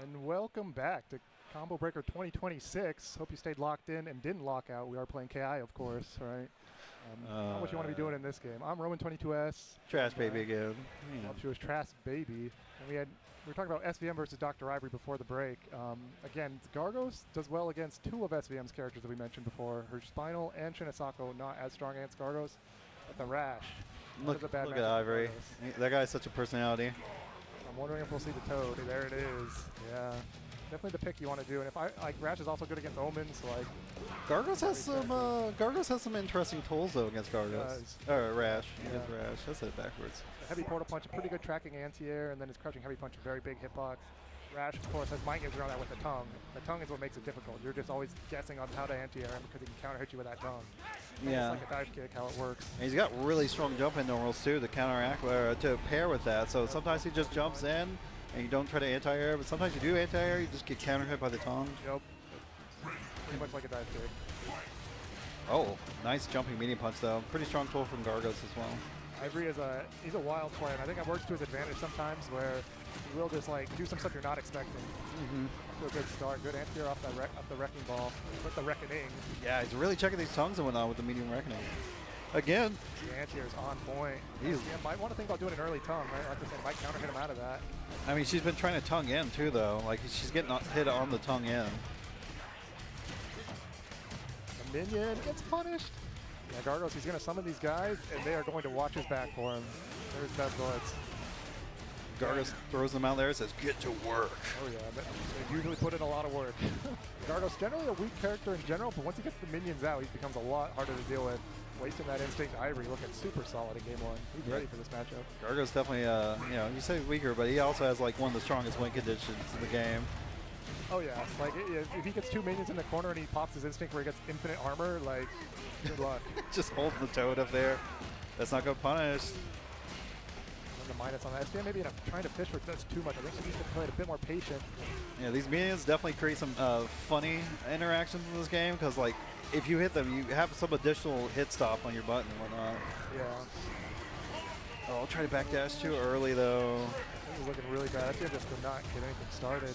And welcome back to Combo Breaker 2026. Hope you stayed locked in and didn't lock out. We are playing KI, of course, right? Not what you want to be doing in this game. I'm Roman22S. Trash baby again. She was Trash baby. And we were talking about SVM versus Dr. Ivory before the break. Again, Gargos does well against two of SVM's characters that we mentioned before. Her Spinal and Hisako not as strong against Gargos. But the Rash. Look at Ivory. That guy has such a personality. I'm wondering if we'll see the Toad. There it is. Yeah. Definitely the pick you want to do. And if Rash is also good against Omens, so like Gargos has some interesting tools though against Gargos. Rash. Yeah. Against Rash. I said it backwards. A heavy portal punch, a pretty good tracking anti-air, and then his crushing heavy punch, a very big hitbox. Rash, of course, has mind games around that with the tongue. The tongue is what makes it difficult. You're just always guessing on how to anti-air him because he can counter hit you with that tongue. Yeah. It's like a dive kick, how it works. And he's got really strong jump in normals too to counteract or to pair with that. So sometimes he just jumps in and you don't try to anti-air, but sometimes you do anti-air, you just get counter hit by the tongue. Yep. Pretty much like a dive kick. Oh, nice jumping medium punch though. Pretty strong tool from Gargos as well. Ivory is he's a wild player, and I think it works to his advantage sometimes where he will just like do some stuff you're not expecting. To a good start, good anti-air off the wrecking ball, with the reckoning. Yeah, he's really checking these tongues and whatnot with the medium reckoning. Again. The anti-air is on point. He might want to think about doing an early tongue, right? Like I said, might counter hit him out of that. I mean, she's been trying to tongue in too, though. Like she's getting hit on the tongue in. The minion gets punished. Yeah, Gargos, he's going to summon these guys, and they are going to watch his back for him. There's best bullets. Gargos throws them out there and says, "Get to work." Oh yeah, they usually put in a lot of work. Gargos generally a weak character in general, but once he gets the minions out, he becomes a lot harder to deal with. Wasting that instinct, Ivory looking super solid in game one. He's ready for this matchup. Gargos definitely, you say weaker, but he also has like one of the strongest win conditions in the game. Oh yeah, like if he gets two minions in the corner and he pops his instinct where he gets infinite armor, like good luck. Just holding the Toad up there. That's not going to punish. And the minus on that. SVM maybe trying to fish for that's too much. I think she needs to play a bit more patient. Yeah, these minions definitely create some funny interactions in this game because like if you hit them, you have some additional hit stop on your button and whatnot. Yeah. Oh, I'll try to backdash too early though. This is looking really bad. SVM just could not get anything started.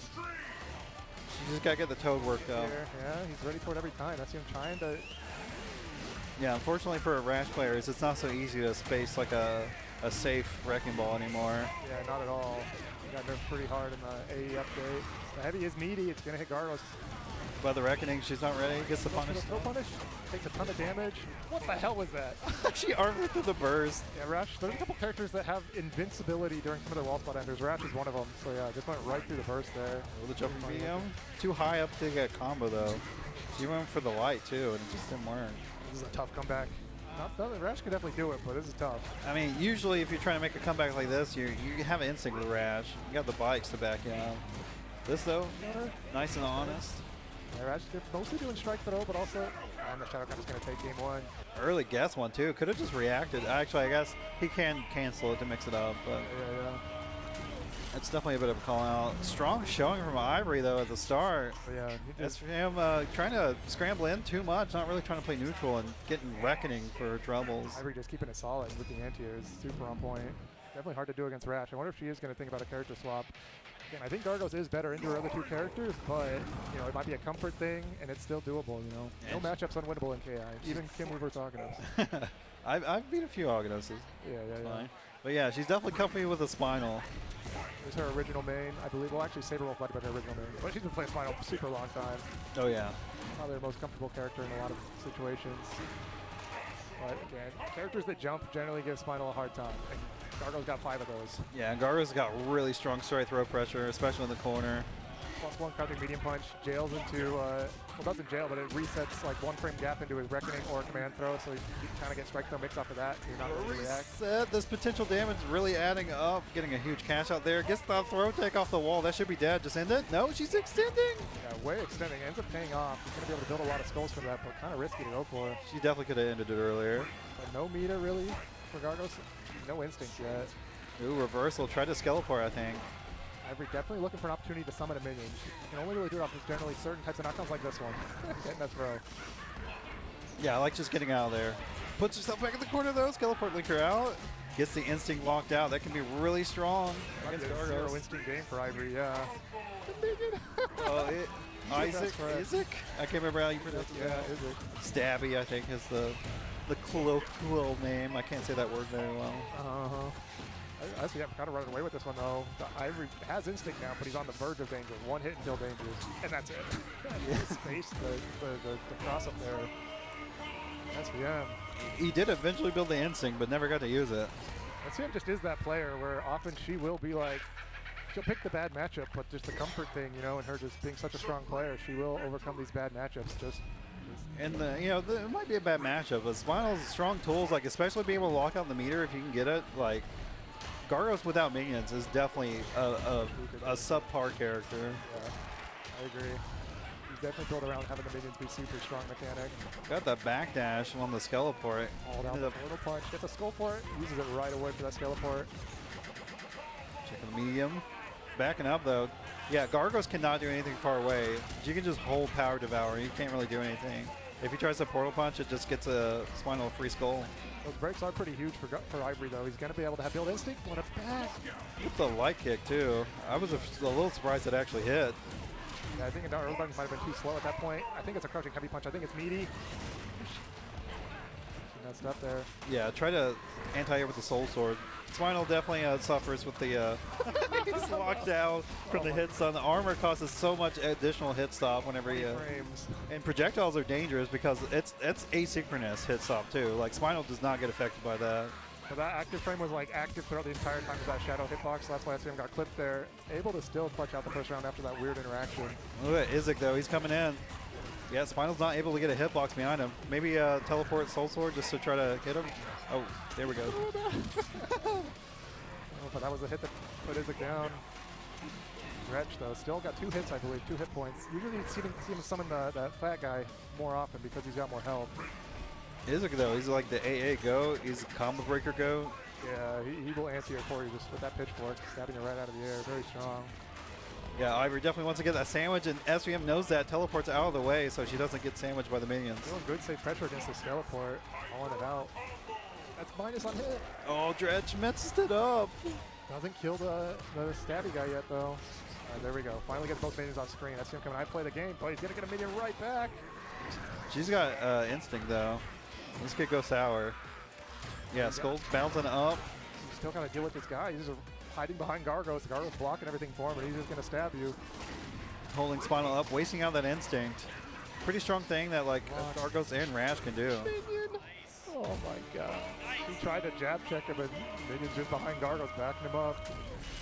You just gotta get the Toad worked out. Yeah, he's ready for it every time. That's him trying to. Yeah, unfortunately for Rash players, it's not so easy to space like a safe wrecking ball anymore. Yeah, not at all. He got nerfed pretty hard in the AE update. The heavy is meaty. It's gonna hit Gargos. By the reckoning, she's not ready. Gets the punish. Throw punish. Takes a ton of damage. What the hell was that? She armored through the burst. Yeah, Rash. There's a couple characters that have invincibility during some of their wall spot enders. Rash is one of them. So yeah, just went right through the burst there. Oh, the jumping medium. Too high up to get a combo though. She went for the light too, and it just didn't work. This is a tough comeback. Rash could definitely do it, but this is tough. I mean, usually if you're trying to make a comeback like this, you have an instinct with Rash. You got the bikes to back you up. This though, nice and honest. Yeah, Rash is mostly doing strike throw, but also the Shadow Gun is going to take game one. Early guess one too. Could have just reacted. Actually, I guess he can cancel it to mix it up, but yeah. It's definitely a bit of a call out. Strong showing from Ivory though at the start. Yeah, as for him trying to scramble in too much, not really trying to play neutral and getting reckoning for troubles. Ivory just keeping it solid with the anti-air is super on point. Definitely hard to do against Rash. I wonder if she is going to think about a character swap. Again, I think Gargos is better into her other two characters, but it might be a comfort thing, and it's still doable. No matchup's unwinnable in KI. Even Kim reverse Argonos. I've beat a few Argonoses. Yeah. But yeah, she's definitely comfy with a Spinal. This is her original main, I believe. Well, actually, Sabrewulf might have been her original main, but she's been playing Spinal for a super long time. Oh yeah. Probably the most comfortable character in a lot of situations. But again, characters that jump generally give Spinal a hard time. And Gargo's got 5 of those. Yeah, and Gargo's got really strong straight throw pressure, especially in the corner. +1 crouching medium punch, jails into, well, doesn't jail, but it resets like 1 frame gap into his reckoning or command throw, so you kind of get strike throw mix off of that, so you're not really react. This potential damage really adding up, getting a huge cash out there. Gets the throw take off the wall. That should be dead. Just end it. No, she's extending. Yeah, way extending. Ends up paying off. She's going to be able to build a lot of skulls from that, but kind of risky to go for. She definitely could have ended it earlier. But no Mira really for Gargos. No instincts yet. Ooh, reversal. Tried to Skeleport, I think. Ivory definitely looking for an opportunity to summon a minion. You can only really do it off of generally certain types of knockdowns like this one. Getting that throw. Yeah, I like just getting out of there. Puts herself back in the corner though. Skeleport linked her out. Gets the instinct locked out. That can be really strong Might be against a zero Gargos. instinct game for Ivory, yeah. Isaac? I can't remember how you pronounce it. Yeah, Isaac. Stabby, I think, is the colloquial name. I can't say that word very well. SVM kind of running away with this one though. The Ivory has instinct now, but he's on the verge of danger. One hit and kill danger, and that's it. Space the cross up there. SVM. He did eventually build the instinct, but never got to use it. SVM just is that player where often she will be like, she'll pick the bad matchup, but just the comfort thing, you know, and her just being such a strong player, she will overcome these bad matchups. And it might be a bad matchup, but Spinal's strong tools, like especially being able to lock out the meter if you can get it, like Gargos without minions is definitely a subpar character. Yeah, I agree. He's definitely built around having the minions be super strong mechanic. Got the backdash on the Skeleport. All down the portal punch, gets a skull port, uses it right away for that Skeleport. Checking the medium. Backing up though. Yeah, Gargos cannot do anything far away. You can just hold Power Devour. You can't really do anything. If he tries to portal punch, it just gets a Spinal free skull. Those breaks are pretty huge for Ivory though. He's going to be able to have build instinct. What a back! With the light kick too. I was a little surprised it actually hit. Yeah, I think everybody might have been too slow at that point. I think it's a crouching heavy punch. I think it's meaty. She messed up there. Yeah, try to anti-air with the Soul Sword. Spinal definitely suffers with the he's locked out from the hit stun. The armor causes so much additional hit stop whenever you and projectiles are dangerous because it's asynchronous hit stop too. Like Spinal does not get affected by that. But that active frame was like active throughout the entire time of that shadow hitbox, so that's why SVM got clipped there. Able to still clutch out the first round after that weird interaction. Look at Isaac though, he's coming in. Yeah, Spinal's not able to get a hitbox behind him. Maybe teleport Soul Sword just to try to hit him. Oh, there we go. Oh, but that was the hit that put Isaac down. Wretch though, still got 2 hits, I believe, 2 hit points. Usually you see him summon that fat guy more often because he's got more health. Isaac though, he's like the AA goat. He's a combo breaker goat. Yeah, he will anti-air for you just with that pitchfork, stabbing it right out of the air. Very strong. Yeah, Ivory definitely wants to get that sandwich, and SVM knows that, teleports out of the way so she doesn't get sandwiched by the minions. Doing good safe pressure against the teleport, calling it out. That's minus on hit. Oh, Dredge messed it up. Doesn't kill the stabby guy yet though. There we go. Finally gets both minions on screen. That's him coming. I play the game, but he's gonna get a minion right back. She's got instinct though. This could go sour. Yeah, Skull's bouncing up. He's still gotta deal with this guy. He's just hiding behind Gargos. Gargos blocking everything for him, but he's just gonna stab you. Holding Spinal up, wasting out that instinct. Pretty strong thing that like Gargos and Rash can do. Minion! Oh my god. He tried to jab check him, and Minion's just behind Gargos, backing him up.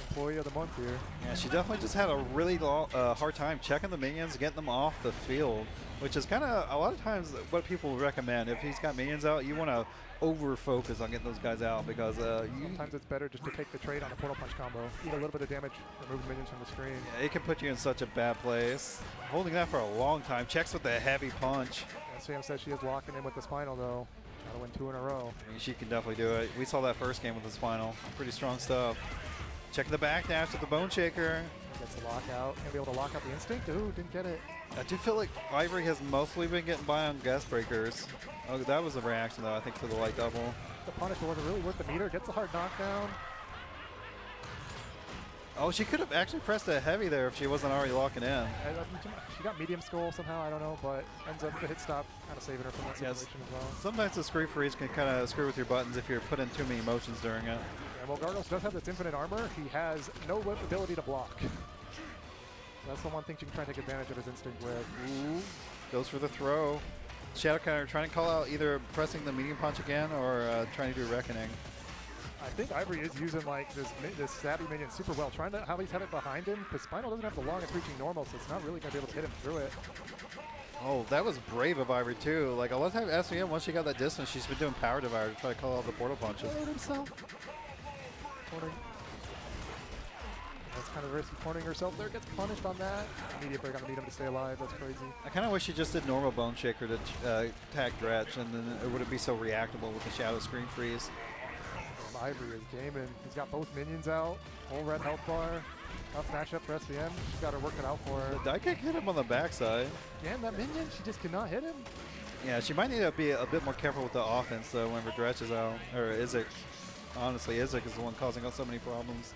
Employee of the month here. Yeah, she definitely just had a really hard time checking the minions, getting them off the field, which is kind of a lot of times what people recommend. If he's got minions out, you want to over-focus on getting those guys out because sometimes it's better just to take the trade on a portal punch combo. Eat a little bit of damage, remove the minions from the screen. Yeah, it can put you in such a bad place. Holding that for a long time. Checks with a heavy punch. SVM says she is locking in with the Spinal though. Gotta win 2 in a row. I mean, she can definitely do it. We saw that first game with the Spinal. Pretty strong stuff. Checking the backdash with the Bone Shaker. Gets the lockout. Gonna be able to lock out the instinct. Ooh, didn't get it. I do feel like Ivory has mostly been getting by on guest breakers. Oh, that was a reaction though, I think, to the light double. The punish wasn't really worth the meter. Gets a hard knockdown. Oh, she could have actually pressed a heavy there if she wasn't already locking in. She got medium skull somehow, I don't know, but ends up the hit stop kind of saving her from that situation as well. Sometimes the screw freeze can kind of screw with your buttons if you're putting too many motions during it. Yeah, well, Gargos does have this infinite armor. He has no ability to block. That's the one thing you can try to take advantage of his instinct with. Ooh, goes for the throw. Shadow counter trying to call out either pressing the medium punch again or trying to do Reckoning. I think Ivory is using like this stabby minion super well, trying to at least have it behind him because Spinal doesn't have the longest reaching normal, so it's not really going to be able to hit him through it. Oh, that was brave of Ivory too. Like a lot of times SVM, once she got that distance, she's been doing Power Devour to try to call out the portal punches. Hurt himself. Cornering. That's kind of risky, cornering herself there. Gets punished on that. Immediate break on the medium to stay alive. That's crazy. I kind of wish she just did normal Bone Shaker to attack Dredge, and then it wouldn't be so reactable with the Shadow Screen Freeze. Ivory is gaming. He's got both minions out. Full red health bar. Tough matchup for SVM. She's got her working out for her. The die kick hit him on the backside. Again, that minion, she just cannot hit him. Yeah, she might need to be a bit more careful with the offense though whenever Dredge is out, or is it? honestly, Isaac is the one causing us so many problems.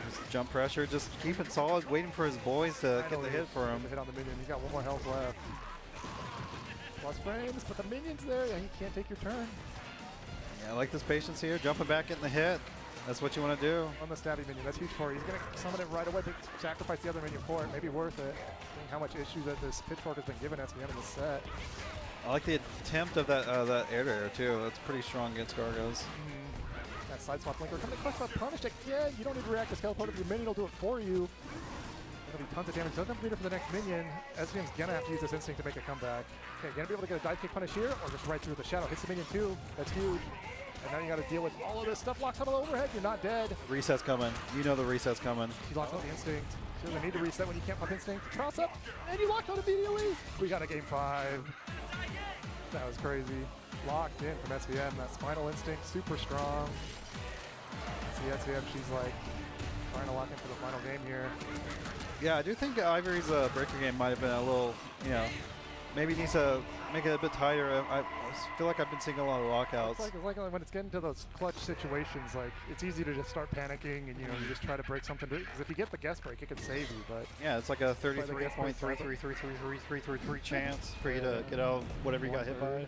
Just jump pressure, just keep it solid, waiting for his boys to get the hit for him. The hit on the minion. He's got 1 more health left. Plus frames, but the minion's there. Yeah, he can't take your turn. Yeah, I like this patience here, jumping back, getting the hit. That's what you want to do. On the stabby minion, that's huge for you. He's going to summon it right away, but sacrifice the other minion for it. Maybe worth it. Seeing how much issue that this pitchfork has been given SVM in the set. I like the attempt of that air to air too. That's pretty strong against Gargos. That side swap linker coming across about punished again. You don't need to react to scale your minion will do it for you. There'll be tons of damage. Doesn't have meter for the next minion. SVM's gonna have to use this instinct to make a comeback. Okay, gonna be able to get a dive kick punish here, or just right through the shadow. Hits the minion too. That's huge. And now you got to deal with all of this stuff. Locks out of the overhead. You're not dead. Reset's coming. You know the reset's coming. He locks out the instinct. She doesn't need to reset when you can't pump instinct. Cross up, and you locked out immediately. We got a game 5. That was crazy. Locked in from SVM. That spinal instinct, super strong. See SVM, she's like trying to lock into the final game here. Yeah, I do think Ivory's breaker game might have been a little, you know, maybe needs to make it a bit tighter. I feel like I've been seeing a lot of lockouts. It's like when it's getting to those clutch situations, like it's easy to just start panicking and you just try to break something. Because if you get the guest break, it can save you. But yeah, it's like a 33.3333333 chance for you to get out of whatever you got hit by.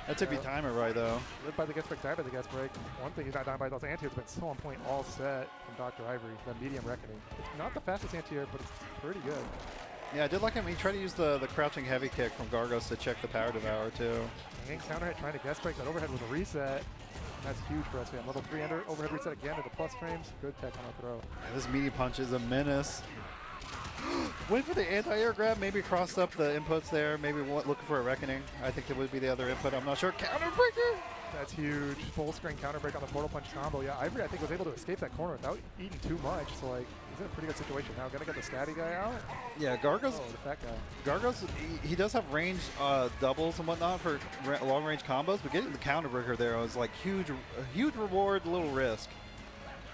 That's if you time it right, though. Live by the guest break, die by the guest break. One thing he's not dying by those anti-airs, but so on point all set from Dr. Ivory, the medium reckoning. It's not the fastest anti-air, but it's pretty good. Yeah, I did like him. He tried to use the crouching heavy kick from Gargos to check the power devour, too. And counter hit trying to guest break that overhead with a reset. That's huge for SVM. Level 3 under, overhead reset again to the plus frames. Good tech on the throw. Yeah, this meaty punch is a menace. Went for the anti-air grab, maybe crossed up the inputs there, maybe looking for a reckoning. I think it would be the other input, I'm not sure. Counter breaker! That's huge. Full screen counter break on the portal punch combo. Yeah, Ivory, I think, was able to escape that corner without eating too much. So, like, he's in a pretty good situation now. Gonna get the stabby guy out. Yeah, Gargos. Oh, the fat guy. Gargos, he does have range doubles and whatnot for long range combos, but getting the counter breaker there was like huge reward, little risk.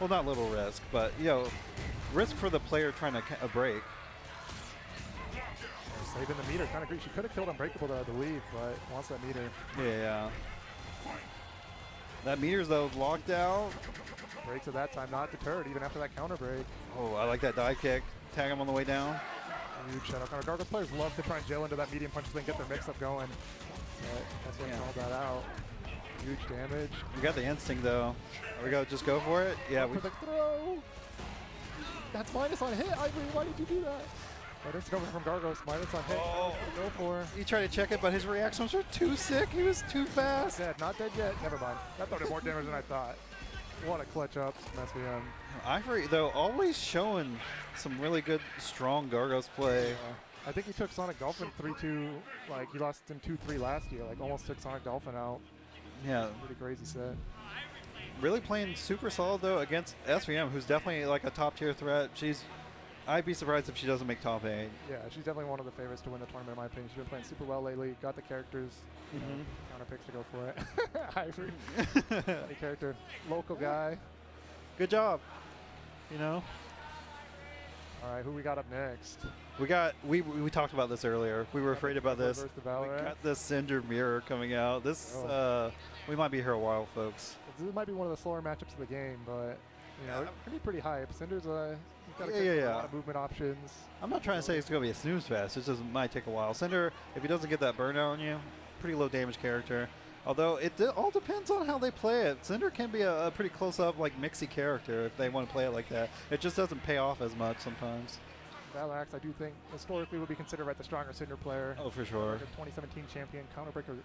Well, not little risk, but, you know, risk for the player trying to break. Saving the meter, kind of great. She could have killed Unbreakable, though, I believe, but wants that meter. Yeah. That meter's, though, locked out. Breaks at that time, not deterred, even after that counter break. Oh, I like that dive kick. Tag him on the way down. Huge shadow counter. Gargos players love to try and jail into that medium punch so they can get their mix-up going. But that's what called that out. Huge damage. We got the instinct, though. Are we going to just go for it? Yeah. For the throw. That's minus on hit. Ivory, why did you do that? But it's coming from Gargos, minus on hit. Oh, go for. He tried to check it, but his reactions were too sick. He was too fast. Dead, not dead yet. Never mind. That thought did more damage than I thought. What a clutch up from SVM. Ivory, though, always showing some really good, strong Gargos play. Yeah. I think he took Sonic Dolphin 3-2. Like, he lost him 2-3 last year. Like, almost took Sonic Dolphin out. Yeah. Pretty crazy set. Really playing super solid, though, against SVM, who's definitely, like, a top-tier threat. I'd be surprised if she doesn't make top 8. Yeah, she's definitely one of the favorites to win the tournament, in my opinion. She's been playing super well lately. Got the characters, counter picks to go for it. Ivory, funny character, local guy. Good job. You know. All right, who we got up next? We talked about this earlier. We were afraid about this. We got the Cinder Mira coming out. This we might be here a while, folks. This might be one of the slower matchups of the game, but you know, it can be pretty hype. Cinder's got a lot of movement options. I'm not trying to say it's going to be a snooze fest. It just might take a while. Cinder, if he doesn't get that burnout on you, pretty low damage character. Although it all depends on how they play it. Cinder can be a pretty close-up, like, mixy character if they want to play it like that. It just doesn't pay off as much sometimes. Valoraxe, I do think, historically would be considered the stronger Cinder player. Oh, for sure. Like a 2017 champion, combo breaker,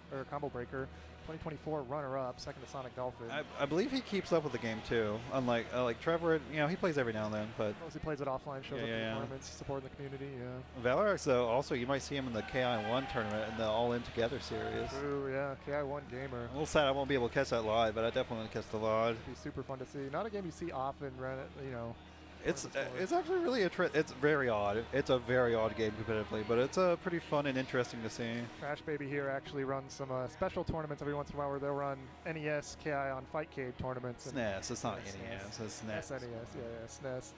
2024 runner-up, second to Sonic Dolphin. I believe he keeps up with the game too. Unlike like Trevwerd, you know, he plays every now and then, but mostly plays it offline, shows up in the tournaments, supporting the community. Yeah. Valoraxe, though, also you might see him in the KI1 tournament in the All In Together series. True, yeah, KI1 gamer. A little sad I won't be able to catch that live, but I definitely want to catch the VOD. It'd be super fun to see. Not a game you see often, you know. It's actually really it's very odd. It's a very odd game competitively, but it's pretty fun and interesting to see. Crash Baby here actually runs some special tournaments every once in a while where they'll run NES KI on Fightcade tournaments. SNES, it's not NES, it's SNES. SNES, yeah, SNES.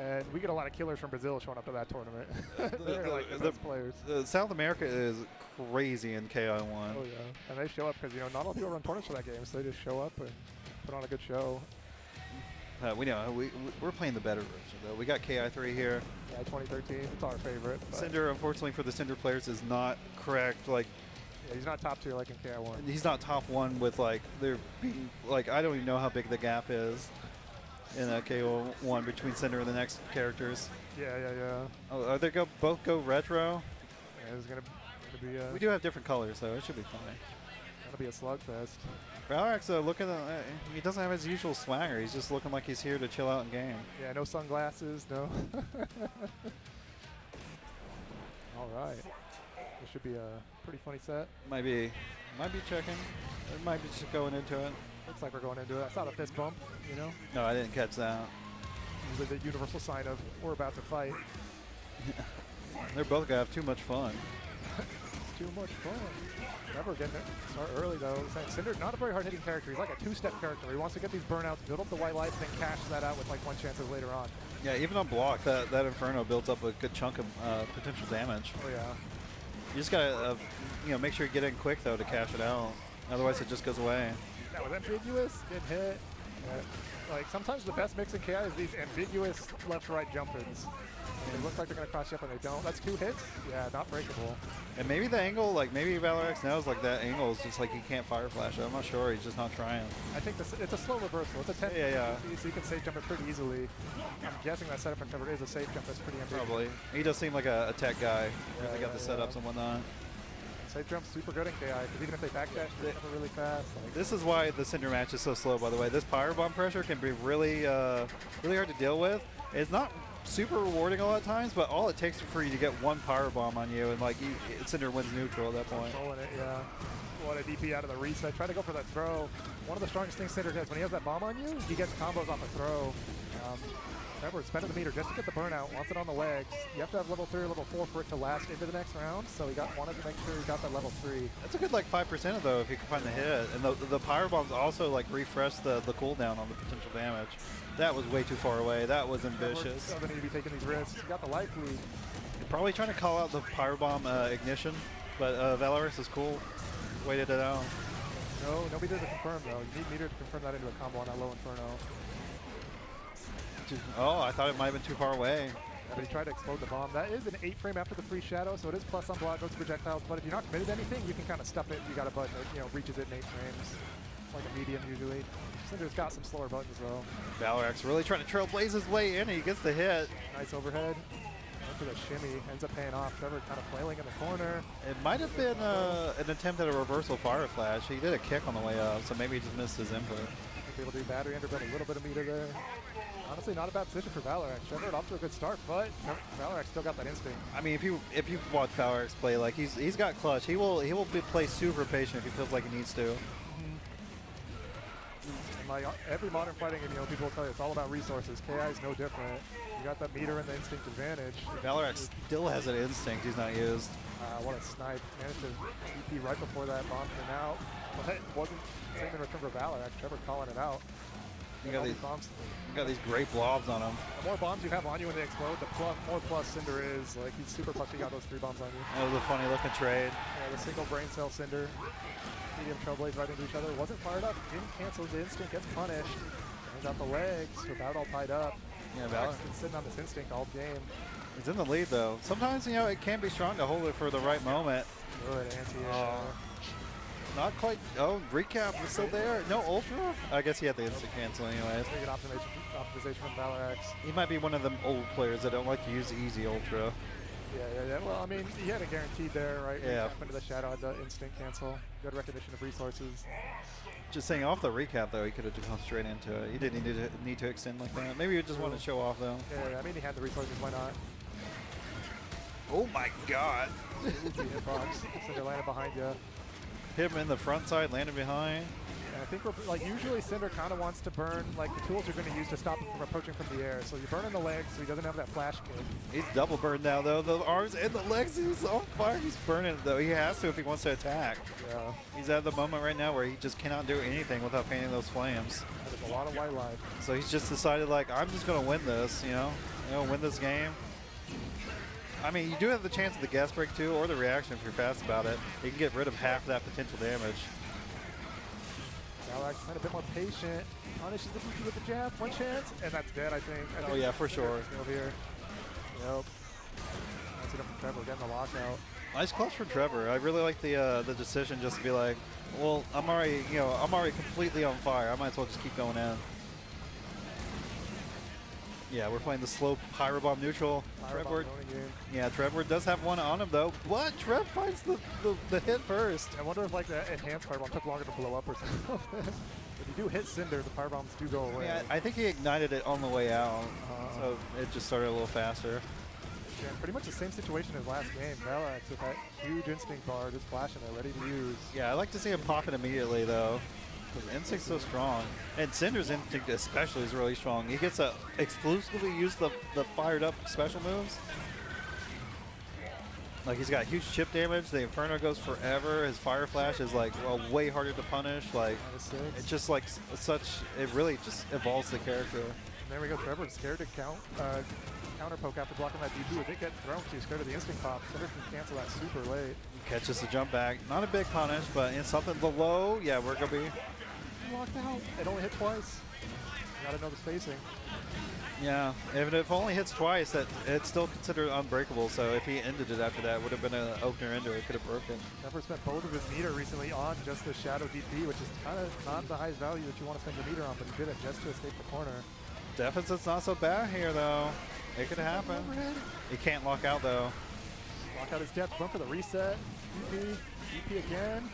And we get a lot of killers from Brazil showing up to that tournament. They're like the best players. South America is crazy in KI1. Oh yeah, and they show up because not a lot of people run tournaments for that game, so they just show up and put on a good show. We know we're playing the better version though. We got KI3 here. Yeah, 2013. It's our favorite. Cinder, unfortunately for the Cinder players, is not correct. Like, yeah, he's not top tier like in KI1. He's not top one with like there being like I don't even know how big the gap is in KO1 between Cinder and the next characters. Yeah. Oh, are they both go retro? Yeah, it's gonna be. We do have different colors though. It should be fine. Gonna be a slugfest. Valoraxe looking at he doesn't have his usual swagger. He's just looking like he's here to chill out in game. Yeah, no sunglasses, no. All right. This should be a pretty funny set. Might be checking. It might be just going into it. Looks like we're going into it. I saw the fist bump, No, I didn't catch that. Usually the universal sign of we're about to fight. They're both gonna have too much fun. It's too much fun. Never getting it. Start early though. Cinder, not a very hard hitting character. He's like a two-step character. He wants to get these burnouts, build up the white lights, then cash that out with like one chances later on. Yeah, even on block, that Inferno builds up a good chunk of potential damage. Oh yeah. You just gotta, make sure you get in quick though to cash it out. Otherwise, it just goes away. That was ambiguous. Get hit. Yeah. Like sometimes the best mix in KI is these ambiguous left-right jump-ins. They look like they're gonna cross you up and they don't. That's 2 hits. Yeah, not breakable. And maybe the angle, like maybe Valoraxe knows like that angle is just like he can't fire flash it. I'm not sure. He's just not trying. I think it's a slow reversal. It's a 10 yeah. So you can safe jump it pretty easily. I'm guessing that setup from Trevwerd is a safe jump that's pretty ambiguous. Probably. He does seem like a tech guy. Really got the setups and whatnot. Safe jump's super good in KI because even if they backdash, they jump it really fast. Like this is why the Cinder match is so slow, by the way. This Pyro Bomb pressure can be really hard to deal with. It's not super rewarding a lot of times, but all it takes for you to get one Pyro Bomb on you, and like Cinder wins neutral at that point. Controlling it, yeah. What a DP out of the reset. Try to go for that throw. One of the strongest things Cinder does when he has that bomb on you, he gets combos off a throw. Remember, spending the meter just to get the burnout. Wants it on the legs. You have to have level 3 or level 4 for it to last into the next round. So wanted to make sure he got that level 3. That's a good like 5% though if you can find the hit. And the Pyro Bombs also like refresh the cooldown on the potential damage. That was way too far away. That was ambitious. Doesn't need to be taking these risks. You got the life lead. Probably trying to call out the Pyro Bomb ignition, but Valoraxe is cool. Waited it out. No meter to confirm though. You need meter to confirm that into a combo on that low Inferno. Oh, I thought it might have been too far away. Yeah, but he tried to explode the bomb. That is an 8 frame after the free shadow, so it is plus on block, goes to projectiles. But if you're not committed to anything, you can kind of stuff it. You got a button that reaches it in 8 frames, like a medium usually. Cinder's got some slower buttons though. Valoraxe really trying to trailblaze his way in, and he gets the hit. Nice overhead. Went for the shimmy, ends up paying off. Trevwerd kind of flailing in the corner. It might have been an attempt at a reversal fire flash. He did a kick on the way up, so maybe he just missed his input. Able to do battery underbuild, a little bit of meter there. Honestly, not a bad position for Valoraxe. Trevwerd off to a good start, but Valoraxe still got that instinct. I mean, if you watch Valoraxe play, like he's got clutch. He will play super patient if he feels like he needs to. Like every modern fighting game, people will tell you it's all about resources. KI is no different. You got that meter and the instinct advantage. Valoraxe still has an instinct he's not used. What a snipe. Managed to DP right before that bomb came out. But it wasn't same in return for Valoraxe. Trevwerd calling it out. You got these great blobs on him. The more bombs you have on you when they explode, the more plus Cinder is. Like he's super plus he got those 3 bombs on you. That was a funny looking trade. Yeah, the single brain cell Cinder. Medium trailblaze right into each other. Wasn't fired up. Didn't cancel. The instinct gets punished. And got the legs without all tied up. Yeah, Valoraxe been sitting on this instinct all game. He's in the lead though. Sometimes it can be strong to hold it for the right moment. Good anti-air. Not quite. Oh, recap was still there. No ultra. I guess he had the instant cancel anyways. Pretty good optimization from Valoraxe. He might be one of them old players that don't like to use easy ultra. Yeah. Well, I mean, he had a guaranteed there, right? Yeah. Up into the shadow, had the instant cancel. Good recognition of resources. Just saying, off the recap though, he could have just gone straight into it. He didn't need to extend like that. Maybe he just wanted to show off though. Yeah, I mean, he had the resources. Why not? Oh my God! Hitbox. Cinder landed behind you. Hit him in the front side, landed behind. And I think we're usually Cinder kind of wants to burn like the tools you're going to use to stop him from approaching from the air. So you're burning the legs so he doesn't have that flash kick. He's double burned now though. The arms and the legs, he's on fire. He's burning it though. He has to if he wants to attack. Yeah. He's at the moment right now where he just cannot do anything without fanning those flames. There's a lot of white life. So he's just decided like, I'm just going to win this, you know, win this game. I mean, you do have the chance of the gas break too, or the reaction if you're fast about it. You can get rid of half that potential damage. Valoraxe kind of a bit more patient. Punishes the DP with the jab. One chance, and that's dead, I think. Oh yeah, for sure. Over here. Yep. That's it up from Trevwerd, getting the lockout. Nice clutch from Trevor. I really like the decision just to be like, well, I'm already completely on fire. I might as well just keep going in. Yeah, we're playing the slow Pyro Bomb neutral. Trevwerd. Yeah, Trevwerd does have one on him though. What? Trev finds the hit first. I wonder if like the enhanced Pyro Bomb took longer to blow up or something. If you do hit Cinder, the Pyro Bombs do go away. Yeah, I think he ignited it on the way out, so it just started a little faster. Yeah, pretty much the same situation as last game. Valoraxe with that huge instinct bar just flashing there, ready to use. Yeah, I like to see him pop it immediately though. Because Instinct's so strong. And Cinder's Instinct especially is really strong. He gets to exclusively use the fired up special moves. Like he's got huge chip damage. The Inferno goes forever. His Fire Flash is like way harder to punish. Like it's just like it really just evolves the character. And there we go. Trevwerd scared to counter poke after blocking that DP. If they get thrown too scared of the instinct pop, Cinder can cancel that super late. Catches the jump back. Not a big punish, but in something below, yeah, we're gonna be locked out. It only hit twice. You gotta know the spacing. Yeah, if it only hits twice, it's still considered unbreakable. So if he ended it after that, it would have been an opener ender. It could have broken. Trevor spent both of his meter recently on just the Shadow DP, which is kind of not the highest value that you want to spend your meter on, but he did it just to escape the corner. Deficit's not so bad here, though. It could happen. He can't lock out, though. Lock out his depth. Run for the reset. DP again.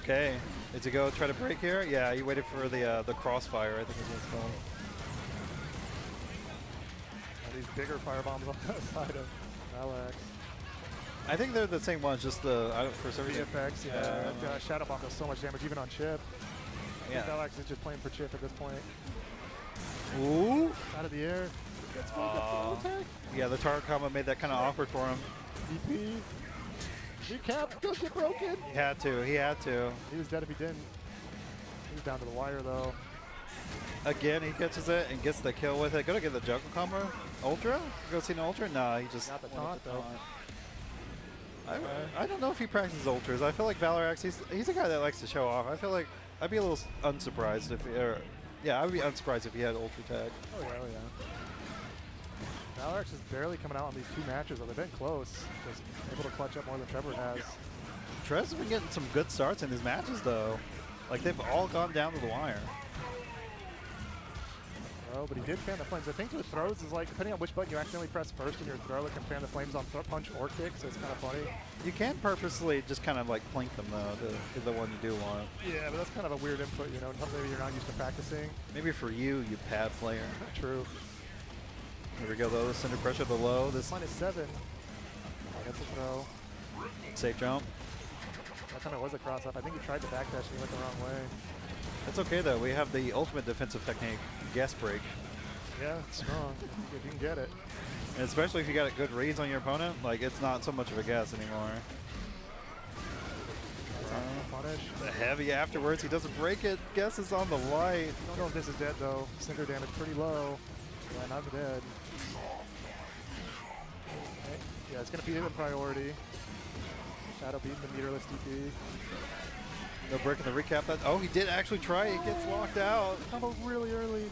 Okay. Did you go try to break here? Yeah, you waited for the crossfire, I think is what it's called. These bigger firebombs on the side of Valoraxe. I think they're the same ones, just for some reason. VFX, yeah. That Shadow Bomb does so much damage, even on chip. Yeah. Valoraxe is just playing for chip at this point. Ooh! Out of the air. Yeah, the target combo made that kind of awkward for him. DP. Recap, don't get broken. He had to. He was dead if he didn't. He was down to the wire though. Again, he catches it and gets the kill with it. Gonna get the Jago combo. Ultra? Go see an Ultra? Nah, he just got the taunt though. I don't know if he practices Ultras. I feel like Valoraxe, he's a guy that likes to show off. I feel like I'd be a little unsurprised if I would be unsurprised if he had Ultra tag. Oh yeah. Valoraxe is barely coming out on these two matches, though they've been close. Just able to clutch up more than Trevwerd has. Trev's been getting some good starts in his matches, though. Like, they've all gone down to the wire. Oh, but he did fan the flames. I think with throws is like, depending on which button you accidentally press first in your throw, it can fan the flames on punch or kick, so it's kind of funny. You can purposely just kind of like plink them, though, to the one you do want. Yeah, but that's kind of a weird input, you know, maybe you're not used to practicing. Maybe for you pad player. True. Here we go, though. The Cinder pressure the low. This -7. That's a throw. Safe jump. That time it was a cross up. I think he tried to backdash and he went the wrong way. It's okay, though. We have the ultimate defensive technique, gas break. Yeah, it's strong. If you can get it. And especially if you got good reads on your opponent, like, it's not so much of a guess anymore. Punish. The heavy afterwards. He doesn't break it. Guess is on the light. Don't know if this is dead, though. Cinder damage pretty low. Yeah, not dead. Okay. Yeah, it's going to be the priority. Shadow beating the meterless DP. No breaking the recap. Oh, he did actually try. He gets locked out. Combo really early.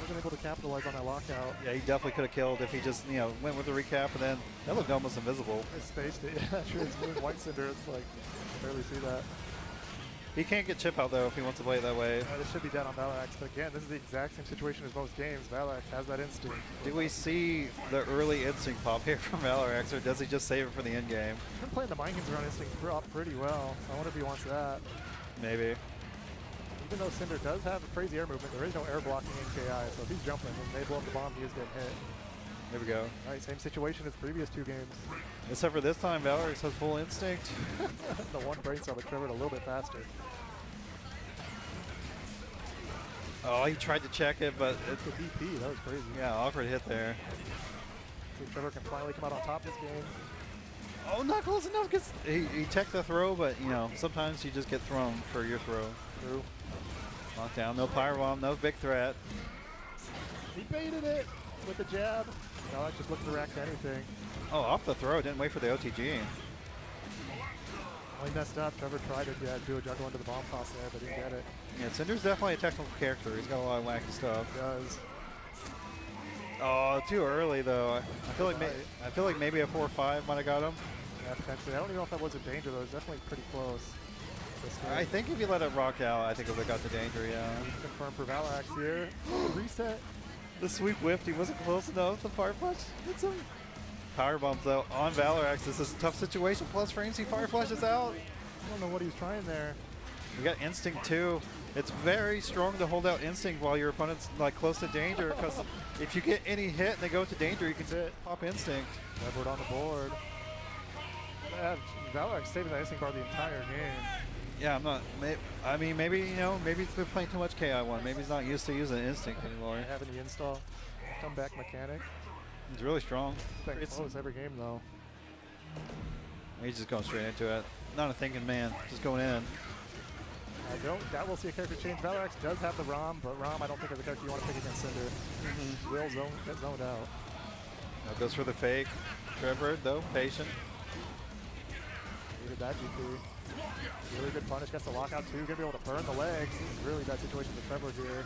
Wasn't able to capitalize on that lockout. Yeah, he definitely could have killed if he just, went with the recap, and then that looked almost invisible. It spaced it. Yeah, true. It's moving White Cinder. It's like, you can barely see that. He can't get chip out, though, if he wants to play it that way. This should be dead on Valoraxe, but again, this is the exact same situation as most games. Valoraxe has that instinct. Do we see the early instinct pop here from Valoraxe, or does he just save it for the end game? He's been playing the Mind Games around instinct pretty well, so I wonder if he wants that. Maybe. Even though Cinder does have a crazy air movement, there is no air blocking in KI, so if he's jumping and they blow up the bomb, he is getting hit. There we go. All right, same situation as previous two games. Except for this time, Valoraxe has full instinct. The one brain cell, but Trevwerd a little bit faster. Oh, he tried to check it, but it's a DP. That was crazy. Yeah, awkward hit there. See if Trevwerd can finally come out on top this game. Oh, not close enough because he checked the throw, but sometimes you just get thrown for your throw. True. Lockdown, no Pyro Bomb, no big threat. He baited it. with the jab. Valoraxe just looking to react to anything. Oh, off the throw. Didn't wait for the OTG. Well, he messed up. Trevor tried to do a juggle into the bomb toss there, but didn't get it. Yeah, Cinder's definitely a technical character. He's got a lot of wacky stuff. He does. Oh, too early though. I feel like maybe a 4-5 might have got him. Yeah, potentially. I don't even know if that was a danger though. It was definitely pretty close. I think if you let it rock out, I think it would have got the danger. Yeah. Confirmed for Valoraxe here. Reset. The sweep whiffed. He wasn't close enough. The fire flash hits him. Power bombs though on Valoraxe. This is a tough situation. Plus frames. He fire flashes out. I don't know what he was trying there. We got instinct too. It's very strong to hold out instinct while your opponent's like close to danger, because if you get any hit and they go to danger, you can pop instinct. Trevwerd on the board. Valoraxe saving that instinct bar the entire game. Yeah, I'm not. I mean, maybe maybe he's been playing too much KI1. Maybe he's not used to using instinct anymore. Having the install, comeback mechanic. He's really strong. It's close every game though. He's just going straight into it. Not a thinking man. Just going in. I don't doubt we'll see a character change. Valoraxe does have the ROM, but ROM I don't think is a character you want to pick against Cinder. Will get zoned out. Now goes for the fake. Trevwerd though, patient. Needed that GP. Really good punish, gets the lockout too. Gonna be able to burn the legs. This is really bad situation for Trevwerd here.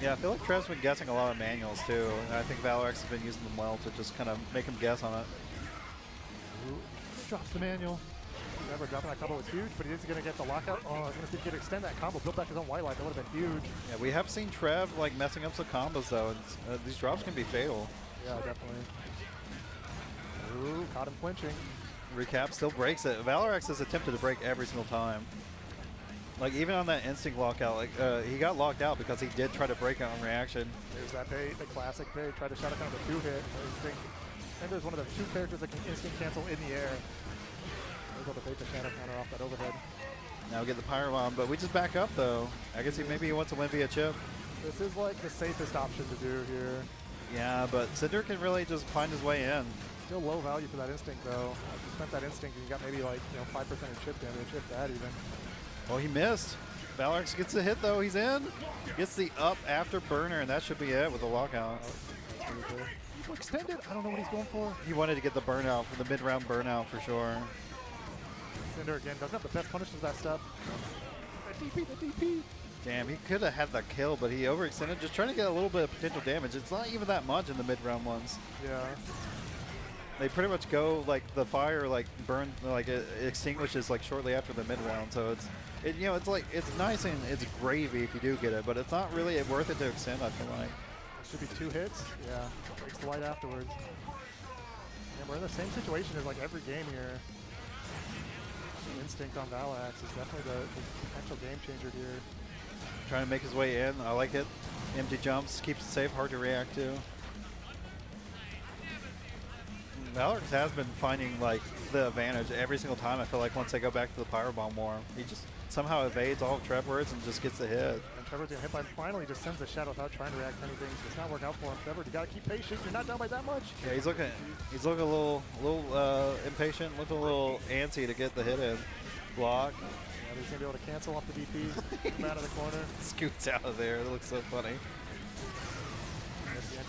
Yeah, I feel like Trev's been guessing a lot of manuals too. And I think Valoraxe has been using them well to just kind of make him guess on it. Ooh, drops the manual. Trevwerd dropping that combo was huge, but he is going to get the lockout. Oh, I was going to see if he could extend that combo, build back his own white light. That would have been huge. Yeah, we have seen Trev like messing up some combos though, and these drops can be fatal. Yeah, definitely. Ooh, caught him flinching. Recap still breaks it. Valoraxe has attempted to break every single time. Like even on that instinct lockout, like he got locked out because he did try to break it on reaction. There's that bait, the classic bait. Tried to shot it down with a 2-hit. Cinder is one of the 2 characters that can instant cancel in the air. Able to bait the shadow counter off that overhead. Now we get the pyro bomb, but we just back up though. I guess maybe he wants to win via chip. This is like the safest option to do here. Yeah, but Cinder can really just find his way in. Still low value for that instinct though. If you spent that instinct and you got maybe like 5% of chip damage, if that even. Well, he missed. Valoraxe gets the hit though. He's in. Gets the up after burner, and that should be it with the lockout. Extended. I don't know what he's going for. He wanted to get the burnout for the mid-round burnout for sure. Cinder again doesn't have the best punishes of that stuff. The DP. Damn, he could have had the kill, but he overextended, just trying to get a little bit of potential damage. It's not even that much in the mid-round ones. Yeah. They pretty much go like the fire like burn like it extinguishes like shortly after the mid-round, so it's like it's nice and it's gravy if you do get it, but it's not really worth it to extend. I feel like. Should be 2 hits. Yeah, breaks the white afterwards. And we're in the same situation as like every game here. Instinct on Valoraxe is definitely the potential game changer here. Trying to make his way in. I like it. Empty jumps, keeps it safe, hard to react to. Valoraxe has been finding like the advantage every single time. I feel like once they go back to the Pyro Bomb War, he just somehow evades all of Trevwerd's and just gets the hit. And Trevwerd's gonna hit by finally just sends the shadow without trying to react to anything. It's not working out for him. Trevwerd, you gotta keep patient. You're not down by that much. Yeah, he's looking a little impatient, looking a little antsy to get the hit in. Block. Yeah, he's gonna be able to cancel off the DP. Come out of the corner. Scoots out of there. It looks so funny.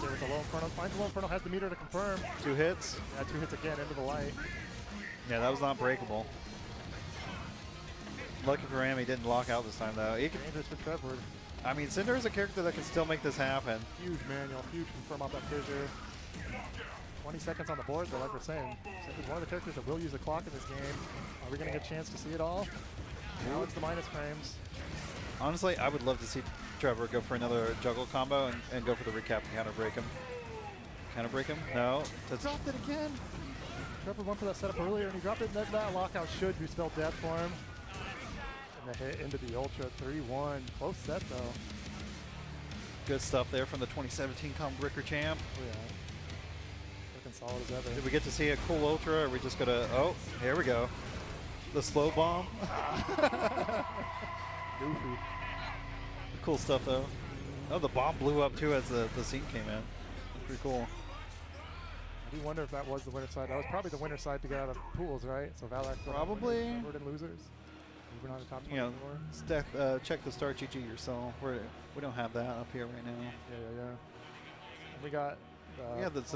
With the low inferno, finds the low inferno, has the meter to confirm. 2 hits. Yeah, 2 hits again into the light. Yeah, that was not breakable. Lucky for him, he didn't lock out this time though. Dangerous for Trevwerd. I mean, Cinder is a character that can still make this happen. Huge manual, huge confirm off that fissure. 20 seconds on the board, though, like we're saying. Cinder's one of the characters that will use the clock in this game. Are we going to get a chance to see it all? Now it's the minus frames. Honestly, I would love to see Trevwerd go for another juggle combo and go for the recap and counter break him. Counter break him? No. Dropped it again. Trevwerd went for that setup earlier and he dropped it. And that lockout should be spelled death for him. And the hit into the Ultra 3-1. Close set though. Good stuff there from the 2017 Combo Breaker champ. Oh, yeah. Looking solid as ever. Did we get to see a cool Ultra or are we just gonna, oh, here we go. The slow bomb. Goofy. Cool stuff though. Oh, the bomb blew up too as the scene came in. Pretty cool. I do wonder if that was the winner side. That was probably the winner side to get out of pools, right? So Valoraxe probably. Trevwerd and losers. Moving on to top 24. Check the start GG yourself. We don't have that up here right now. Yeah. And we got Yeah, that's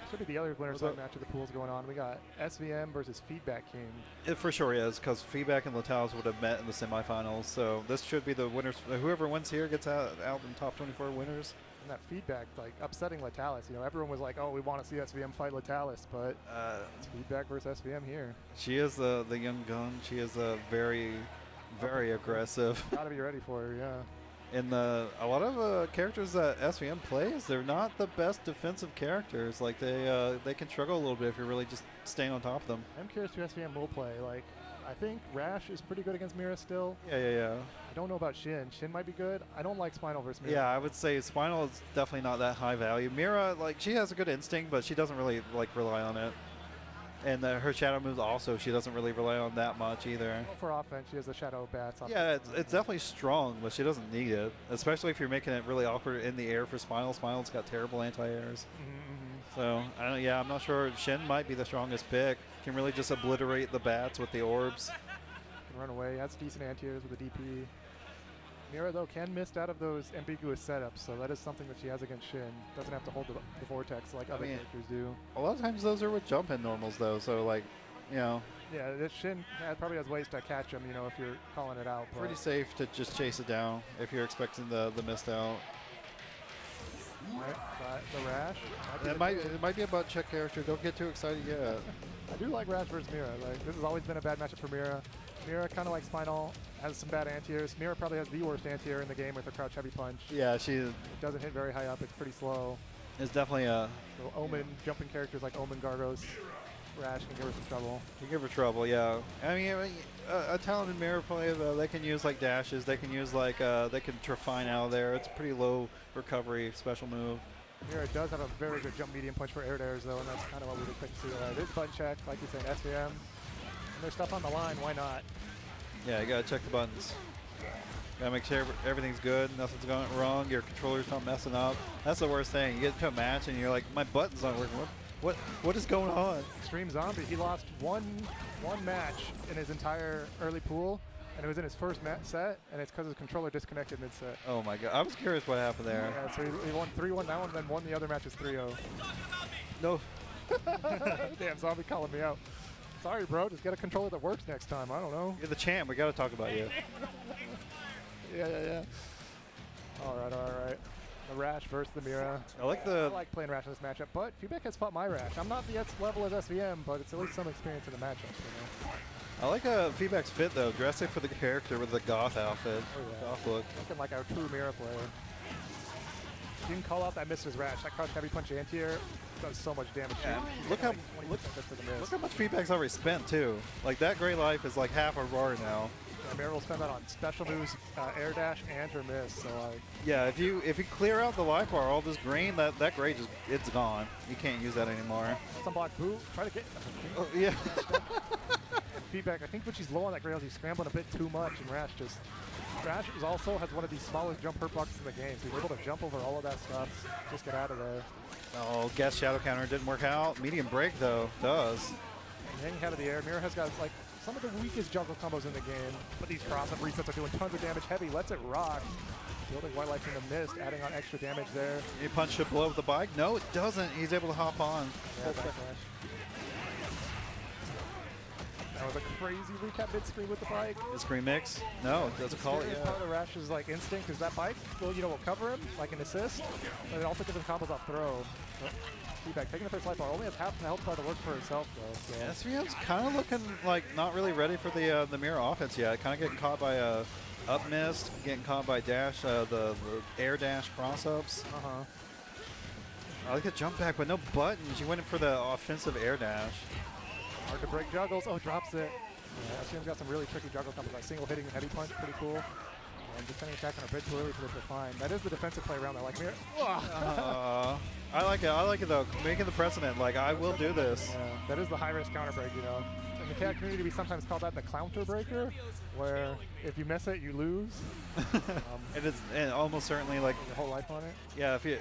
should be the other winner's side match of the pools going on. We got SVM versus Feedback King. It for sure is, because Feedback and Latalis would have met in the semifinals. So this should be the winners. Whoever wins here gets out in top 24 winners. And that Feedback, like, upsetting Latalis. You know, everyone was like, oh, we want to see SVM fight Latalis, but it's Feedback versus SVM here. She is the young gun. She is very, very aggressive. Gotta be ready for her, yeah. And a lot of characters that SVM plays, they're not the best defensive characters. Like they can struggle a little bit if you're really just staying on top of them. I'm curious who SVM will play. Like, I think Rash is pretty good against Mira still. Yeah. I don't know about Shin. Shin might be good. I don't like Spinal versus Mira. Yeah, I would say Spinal is definitely not that high value. Mira, like, she has a good instinct, but she doesn't really like rely on it. And her shadow moves also, she doesn't really rely on that much either. Well, for offense, she has the shadow bats. Yeah, it's definitely strong, but she doesn't need it. Especially if you're making it really awkward in the air for Spinal. Spinal's got terrible anti-airs. So, I'm not sure. Shin might be the strongest pick. Can really just obliterate the bats with the orbs. Can run away. Has decent anti-airs with the DP. Mira, though, can miss out of those ambiguous setups, so that is something that she has against Shin. Doesn't have to hold the vortex like other characters do. A lot of times those are with jump-in normals, though, so, like, you know. Yeah, this Shin probably has ways to catch him, you know, if you're calling it out. Pretty safe to just chase it down if you're expecting the missed out. Right, the Rash. It might be a butt check character. Don't get too excited yet. I do like Rash versus Mira. Like, this has always been a bad matchup for Mira. Mira, kind of like Spinal, has some bad anti-airs. Mira probably has the worst anti-air in the game with her crouch heavy punch. Yeah, it doesn't hit very high up. It's pretty slow. It's definitely a... So Omen, jumping characters like Omen, Gargos, Rash can give her some trouble. Can give her trouble, yeah. I mean, a talented Mira player, they can use like dashes. They can use like, they can Trefine out of there. It's a pretty low recovery special move. Mira does have a very good jump medium punch for air dares though, and that's kind of what we'd expect to see. It is button check, like you said, SVM. And there's stuff on the line, why not? Yeah, you gotta check the buttons. Gotta make sure everything's good, nothing's going wrong, your controller's not messing up. That's the worst thing. You get to a match and you're like, my button's not working. What is going on? Extreme Zombie, he lost one match in his entire early pool, and it was in his first set, and it's because his controller disconnected mid-set. Oh my god, I was curious what happened there. Yeah, so he won 3-1 that one, then won the other matches 3-0. No. Damn, Zombie calling me out. Sorry, bro, just get a controller that works next time. I don't know. You're the champ, we gotta talk about you. Yeah. All right. The Rash versus the Mira. I like playing Rash in this matchup, but Feedback has fought my Rash. I'm not the level as SVM, but it's at least some experience in the matchup. You know? I like Feedback's fit though, dressing for the character with the goth outfit. Oh, yeah. Goth look. Looking like a true Mira player. You can call out that Mrs. Rash. That crouch heavy punch anti-air does so much damage. Yeah. Look how much Feedback's already spent too. Like that Gray Life is like half our bar now. Yeah, Mira will spend that on special moves, air dash, and her miss. So yeah, if you clear out the life bar, all this green, that gray it's gone. You can't use that anymore. Some block boot. Try to get. Oh, yeah. Feedback. I think when she's low on that gray, she's scrambling a bit too much, and Rash also has one of the smallest jump hurt blocks in the game. So he's able to jump over all of that stuff, just get out of there. Oh, guess shadow counter didn't work out. Medium break though does. And hanging out of the air, Mira has got like some of the weakest juggle combos in the game, but these cross-up resets are doing tons of damage. Heavy lets it rock. Building White Light from the mist, adding on extra damage there. You punch should blow up the bike? No, it doesn't. He's able to hop on. Yeah, that was a crazy recap mid-screen with the bike. Mid-screen mix? No, it doesn't call it yet. Part of Rash's like instinct is that bike will cover him like an assist, but it also gives him combos off throw. Feedback taking the first life bar, only has half the health bar to work for herself though. So. Yeah, SVM's kind of looking like not really ready for the Mira offense yet. Kind of getting caught by up mist, getting caught by dash, the air dash cross-ups. I like a jump back, but no buttons. You went in for the offensive air dash. Hard to break juggles. Oh, drops it. Yeah, SVM's got some really tricky juggle combos, like single hitting heavy punch, pretty cool. And defending attack on a bit too early for this to find. That is the defensive play around there. Like Mira. I like it though. Making the precedent. Like I will do this. Yeah, that is the high risk counter break. You know, In the cat community, we sometimes call that the counter breaker, where if you miss it, you lose. It is and almost certainly like your whole life on it. Yeah, if you,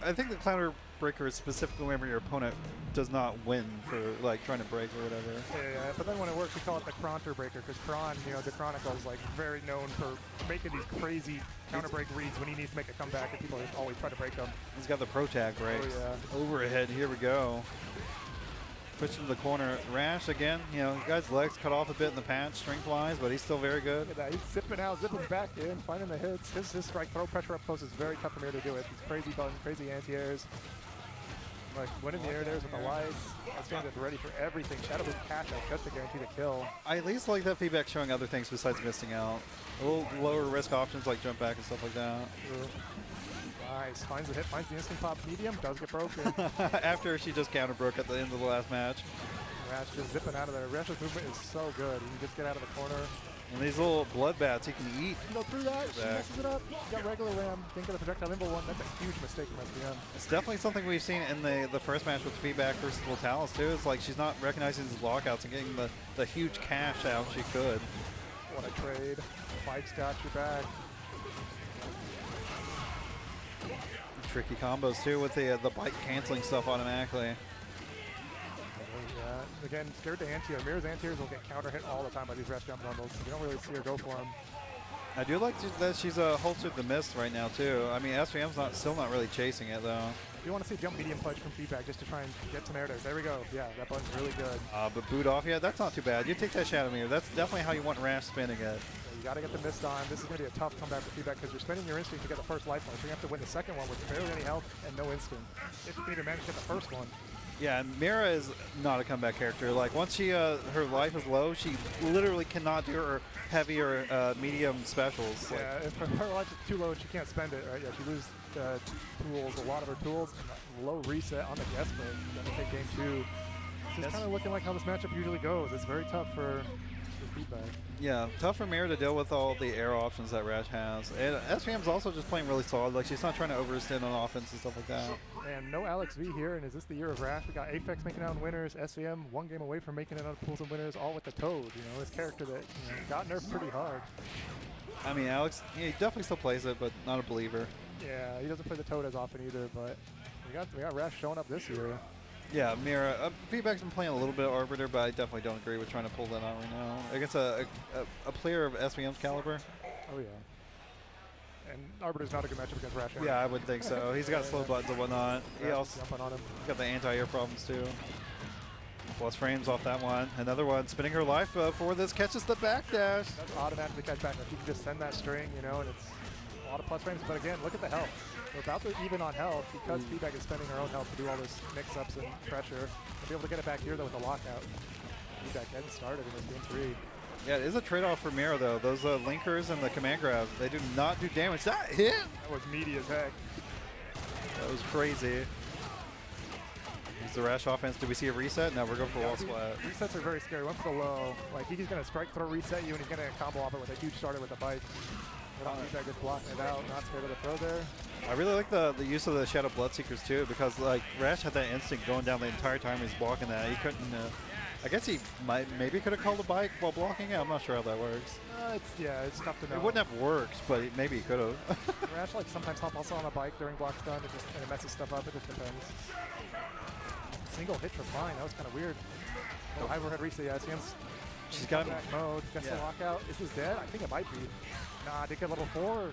I think the counter breaker is specifically whenever your opponent does not win for like trying to break or whatever. Yeah, but then when it works, we call it the Cronter breaker because Kron, you know, the Chronicle is like very known for making these crazy counter break reads when he needs to make a comeback, and people always try to break them. He's got the pro tag breaks. Oh, yeah. Overhead, here we go. Push into the corner. Rash again, you know, guy's legs cut off a bit in the patch, strength-wise, but he's still very good. Look at that. He's zipping out, zipping back in, finding the hits. His strike throw pressure up close is very tough for Mira to do it. These crazy buttons, crazy anti-airs. Like winning the air airs with the lights. SVM is ready for everything. Shadow Move cash out just to guarantee the kill. I at least like that feedback showing other things besides missing out. A little lower risk options like jump back and stuff like that. True. Nice. Finds the hit, finds the instant pop medium, does get broken. After she just counter broke at the end of the last match. Rash just zipping out of there. Rash's movement is so good. He can just get out of the corner. And these little blood bats he can eat. Go through that. She messes it up. She got regular ram. Didn't get the projectile nimble one. That's a huge mistake from SVM. It's definitely something we've seen in the first match with feedback versus Vitalis too. It's like she's not recognizing these lockouts and getting the huge cash out she could. What a trade. Mike's got your back. Tricky combos too with the bite canceling stuff automatically. Yeah. Again, scared to anti-air. Mira's anti-airs will get counter hit all the time by these Rash jump bundles. You don't really see her go for them. I do like that she's holstered the mist right now too. I mean, SVM's still not really chasing it though. You want to see jump medium punch from feedback just to try and get some air dares. There we go. Yeah, that button's really good. But boot off, yeah, that's not too bad. You take that Shadow Mirror. That's definitely how you want Rash spinning it. You got to get the mist on. This is going to be a tough comeback for feedback because you're spending your instinct to get the first life point. So you have to win the second one with barely any health and no instinct. If you can even manage to get the first one. Yeah, and Mira is not a comeback character. Like once she her life is low, she literally cannot do her heavy or medium specials. Yeah, if her life is too low and she can't spend it, right? Yeah, she loses tools, a lot of her tools, and that low reset on the guest break. Then take game two. This is kind of looking like how this matchup usually goes. It's very tough for feedback. Yeah, tough for Mira to deal with all the air options that Rash has. And SVM's also just playing really solid. Like she's not trying to overextend on offense and stuff like that. And no Alex V here, and is this the year of Rash? We got Aphex making it on winners, SVM one game away from making it on pools of winners, all with the Toad, you know, this character that got nerfed pretty hard. I mean, Alex, yeah, he definitely still plays it, but not a believer. Yeah, he doesn't play the Toad as often either, but we got Rash showing up this year. Yeah, Mira. Feedback's been playing a little bit of Arbiter, but I definitely don't agree with trying to pull that out right now. Against a player of SVM's caliber. Oh, yeah. And Arbiter's not a good matchup against Rash. Yeah, I would think so. He's got slow buttons and whatnot. He also jumping on him. Got the anti-air problems, too. Plus frames off that one. Another one spinning her life for this. Catches the backdash. That's automatically catch back. If you can just send that string, you know, and it's a lot of plus frames. But again, look at the health. We're about to even on health because feedback is spending her own health to do all this mix-ups and pressure. We'll be able to get it back here, though, with the lockout. Feedback getting started in this game 3. Yeah, it is a trade-off for Mira, though. Those linkers and the command grab, they do not do damage. That hit! That was meaty as heck. That was crazy. Is the Rash offense? Do we see a reset? No, we're going for wall splat. Resets are very scary. One for the low. Like, he's going to strike throw reset you, and he's going to combo off it with a huge starter with a bite. Feedback just blocking it out. Not scared of the throw there. I really like the use of the Shadow Bloodseekers too, because like Rash had that instinct going down the entire time he's blocking that. He couldn't. I guess he maybe could have called a bike while blocking it. I'm not sure how that works. It's tough to know. It wouldn't have worked, but maybe he could have. Rash like sometimes hop also on a bike during block stun. And it messes stuff up. It just depends. Single hit for fine. That was kind of weird. Oh, overhead reset. Yeah, she's got back mode. Gets the lockout. Is this dead? I think it might be. Nah, did get level 4.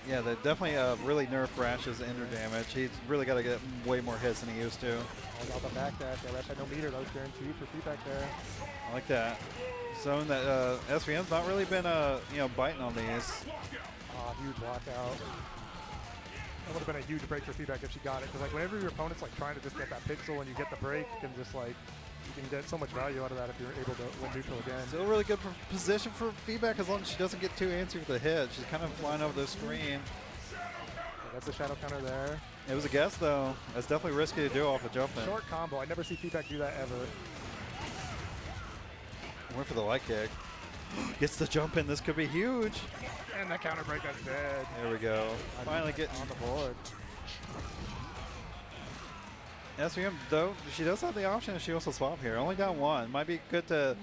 Yeah, they definitely really nerfed Rash's ender damage. He's really got to get way more hits than he used to. Oh, got the backdash. Yeah, Rash had no meter. That was guaranteed for feedback there. I like that. Showing that SVM's not really been biting on these. Huge lockout. That would have been a huge break for feedback if she got it. Because like whenever your opponent's like trying to just get that pixel and you get the break, you can just like you can get so much value out of that if you're able to win neutral again. Still really good position for feedback as long as she doesn't get too antsy with the hit. She's kind of flying over the screen. That's a shadow counter there. It was a guess though. That's definitely risky to do off a jump in. Short combo. I never see feedback do that ever. Went for the light kick. Gets the jump in. This could be huge. And that counter break, that's dead. There we go. Finally getting on the board. SVM, though, she does have the option if she wants to swap here. Only down one. Might be good to,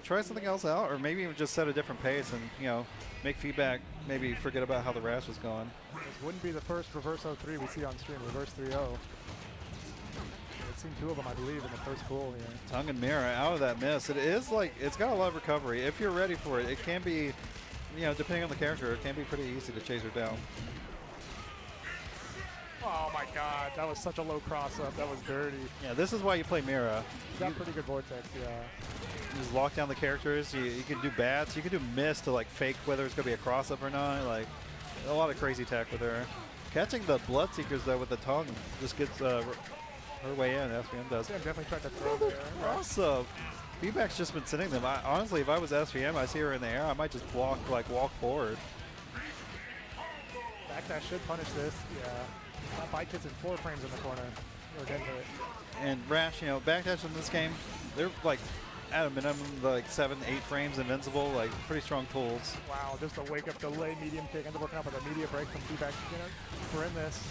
try something else out, or maybe even just set a different pace and, make feedback, maybe forget about how the Rash was going. This wouldn't be the first reverse 0-3 we see on stream, reverse 3-0. We've seen 2 of them, I believe, in the first pool here. Tongue and Mira out of that miss. It is like, it's got a lot of recovery. If you're ready for it, it can be, depending on the character, it can be pretty easy to chase her down. Oh my god, that was such a low cross-up. That was dirty. Yeah, this is why you play Mira. She's got pretty good vortex, yeah. You just lock down the characters. You can do bats. You can do miss to like fake whether it's going to be a cross-up or not. Like, a lot of crazy tech with her. Catching the Bloodseekers, though, with the tongue just gets her way in. SVM does. SVM definitely tried to throw there. Cross-up. Feedback's just been sending them. Honestly, if I was SVM, I see her in the air, I might just walk forward. Backdash should punish this, yeah. Bike hits in 4 frames in the corner. Or didn't hit. And Rash, backdash in this game, they're like at a minimum like 7-8 frames invincible, like pretty strong tools. Wow, just a wake up delay medium kick. Ends up working out with a media break from feedback. We're in this.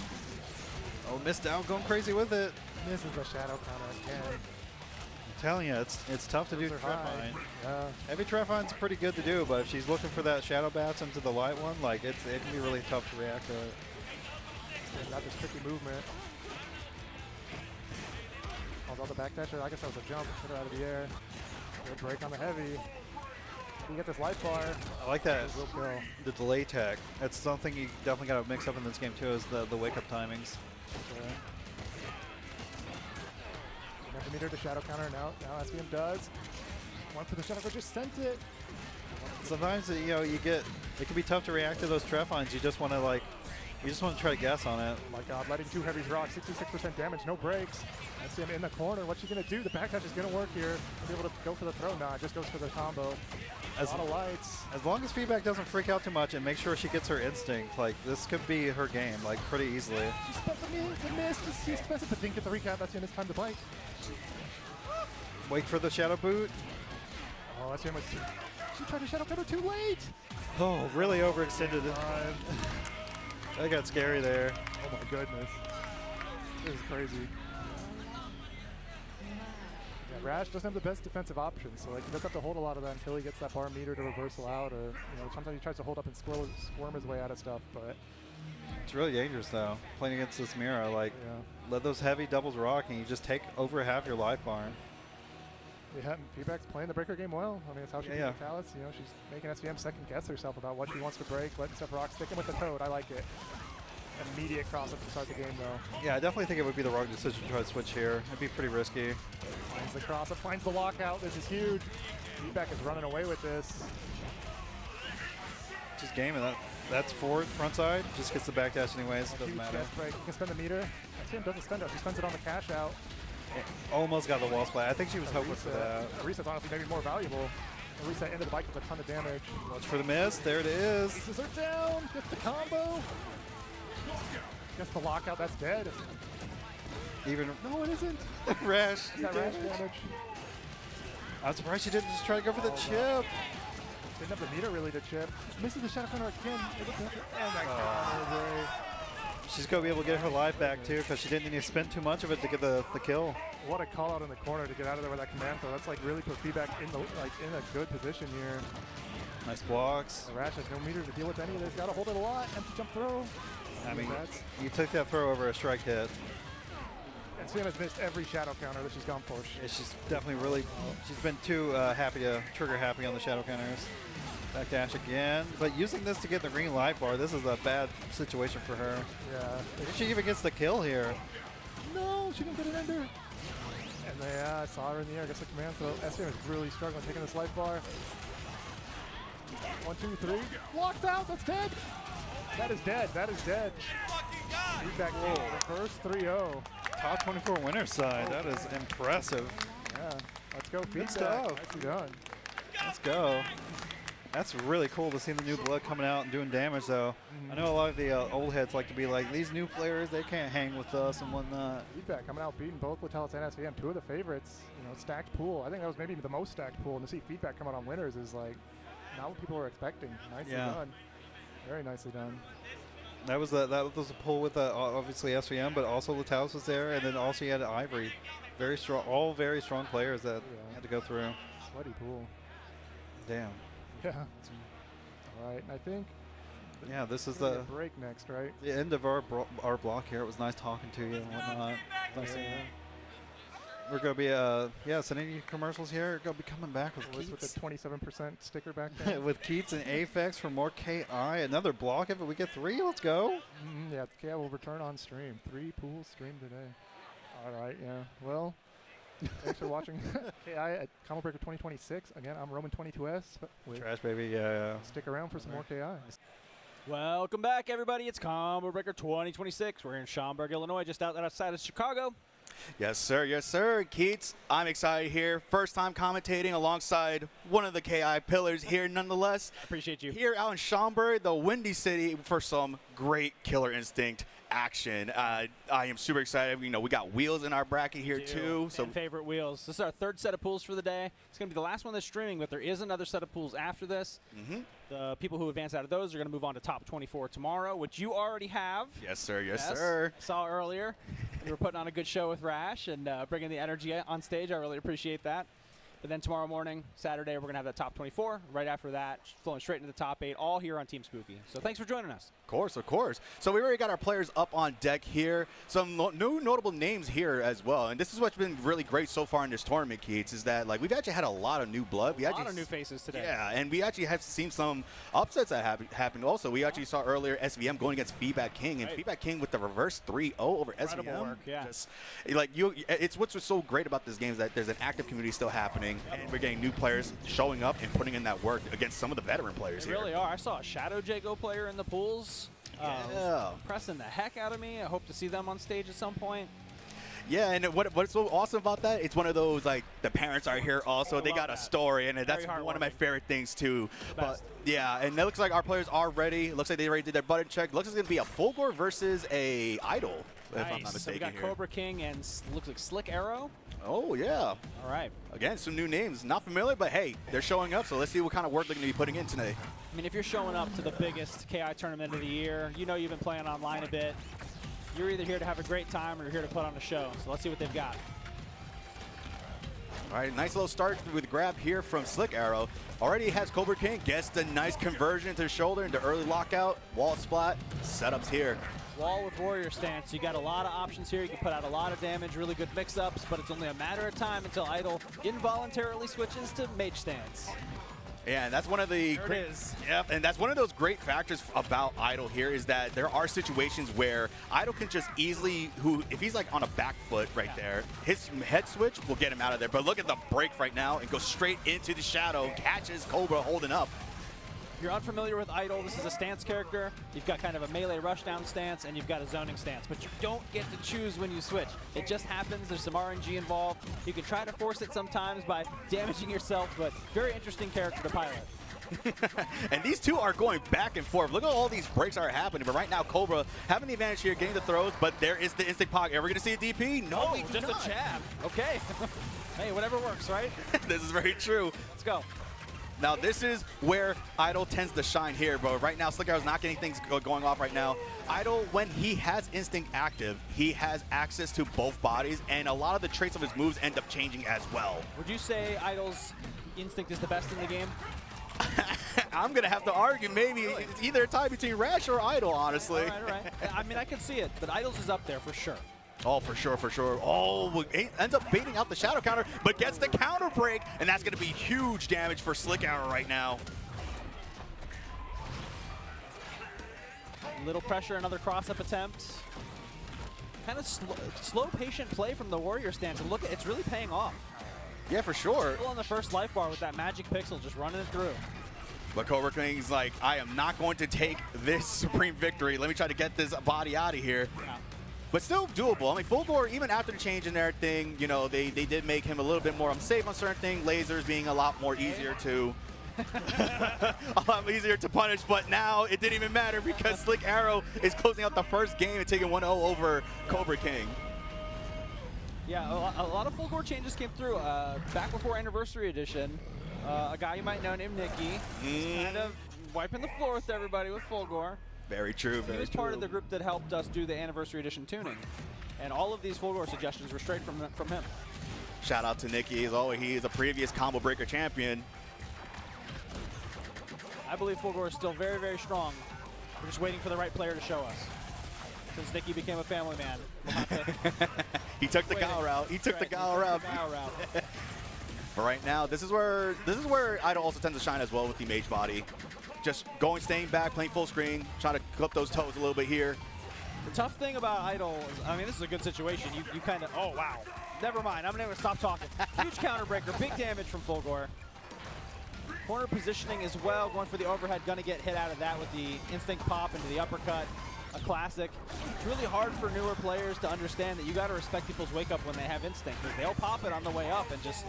Oh, missed out, going crazy with it. This is the shadow counter again. I'm telling you, it's tough to do Trefine. Yeah. Heavy Trefine's pretty good to do, but if she's looking for that shadow bats into the light one, like it can be really tough to react to it. Got this tricky movement. Calls out the backdasher. I guess that was a jump. Put her out of the air. Good break on the heavy. You get this life bar. I like that. Real kill. The delay tech. That's something you definitely got to mix up in this game too, is the wake up timings. Okay. Never meter the shadow counter. Now SVM does. One for the shadow, but just sent it. Sometimes you get it can be tough to react to those Trefines. You just want to try to guess on it. Oh my god, letting 2 heavies rock, 66% damage, no breaks. SVM in the corner. What's she going to do? The backdash is going to work here. Be able to go for the throw. Nah, it just goes for the combo. A lot of lights. As long as feedback doesn't freak out too much and make sure she gets her instinct, like this could be her game, like pretty easily. She spent the miss. She's expensive, but didn't get the recap. That's when it's time to bite. Wait for the shadow boot. Oh, SVM was she tried to shadow cover too late. Oh, really overextended it. That got scary there. Oh my goodness. This is crazy. Yeah, Rash doesn't have the best defensive options, so like he does have to hold a lot of that until he gets that bar meter to reversal out, or sometimes he tries to hold up and squirm his way out of stuff, but it's really dangerous though, playing against this Mira. Like, let those heavy doubles rock and you just take over half your life bar. Yeah, feedback's playing the breaker game well. I mean, it's how she beat the Talus. She's making SVM second guess herself about what she wants to break, letting stuff rock, sticking with the toad. I like it. Immediate cross-up to start the game, though. Yeah, I definitely think it would be the wrong decision to try to switch here. It'd be pretty risky. Finds the cross-up, finds the lockout. This is huge. Feedback is running away with this. Just gaming that. That's forward, front side. Just gets the backdash anyways. It doesn't matter. Break. You can spend the meter. SVM doesn't spend it. She spends it on the cash out. Almost got the wall splat. I think she was hoping for that. A reset's honestly maybe more valuable. A reset into the bike with a ton of damage. Watch for the miss. There it is. Pieces are down. Gets the combo. Gets the lockout. That's dead. No, it isn't. Rash. Is that Rash damage? I'm surprised she didn't just try to go for the chip. Didn't have the meter really to chip. Misses the shadow counter again. And that counter. She's going to be able to get her life back too, because she didn't need to spend too much of it to get the kill. What a call out in the corner to get out of there with that command throw. That's like really put feedback in a good position here. Nice blocks. The Rash has no meter to deal with any of this. Got to hold it a lot. Empty jump throw. I mean, you took that throw over a strike hit. And SVM has missed every shadow counter that she's gone for. Yeah, she's definitely really, she's been too trigger happy on the shadow counters. Backdash again, but using this to get the green light bar, this is a bad situation for her. Yeah. If she even gets the kill here. No, she didn't get an ender. And I saw her in the air, I guess the command throw. SVM is really struggling taking this life bar. 1, 2, 3. Locked out, that's dead. That is dead, that is dead. Feedback reverse 3-0. Top 24 winner side, that is impressive. Yeah, let's go feedback. Good stuff. Nicely done. Let's go. That's really cool to see the new blood coming out and doing damage, though. I know a lot of the old heads like to be like, these new players, they can't hang with us and whatnot. Feedback coming out, beating both Latalis and SVM, 2 of the favorites. Stacked pool. I think that was maybe the most stacked pool. And to see feedback come out on winners is like not what people were expecting. Nicely done. Very nicely done. That was a pull with obviously SVM, but also Lataus was there, and then also you had Ivory. Very strong, all very strong players that had to go through. Sweaty pool. Damn. Yeah. All right, and I think. Yeah, this is the break next, right? The end of our block here. It was nice talking to you and whatnot. Nice seeing you. We're gonna be sending you commercials here. We're gonna be coming back with Keats. With the 27% sticker back there. With Keats and Aphex for more KI. Another block if we get 3. Let's go. Yeah, KI will return on stream. 3 pools streamed today. All right, yeah. Well, thanks for watching KI at Combo Breaker 2026. Again, I'm Roman22S. Trash baby, yeah. Stick around for some more KI. Welcome back, everybody. It's Combo Breaker 2026. We're here in Schaumburg, Illinois, just outside of Chicago. Yes, sir. Yes, sir. Keats, I'm excited here. First time commentating alongside one of the KI pillars here, nonetheless. Appreciate you. Here out in Schaumburg, the Windy City, for some great Killer Instinct action. I am super excited. You know, we got Wheels in our bracket here too. So favorite Wheels. This is our 3rd set of pools for the day. It's going to be the last one that's streaming, but there is another set of pools after this. The people who advance out of those are going to move on to top 24 tomorrow, which you already have. Yes, sir. Yes, sir. I saw earlier. You were putting on a good show with Rash and bringing the energy on stage. I really appreciate that. But then tomorrow morning, Saturday, we're going to have that top 24. Right after that, flowing straight into the top 8, all here on Team Spooky. So thanks for joining us. Of course, of course. So we already got our players up on deck here. Some new notable names here as well. And this is what's been really great so far in this tournament, Keats, is that like we've actually had a lot of new blood. A lot of new faces today. Yeah, and we actually have seen some upsets that happened also. We actually saw earlier SVM going against Feedback King, and Feedback King with the reverse 3-0 over Incredible SVM. Work, yeah. Just, it's what's so great about this game is that there's an active community still happening, and we're getting new players showing up and putting in that work against some of the veteran players here. Really are. I saw a Shadow Jago player in the pools. Pressing the heck out of me. I hope to see them on stage at some point. Yeah, and what's so awesome about that, it's one of those, like, the parents are here also. They got a story, and that's one of my favorite things, too. But yeah, and it looks like our players are ready. It looks like they already did their button check. Looks like it's going to be a Fulgore versus a Eyedol, if I'm not mistaken. So we got Cobraking and looks like Slickarrow. Oh, yeah. All right. Again, some new names. Not familiar, but hey, they're showing up, so let's see what kind of work they're going to be putting in today. I mean, if you're showing up to the biggest KI tournament of the year, you know you've been playing online a bit. You're either here to have a great time or you're here to put on a show. So let's see what they've got. All right, nice little start with grab here from Slickarrow. Already has Cobraking, gets the nice conversion to the shoulder into early lockout, wall splat, setups here. Wall with warrior stance. You got a lot of options here. You can put out a lot of damage, really good mix-ups, but it's only a matter of time until Eyedol involuntarily switches to mage stance. Yeah, and that's one of the and that's one of those great factors about Eyedol here is that there are situations where Eyedol can just easily, if he's like on a back foot right there, his head switch will get him out of there. But look at the break right now and go straight into the shadow, catches Cobra holding up. If you're unfamiliar with Eyedol, this is a stance character. You've got kind of a melee rushdown stance, and you've got a zoning stance, but you don't get to choose when you switch. It just happens. There's some RNG involved. You can try to force it sometimes by damaging yourself, but very interesting character to pilot. And these two are going back and forth. Look at all these breaks that are happening, but right now Cobra having the advantage here, getting the throws, but there is the instant pocket. Are we going to see a DP? No, just a jab. Okay. Hey, whatever works, right? This is very true. Let's go. Now this is where Eyedol tends to shine here, but right now Slickarrow's not getting things going off right now. Eyedol, when he has Instinct active, he has access to both bodies, and a lot of the traits of his moves end up changing as well. Would you say Eyedol's Instinct is the best in the game? I'm going to have to argue maybe it's either a tie between Rash or Eyedol, honestly. All right. I mean, I can see it, but Eyedol's is up there for sure. Oh, for sure, for sure. Oh, ends up baiting out the shadow counter, but gets the counter break, and that's going to be huge damage for Slickarrow right now. Little pressure, another cross-up attempt. Kind of slow, patient play from the warrior stance, and look, it's really paying off. Yeah, for sure. Still on the first life bar with that magic pixel, just running it through. But Cobraking's like, I am not going to take this supreme victory. Let me try to get this body out of here. Yeah. But still doable. I mean, Fulgore, even after the change in their thing, you know, they did make him a little bit more unsafe on certain things. Lasers being a lot more easier to punish. But now it didn't even matter because Slickarrow is closing out the first game and taking 1-0 over Cobraking. Yeah, a lot of Fulgore changes came through. Back before Anniversary Edition, a guy you might know named Nikki, kind of wiping the floor with everybody with Fulgore. Very true, very He was true. part of the group that helped us do the Anniversary Edition tuning. And all of these Fulgore suggestions were straight from him. Shout out to Nikki, as always. He is a previous combo breaker champion. I believe Fulgore is still very, very strong. We're just waiting for the right player to show us. Since Nikki became a family man, we'll have to He took the Gal route. He took the Gal route. But right now, this is where Eyedol also tends to shine as well with the mage body. Just staying back, playing full screen, trying to clip those toes a little bit here. The tough thing about Eyedol is, I mean, this is a good situation. You kind of, oh, wow. Never mind. I'm going to stop talking. Huge counter breaker. Big damage from Fulgore. Corner positioning as well. Going for the overhead. Going to get hit out of that with the instinct pop into the uppercut. A classic. It's really hard for newer players to understand that you got to respect people's wake up when they have instinct, because they'll pop it on the way up and just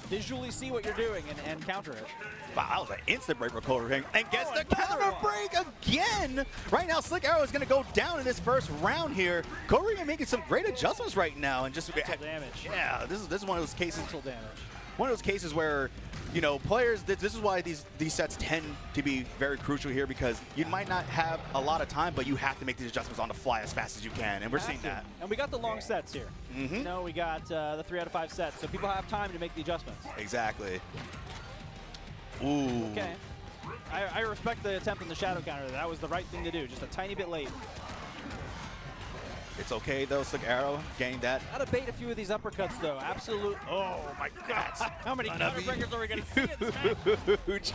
visually see what you're doing and counter it. Wow, that was an instant break for Cobraking. And gets the counter break again. Right now, Slickarrow is going to go down in this first round here. Cobraking making some great adjustments right now and just Mental damage. Yeah, this is one of those cases. Mental damage. One of those cases where, you know, players, this is why these sets tend to be very crucial here, because you might not have a lot of time, but you have to make these adjustments on the fly as fast as you can, and we're seeing that. And we got the long sets here. You know, we got the 3 out of 5 sets, so people have time to make the adjustments. Exactly. Ooh. Okay. I respect the attempt on the shadow counter. That was the right thing to do, just a tiny bit late. It's okay, though, Slickarrow getting that. Gotta bait a few of these uppercuts, though. Absolute. Oh, my God. How many counter breakers are we going to see in this match? Huge.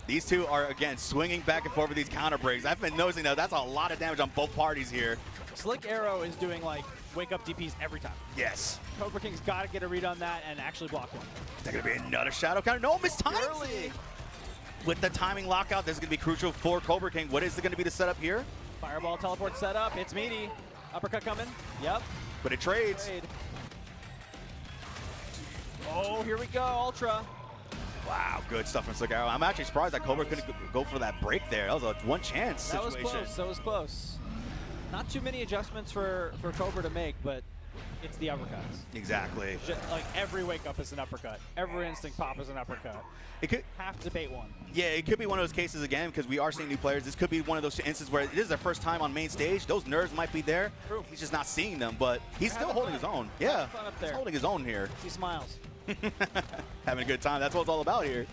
These two are, again, swinging back and forth with these counter breaks. I've been noticing that that's a lot of damage on both parties here. Slickarrow is doing, like, wake-up DPs every time. Yes. Cobraking's got to get a read on that and actually block one. Is that going to be another shadow counter? No, mistimed. Early. With the timing lockout, this is going to be crucial for Cobraking. What is going to be the setup here? Fireball teleport set up. It's meaty. Uppercut coming. Yep. But it trades. Trade. Oh, here we go. Ultra. Wow, good stuff from Slickarrow. I'm actually surprised that Cobra couldn't go for that break there. That was a one chance situation. That was close. That was close. Not too many adjustments for Cobra to make, but it's the uppercuts. Exactly. Like every wake up is an uppercut. Every instinct pop is an uppercut. It could have to bait one. Yeah, it could be one of those cases again, because we are seeing new players. This could be one of those instances where it is their first time on main stage. Those nerves might be there. True. He's just not seeing them, but he's still holding his own. Yeah, fun up there. he's holding his own here. He smiles. Having a good time. That's what it's all about here.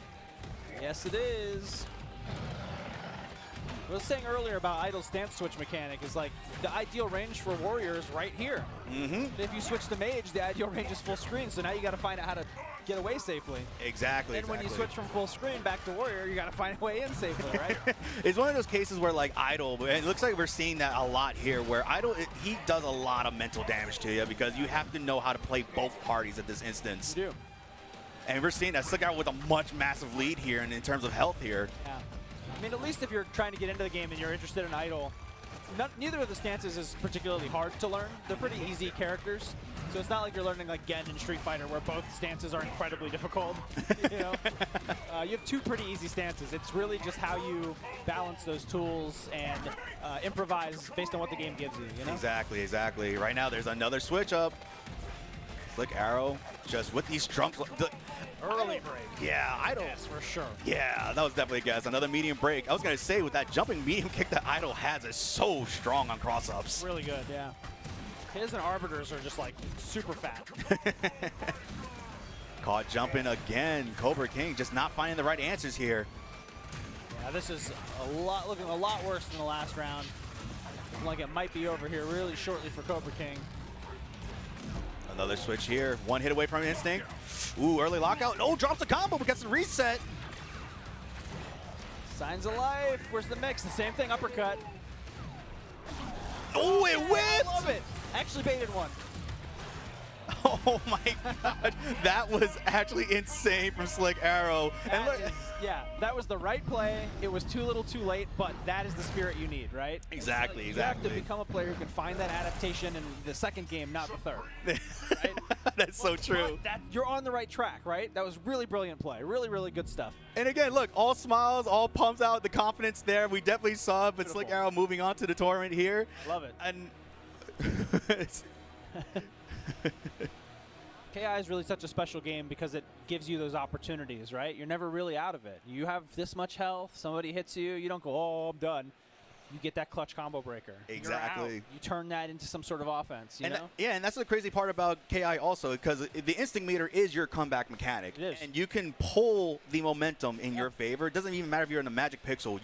Yes, it is. I was saying earlier about Eyedol's stance switch mechanic is like the ideal range for warriors right here. If you switch to mage, the ideal range is full screen, so now you got to find out how to get away safely. Exactly. And when you switch from full screen back to warrior, you got to find a way in safely, right? It's one of those cases where, like, Eyedol, and it looks like we're seeing that a lot here, where Eyedol, he does a lot of mental damage to you, because you have to know how to play both parties at this instance. You do. And we're seeing that Slickarrow with a massive lead here in terms of health here. Yeah. I mean, at least if you're trying to get into the game and you're interested in Eyedol, neither of the stances is particularly hard to learn. They're pretty easy characters. So it's not like you're learning like Gen in Street Fighter, where both stances are incredibly difficult. You know? You have 2 pretty easy stances. It's really just how you balance those tools and improvise based on what the game gives you, you know? Exactly, exactly. Right now, there's another switch up. Slickarrow, just with these trumps. Early break. Yeah, Eyedol. Yes, for sure. Yeah, that was definitely a guess. Another medium break. I was going to say, with that jumping medium kick that Eyedol has, is so strong on cross-ups. Really good, yeah. His and Arbiters are just like super fat. Caught jumping again. Cobraking just not finding the right answers here. Yeah, this is looking a lot worse than the last round. Looking like it might be over here really shortly for Cobraking. Another switch here. One hit away from instinct. Ooh, early lockout. No, drops the combo, but gets the reset. Signs of life. Where's the mix? The same thing, uppercut. Oh, it whipped! I love it. Actually baited one. Oh my God, that was actually insane from Slickarrow. And look, yeah, that was the right play. It was too little too late, but that is the spirit you need, right? Exactly, You have to become a player who can find that adaptation in the second game, not the third. Right? That's so true. You're on the right track, right? That was really brilliant play. Really, really good stuff. And again, look, all smiles, all pumps out, the confidence there. We definitely saw it, but Beautiful. Slickarrow moving on to the tournament here. Love it. And KI is really such a special game because it gives you those opportunities, right? You're never really out of it. You have this much health, somebody hits you, you don't go, oh, I'm done. You get that clutch combo breaker. Exactly. You turn that into some sort of offense, you know? Yeah, and that's the crazy part about KI also, because the instinct meter is your comeback mechanic. It is. And you can pull the momentum in your favor. It doesn't even matter if you're in the Magic Pixel.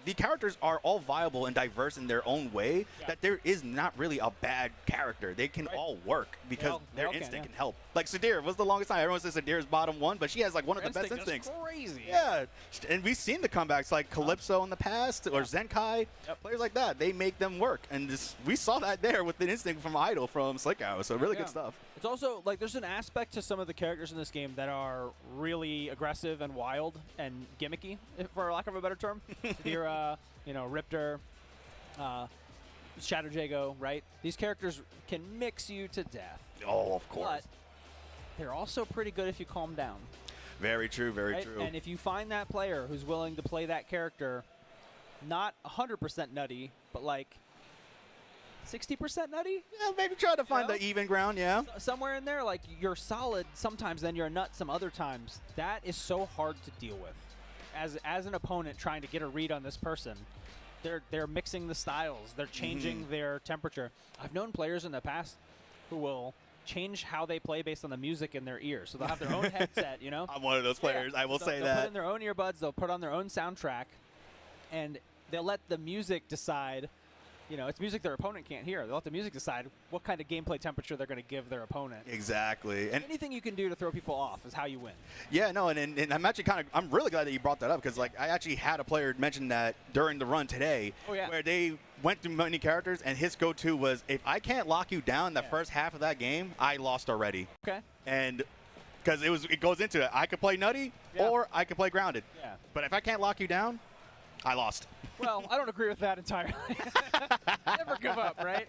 The characters are all viable and diverse in their own way, that there is not really a bad character. They can all work because their instinct can help. Like Cinder, what's the longest time? Everyone says Cinder is bottom 1, but she has like one of the best instincts. Crazy. Yeah, and we've seen the comebacks like Calypso in the past or Zenkai. Players like that, they make them work. And we saw that there with the instinct from Eyedol from Slickarrow, so really good stuff. It's also, like, there's an aspect to some of the characters in this game that are really aggressive and wild and gimmicky, for lack of a better term. Mira, Riptor, Shadow Jago, right? These characters can mix you to death. Oh, of course. But they're also pretty good if you calm down. Very true, very true. And if you find that player who's willing to play that character, not 100% nutty, but like 60% nutty? Yeah, maybe try to find the even ground, yeah. Somewhere in there, like you're solid sometimes, then you're a nut some other times. That is so hard to deal with. As an opponent trying to get a read on this person, they're mixing the styles. They're changing their temperature. I've known players in the past who will change how they play based on the music in their ear. So they'll have their own headset, I'm one of those players, I will say that. They'll put in their own earbuds, they'll put on their own soundtrack, and they'll let the music decide, it's music their opponent can't hear. They'll let the music decide what kind of gameplay temperature they're going to give their opponent. Exactly. And anything you can do to throw people off is how you win. Yeah, no, and I'm actually I'm really glad that you brought that up, because like I actually had a player mention that during the run today, where they went through many characters, and his go-to was, if I can't lock you down the first half of that game, I lost already. Okay. And because it goes into it, I could play nutty or I could play grounded. Yeah. But if I can't lock you down, I lost. Well, I don't agree with that entirely. Never give up, right?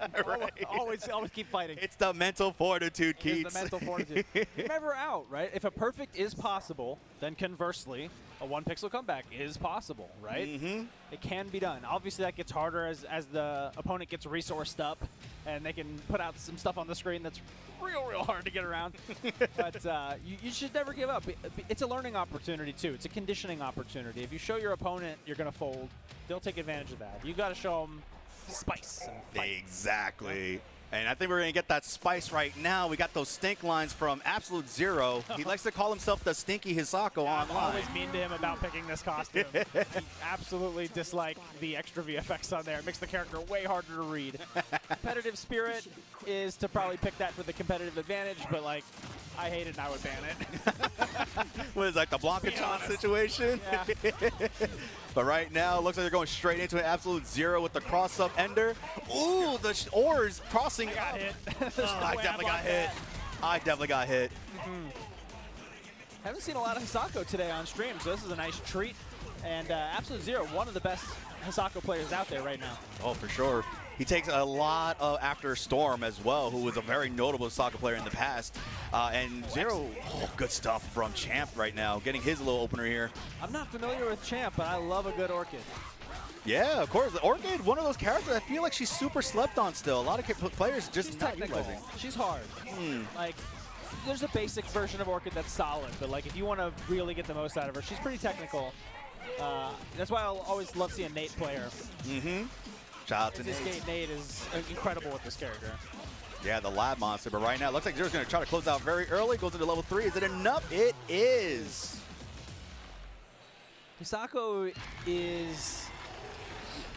Always keep fighting. It's the mental fortitude, Keats. It's the mental fortitude. You're never out, right? If a perfect is possible, then conversely, a 1-pixel comeback is possible, right? It can be done. Obviously, that gets harder as the opponent gets resourced up, and they can put out some stuff on the screen that's real hard to get around. But you should never give up. It's a learning opportunity, too. It's a conditioning opportunity. If you show your opponent you're going to fold, they'll take advantage of that. You got to show them spice and fight. Exactly. And I think we're going to get that spice right now. We got those stink lines from Absolute Zero. He likes to call himself the Stinky Hisako online. I'm always mean to him about picking this costume. He absolutely dislike the extra VFX on there. It makes the character way harder to read. Competitive spirit is to probably pick that for the competitive advantage, but like, I hate it and I would ban it. What is like the Blanca-chan situation? Yeah. But right now, it looks like they're going straight into an Absolute Zero with the cross-up ender. Ooh, the oars crossing. I got hit. I definitely got hit. I definitely got hit. Haven't seen a lot of Hisako today on stream, so this is a nice treat. And Absolute Zero, one of the best Hisako players out there right now. Oh, for sure. He takes a lot of after Storm as well, who was a very notable Hisako player in the past. And Zero, good stuff from Champ right now, getting his little opener here. I'm not familiar with Champ, but I love a good Orchid. Yeah, of course. Orchid, one of those characters, I feel like she's super slept on still. A lot of players just She's not technical. utilizing. She's hard. Like, there's a basic version of Orchid that's solid, but like if you want to really get the most out of her, she's pretty technical. That's why I'll always love seeing Nate play her. Shout out to This Nate. Nate is incredible with this character. Yeah, the lab monster, but right now it looks like Zero's going to try to close out very early, goes into level 3. Is it enough? It is. Hisako is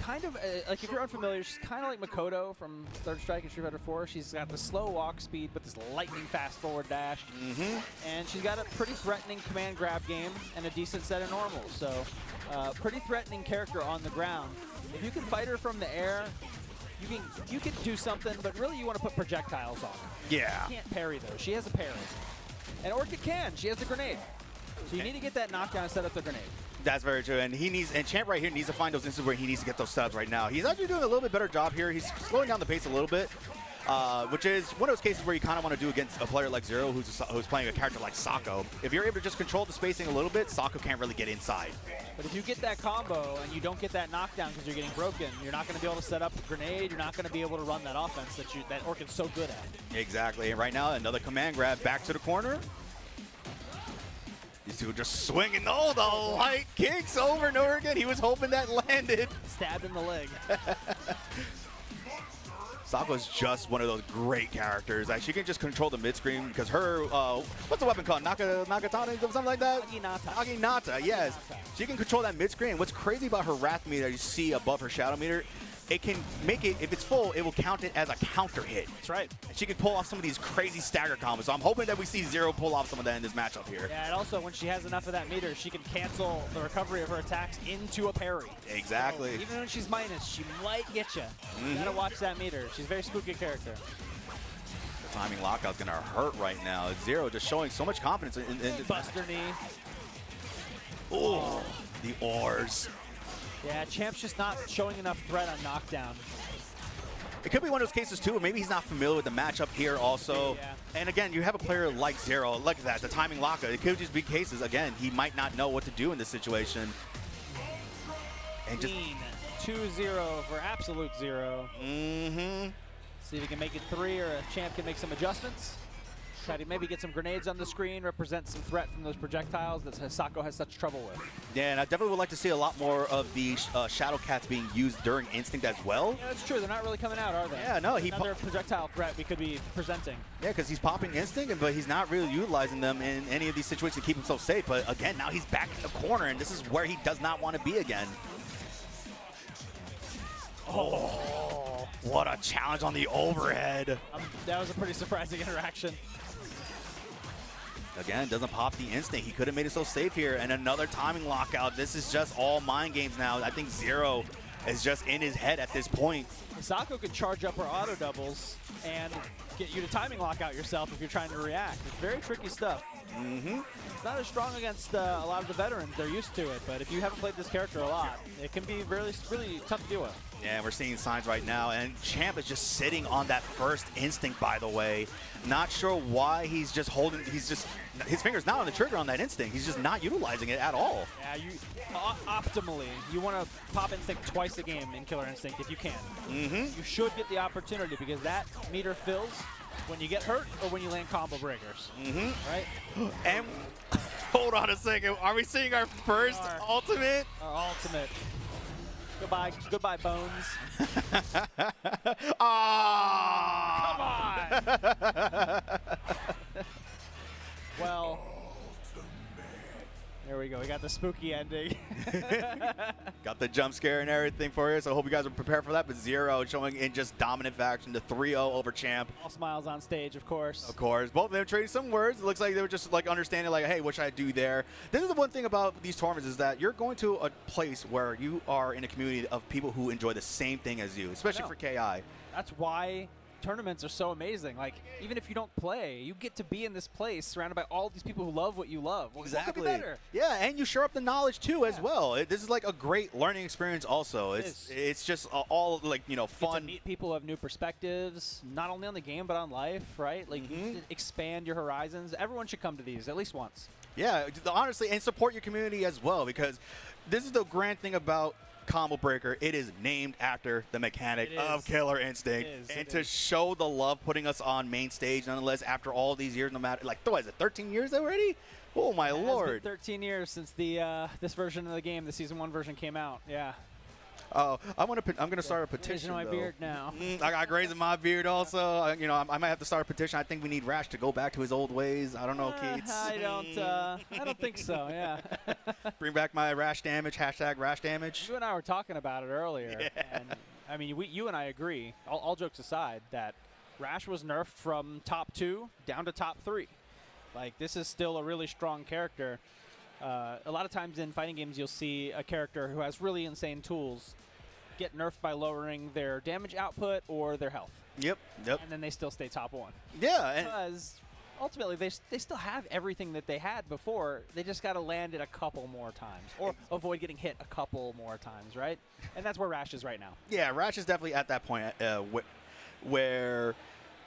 kind of, like if you're unfamiliar, she's kind of like Makoto from Third Strike and Street Fighter 4. She's got the slow walk speed, but this lightning fast forward dash. And she's got a pretty threatening command grab game and a decent set of normals. So pretty threatening character on the ground. If you can fight her from the air, you can do something, but really you want to put projectiles on her. Yeah. You can't parry though. She has a parry. And Orchid can. She has a grenade. So you need to get that knockdown and set up the grenade. That's very true, and Champ right here needs to find those instances where he needs to get those setups right now. He's actually doing a little bit better job here. He's slowing down the pace a little bit. which is one of those cases where you kind of want to do against a player like Zero who's playing a character like Hisako. If you're able to just control the spacing a little bit, Hisako can't really get inside. But if you get that combo and you don't get that knockdown because you're getting broken, you're not going to be able to set up a grenade. You're not going to be able to run that offense that Orchid's so good at. Exactly. And right now, another command grab back to the corner. These two just swinging. Oh, the light kicks over and over again. He was hoping that landed. Stabbed in the leg. Sako's just one of those great characters. Like, she can just control the mid-screen because her, what's the weapon called? Nagatana, something like that? Naginata, yes. She can control that mid-screen. What's crazy about her Wrath meter you see above her Shadow meter, it can make it, if it's full, it will count it as a counter hit. That's right. And she can pull off some of these crazy stagger combos. So I'm hoping that we see Zero pull off some of that in this matchup here. Yeah, and also when she has enough of that meter, she can cancel the recovery of her attacks into a parry. Exactly. So even when she's minus, she might get you. You gotta watch that meter. She's a very spooky character. The timing lockout's gonna hurt right now. Zero just showing so much confidence in this Buster match. knee. Oh, the oars. Yeah, Champ's just not showing enough threat on knockdown. It could be one of those cases too, where maybe he's not familiar with the matchup here also. Yeah. And again, you have a player like Zero, look at that, the timing lockout. It could just be cases, again, he might not know what to do in this situation. And just 2-0 for absolute Zero. Mm-hmm. See if he can make it 3 or a Champ can make some adjustments. Try to maybe get some grenades on the screen, represent some threat from those projectiles that Hisako has such trouble with. Yeah, and I definitely would like to see a lot more of the Shadow Cats being used during Instinct as well. Yeah, that's true. They're not really coming out, are they? Yeah, no. Another projectile threat we could be presenting. Yeah, because he's popping Instinct, but he's not really utilizing them in any of these situations to keep himself safe. But again, now he's back in the corner, and this is where he does not want to be again. Oh, what a challenge on the overhead. That was a pretty surprising interaction. Again, doesn't pop the instinct. He could have made it so safe here. And another timing lockout. This is just all mind games now. I think Zero is just in his head at this point. Hisako can charge up her auto doubles and get you to timing lock out yourself if you're trying to react. It's very tricky stuff. Mm-hmm. It's not as strong against a lot of the veterans. They're used to it, but if you haven't played this character a lot, it can be really tough to deal with. Yeah, we're seeing signs right now, and Champ is just sitting on that first instinct, by the way. Not sure why he's just holding, his finger's not on the trigger on that instinct. He's just not utilizing it at all. Yeah, optimally, you want to pop instinct twice a game in Killer Instinct if you can. Mm-hmm. You should get the opportunity because that meter fills when you get hurt or when you land combo breakers. Mm-hmm. Right? And hold on a second. Are we seeing our first ultimate? Our ultimate. Goodbye, Bones. Ah! Come on! Well, there we go. We got the spooky ending. Got the jump scare and everything for you, so I hope you guys are prepared for that. But Zero showing in just dominant faction, the 3-0 over Champ. All smiles on stage, of course. Of course. Both of them trading some words. It looks like they were just like understanding, like, hey, what should I do there? This is the one thing about these tournaments is that you're going to a place where you are in a community of people who enjoy the same thing as you, especially for KI. That's why tournaments are so amazing. Like, even if you don't play, you get to be in this place surrounded by all these people who love what you love. Exactly. What could be better? Yeah, and you share up the knowledge too as well. This is like a great learning experience also. It's just all like, you know, fun. To meet people who have new perspectives, not only on the game but on life, right? Like, you expand your horizons. Everyone should come to these at least once. Yeah, honestly, and support your community as well, because this is the grand thing about Combo Breaker. It is named after the mechanic of Killer Instinct, and to show the love putting us on main stage nonetheless after all these years, no matter, like, what is it, 13 years already? Oh my lord. It's been 13 years since the this version of the game, the Season 1 version came out. Yeah. Oh, I'm gonna start a petition. Grazing my beard now. I got grazing my beard also. You know, I might have to start a petition. I think we need Rash to go back to his old ways. I don't know, Keats. I don't think so. Yeah. Bring back my Rash damage. # Rash damage. You and I were talking about it earlier, and I mean, you and I agree. All jokes aside, that Rash was nerfed from top 2 down to top 3. Like, this is still a really strong character. A lot of times in fighting games, you'll see a character who has really insane tools get nerfed by lowering their damage output or their health. Yep. And then they still stay top 1. Yeah. Because ultimately, they still have everything that they had before. They just got to land it a couple more times or avoid getting hit a couple more times, right? And that's where Rash is right now. Yeah, Rash is definitely at that point where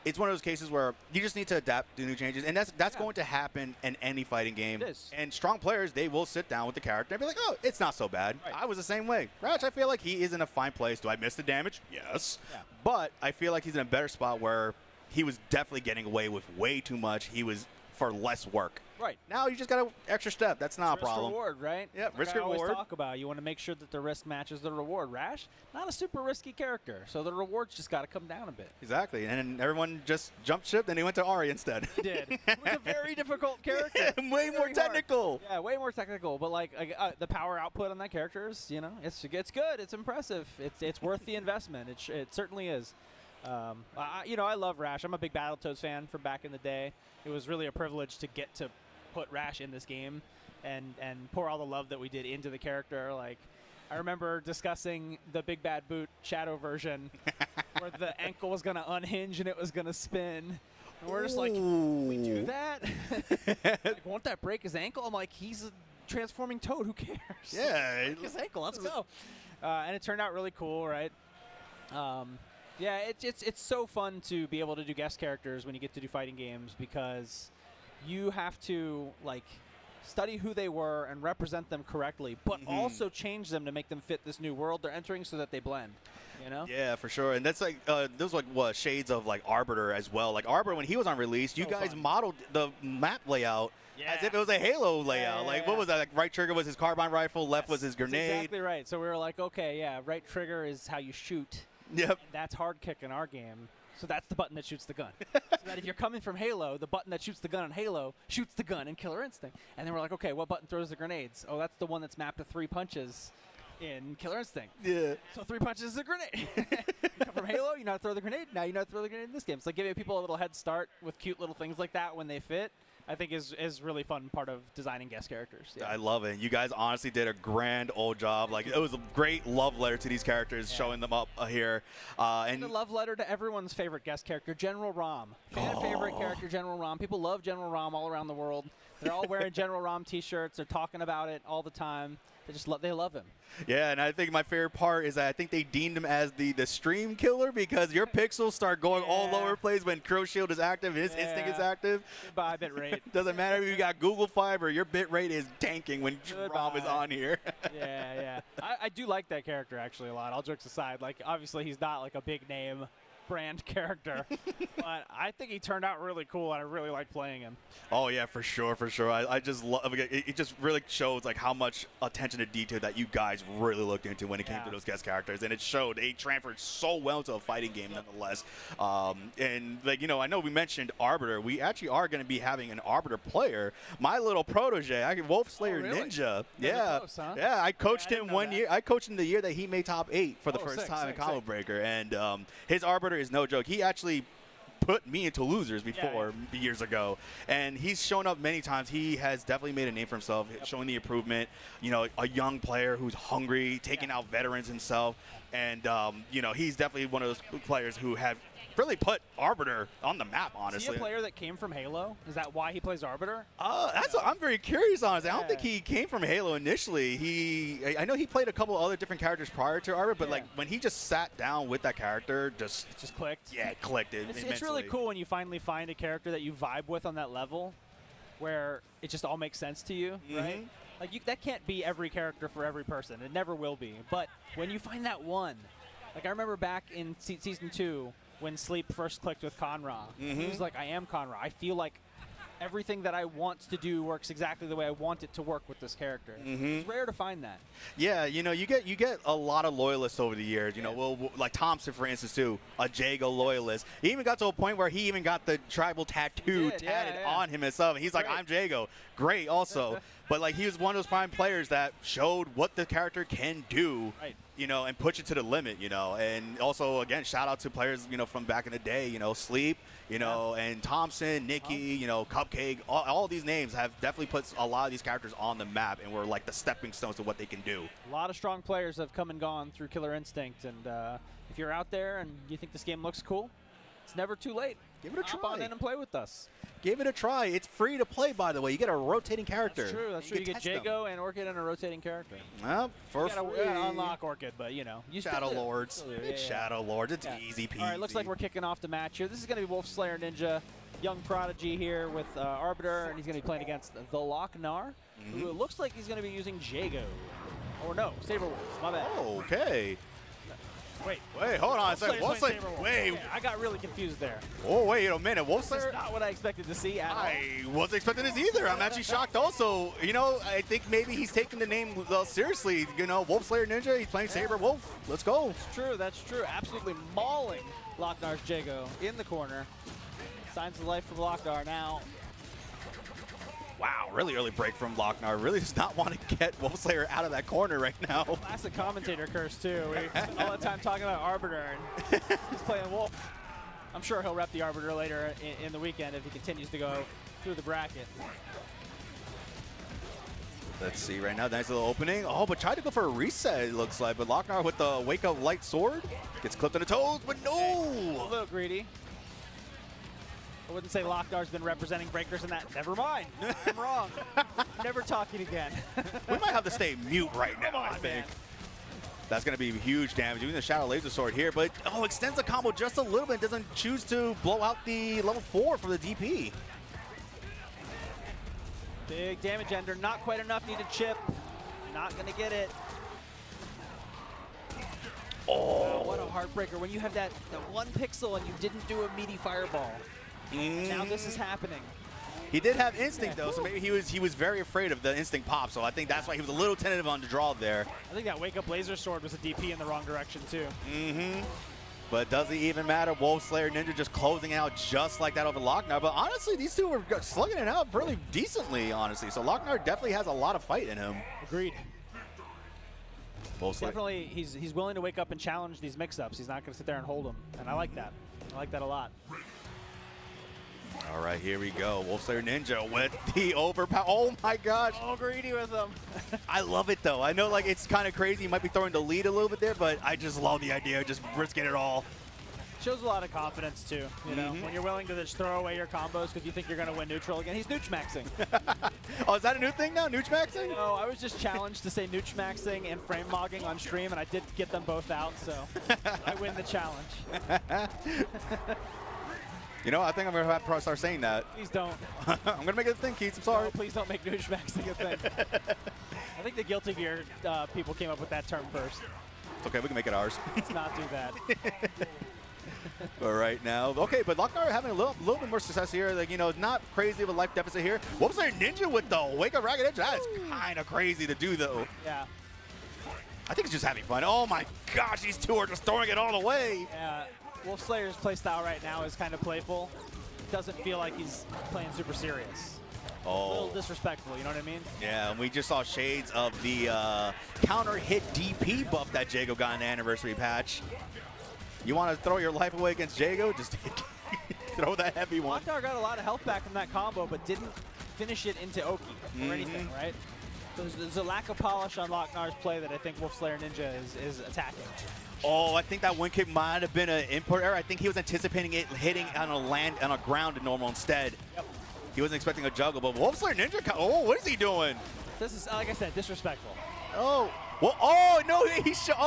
it's one of those cases where you just need to adapt to new changes, and that's going to happen in any fighting game. It is. And strong players, they will sit down with the character and be like, oh, it's not so bad. Right. I was the same way. Rash, I feel like he is in a fine place. Do I miss the damage? Yes. Yeah. But I feel like he's in a better spot where he was definitely getting away with way too much. He was for less work. Right. Now you just got an extra step. That's not a problem. Risk reward, right? Yeah, like risk I always reward. talk about. You want to make sure that the risk matches the reward. Rash, not a super risky character, so the rewards just got to come down a bit. Exactly. And then everyone just jumped ship, and they went to Ari instead. He did. It was a very difficult character. Way more technical. Yeah, way more technical. But like the power output on that character is, you know, it's good. It's impressive. It's worth the investment. It certainly is. You know, I love Rash. I'm a big Battletoads fan from back in the day. It was really a privilege to get to put Rash in this game and pour all the love that we did into the character. Like, I remember discussing the Big Bad Boot Shadow version where the ankle was going to unhinge and it was going to spin. And we're just like, can we do that? Like, won't that break his ankle? I'm like, he's a transforming toad. Who cares? Yeah. Break his ankle. Let's go. And it turned out really cool, right? Yeah, it's so fun to be able to do guest characters when you get to do fighting games because you have to like study who they were and represent them correctly, but also change them to make them fit this new world they're entering so that they blend. You know? Yeah, for sure. And that's like those like what shades of like Arbiter as well. Like Arbiter, when he was on release, you guys modeled the map layout as if it was a Halo layout. Like what was that? Like right trigger was his carbine rifle, left was his grenade. That's exactly right. So we were like, okay, yeah, right trigger is how you shoot. Yep. That's hard kick in our game. So that's the button that shoots the gun. So that if you're coming from Halo, the button that shoots the gun in Halo shoots the gun in Killer Instinct. And then we're like, okay, what button throws the grenades? Oh, that's the one that's mapped to 3 punches in Killer Instinct. Yeah. So 3 punches is a grenade. You come from Halo, you know how to throw the grenade. Now you know how to throw the grenade in this game. So like giving people a little head start with cute little things like that when they fit, I think is really fun part of designing guest characters. Yeah. I love it. You guys honestly did a grand old job. Like it was a great love letter to these characters, showing them up here. And a love letter to everyone's favorite guest character, General Rom. Fan favorite character, General Rom. People love General Rom all around the world. They're all wearing General Rom T-shirts. They're talking about it all the time. They just they love him. Yeah, and I think my favorite part is that I think they deemed him as the stream killer because your pixels start going all over the place when Crow Shield is active and his instinct is active. Goodbye, bitrate. Doesn't matter if you got Google Fiber, your bitrate is tanking when Rom is on here. Yeah. I do like that character actually a lot. All jokes aside, like obviously he's not like a big name brand character, but I think he turned out really cool and I really like playing him. Oh yeah, for sure. I just love it. It just really shows like how much attention to detail that you guys really looked into when it came to those guest characters, and it showed. They transferred so well to a fighting game nonetheless. And like, you know, I know we mentioned Arbiter. We actually are going to be having an Arbiter player. My little protege, Wolfslayerninja. Yeah, close, huh? Yeah. I coached him 1 that. year. I coached him the year that he made top 8 for the first time in Combo Breaker, and his Arbiter is no joke. He actually put me into losers before years ago, and he's shown up many times. He has definitely made a name for himself, showing the improvement. You know, a young player who's hungry, taking out veterans himself, and you know, he's definitely one of those players who have really put Arbiter on the map, honestly. Is he a player that came from Halo? Is that why he plays Arbiter? I'm very curious, honestly. I don't think he came from Halo initially. I know he played a couple other different characters prior to Arbiter, but like when he just sat down with that character, it just clicked. Yeah, it clicked. It's really cool when you finally find a character that you vibe with on that level, where it just all makes sense to you, right? Like that can't be every character for every person. It never will be. But when you find that one, like I remember back in season 2. When Sleep first clicked with Conra. He was like, I am Conra. I feel like everything that I want to do works exactly the way I want it to work with this character. It's rare to find that. Yeah, you know, you get a lot of loyalists over the years. You know, well, like Thompson, for instance, too, a Jago loyalist. He even got to a point where he even got the tribal tattoo tatted on him himself. And he's like, I'm Jago. Great, also. But like, he was one of those prime players that showed what the character can do. You know, and push it to the limit, you know. And also, again, shout out to players, you know, from back in the day, you know, Sleep, you know, and Thompson, Nikki, you know, Cupcake, all these names have definitely put a lot of these characters on the map and were like the stepping stones to what they can do. A lot of strong players have come and gone through Killer Instinct, and if you're out there and you think this game looks cool, it's never too late. Give it a try. Hop on in and play with us. Give it a try. It's free to play, by the way. You get a rotating character. That's true. That's true. You get Jago and Orchid and a rotating character. Well, for free. You gotta unlock Orchid, but you know. You Shadow Lords. It's Shadow Lords. It's easy peasy. All right, looks like we're kicking off the match here. This is going to be Wolfslayerninja, young prodigy here with Arbiter, and he's going to be playing against the Lochnar, who it looks like he's going to be using Jago. Or no, Sabrewulf. My bad. Okay. Wait, hold on a second. Wait. Okay, I got really confused there. Oh, wait a minute. This is Wolfslayer? not what I expected to see at all. I wasn't expecting this either. I'm actually shocked also. You know, I think maybe he's taking the name seriously. You know, Wolfslayerninja, he's playing Sabrewulf. Let's go. That's true. Absolutely mauling Lochnar's Jago in the corner. Signs of life from Lochnar now. Wow, really early break from Lochnar. Really does not want to get Wolfslayer out of that corner right now. Classic commentator curse, too. We spend all the time talking about Arbiter, and he's playing Wolf. I'm sure he'll rep the Arbiter later in the weekend if he continues to go through the bracket. Let's see right now. Nice little opening. Oh, but tried to go for a reset, it looks like. But Lochnar with the Wake Up Light Sword gets clipped in the toes, but no! A little greedy. I wouldn't say Lochnar's been representing breakers in that. Never mind. I'm wrong. Never talking again. We might have to stay mute right now, Come on, I think. man. That's going to be huge damage. Using the Shadow Laser Sword here, but extends the combo just a little bit. Doesn't choose to blow out the level 4 for the DP. Big damage ender. Not quite enough. Needed chip. Not going to get it. Oh, what a heartbreaker. When you have that one pixel and you didn't do a meaty fireball. Now this is happening. He did have instinct though, so maybe he was very afraid of the instinct pop. So I think that's why he was a little tentative on the draw there. I think that Wake Up Laser Sword was a DP in the wrong direction too. But does it even matter? Wolfslayerninja just closing out just like that over Lochnar. But honestly, these two were slugging it out really decently, honestly. So Lochnar definitely has a lot of fight in him. Agreed. Definitely, he's willing to wake up and challenge these mix-ups. He's not going to sit there and hold them, and I like that. I like that a lot. All right, here we go. Wolfslayerninja with the overpower. Oh my gosh. Oh, greedy with them. I love it though. I know like it's kind of crazy. You might be throwing the lead a little bit there, but I just love the idea of just risking it all. Shows a lot of confidence too, you know, when you're willing to just throw away your combos because you think you're going to win neutral again. He's nooch maxing. Oh, is that a new thing now, nooch maxing? No, I was just challenged to say nooch maxing and frame mogging on stream, and I did get them both out, so I win the challenge. You know, I think I'm going to have to start saying that. Please don't. I'm going to make it a thing, Keith. I'm sorry. No, please don't make nooch maxing a thing. I think the Guilty Gear people came up with that term first. It's okay, we can make it ours. Let's not do that. All right now. Okay, but Lochnar having a little bit more success here. Like, you know, not crazy of a life deficit here. Wolfslayerninja with the Wake Up Ragged Edge. That is kind of crazy to do, though. Yeah. I think it's just having fun. Oh my gosh, these two are just throwing it all the way. Yeah. Wolfslayer's playstyle right now is kind of playful. Doesn't feel like he's playing super serious. A little disrespectful, you know what I mean? Yeah, and we just saw shades of the counter hit DP buff that Jago got in the anniversary patch. You want to throw your life away against Jago? Just throw that heavy one. Lochnar got a lot of health back from that combo, but didn't finish it into Oki or anything, right? So there's a lack of polish on Lochnar's play that I think Wolfslayerninja is attacking. Oh, I think that one kick might have been an import error. I think he was anticipating it hitting on a ground normal instead. Yep. He wasn't expecting a juggle, but Wolfslayerninja, oh, what is he doing? This is, like I said, disrespectful. Oh, well, oh no,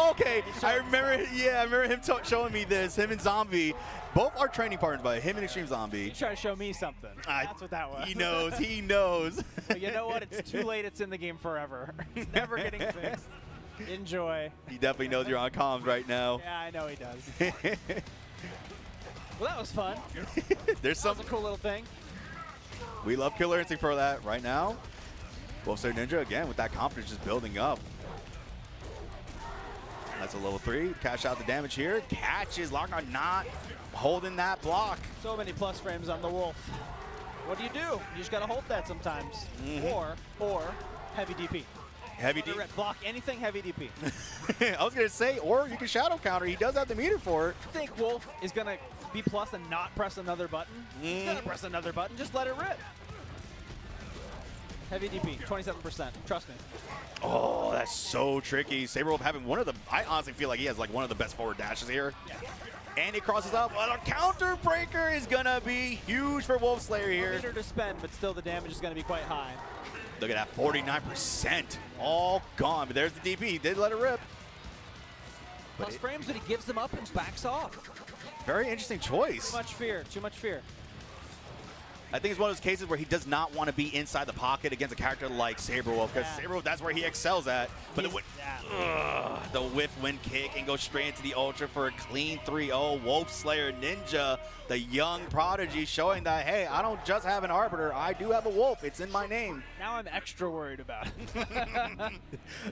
okay. I remember him showing me this. Him and Zombie, both are training partners, by him and Extreme Zombie. You try to show me something. That's what that was. He knows. He knows. But you know what? It's too late. It's in the game forever. It's never getting fixed. Enjoy. He definitely knows you're on comms right now. Yeah, I know he does. Well, that was fun. There's That was a cool little thing. We love Killer Instinct for that right now. Wolfslayerninja again with that confidence just building up. That's a level 3. Cash out the damage here. Catches. Lochnar not holding that block. So many plus frames on the Wolf. What do? You just got to hold that sometimes. Or heavy DP. Heavy DP. Block anything heavy DP. I was going to say, or you can shadow counter. He does have the meter for it. I think Wolf is going to be plus and not press another button. He's going to press another button. Just let it rip. Heavy DP, 27%. Trust me. Oh, that's so tricky. Sabrewulf having one of the, I honestly feel like he has like one of the best forward dashes here. Yeah. And it crosses up. Well, a counter breaker is going to be huge for Wolfslayer here. Meter to spend, but still the damage is going to be quite high. Look at that, 49%. All gone. But there's the DP. He did let it rip. Plus frames, but he gives them up and backs off. Very interesting choice. Too much fear. Too much fear. I think it's one of those cases where he does not want to be inside the pocket against a character like Sabrewulf, because Sabrewulf, that's where he excels at. But the whiff wind kick and go straight into the Ultra for a clean 3-0. Wolfslayerninja, the young prodigy, showing that, hey, I don't just have an Arbiter, I do have a Wolf. It's in my name. Now I'm extra worried about it.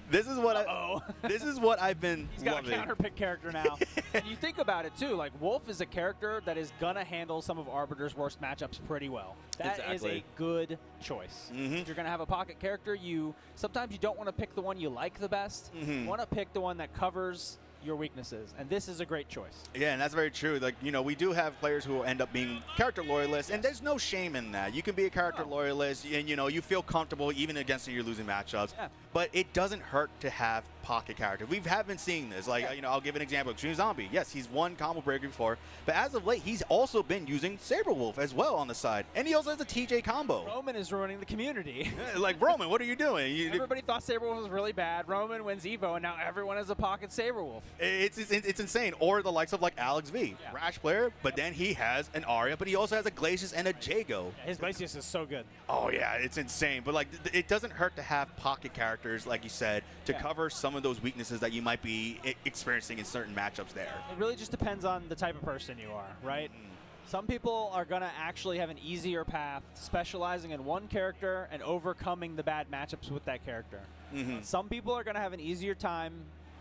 This is what I've been He's got loving. a counter pick character now. And you think about it too, like Wolf is a character that is gonna handle some of Arbiter's worst matchups pretty well. That is a good choice. If you're gonna have a pocket character, sometimes you don't want to pick the one you like the best. You want to pick the one that covers your weaknesses, and this is a great choice. Yeah, and that's very true. Like, you know, we do have players who end up being character loyalists, and there's no shame in that. You can be a character loyalist, and, you know, you feel comfortable even against your losing matchups. Yeah. But it doesn't hurt to have pocket characters. We have been seeing this. Like, you know, I'll give an example. Extreme Zombie. Yes, he's won combo breaker before, but as of late, he's also been using Sabrewulf as well on the side, and he also has a TJ combo. Roman is ruining the community. Like, Roman, what are you doing? Everybody thought Sabrewulf was really bad. Roman wins Evo, and now everyone has a pocket Sabrewulf. It's insane. Or the likes of like Alex V, Rash player, but then he has an Arya, but he also has a Glacius and a Jago. Yeah, his Glacius is so good. Oh yeah, it's insane. But like, it doesn't hurt to have pocket characters, like you said, to cover some of those weaknesses that you might be experiencing in certain matchups there. It really just depends on the type of person you are, right? Some people are going to actually have an easier path specializing in one character and overcoming the bad matchups with that character. Some people are going to have an easier time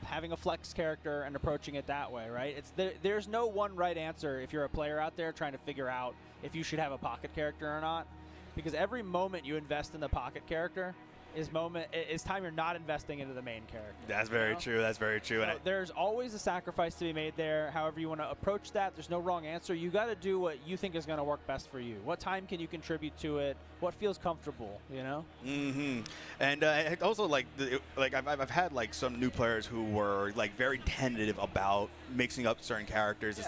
having a flex character and approaching it that way, right? There's no one right answer if you're a player out there trying to figure out if you should have a pocket character or not, because every moment you invest in the pocket character is time you're not investing into the main character. That's very true. That's very true. So there's always a sacrifice to be made there. However you want to approach that, there's no wrong answer. You got to do what you think is going to work best for you. What time can you contribute to it? What feels comfortable, you know? And also, like I've had like some new players who were like very tentative about mixing up certain characters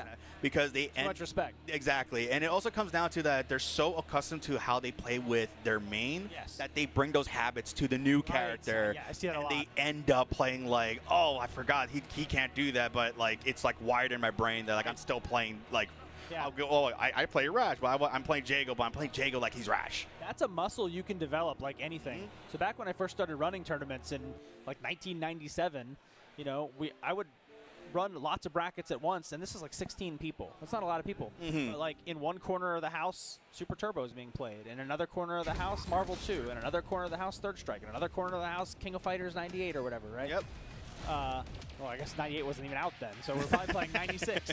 because they too much respect. Exactly, and it also comes down to that they're so accustomed to how they play with their main that they bring those habits to the new character. Yeah, I see that a lot. They end up playing like, oh, I forgot he can't do that, but like it's like wired in my brain that like I'm still playing like. I'll go, oh, I play Rash, but I'm playing Jago, but I'm playing Jago like he's Rash. That's a muscle you can develop like anything. So back when I first started running tournaments in like 1997, you know, I would run lots of brackets at once, and this is like 16 people. That's not a lot of people. But like in one corner of the house, Super Turbo is being played. In another corner of the house, Marvel 2. In another corner of the house, Third Strike. In another corner of the house, King of Fighters 98 or whatever, right? Yep. Well, I guess 98 wasn't even out then, so we're probably playing 96.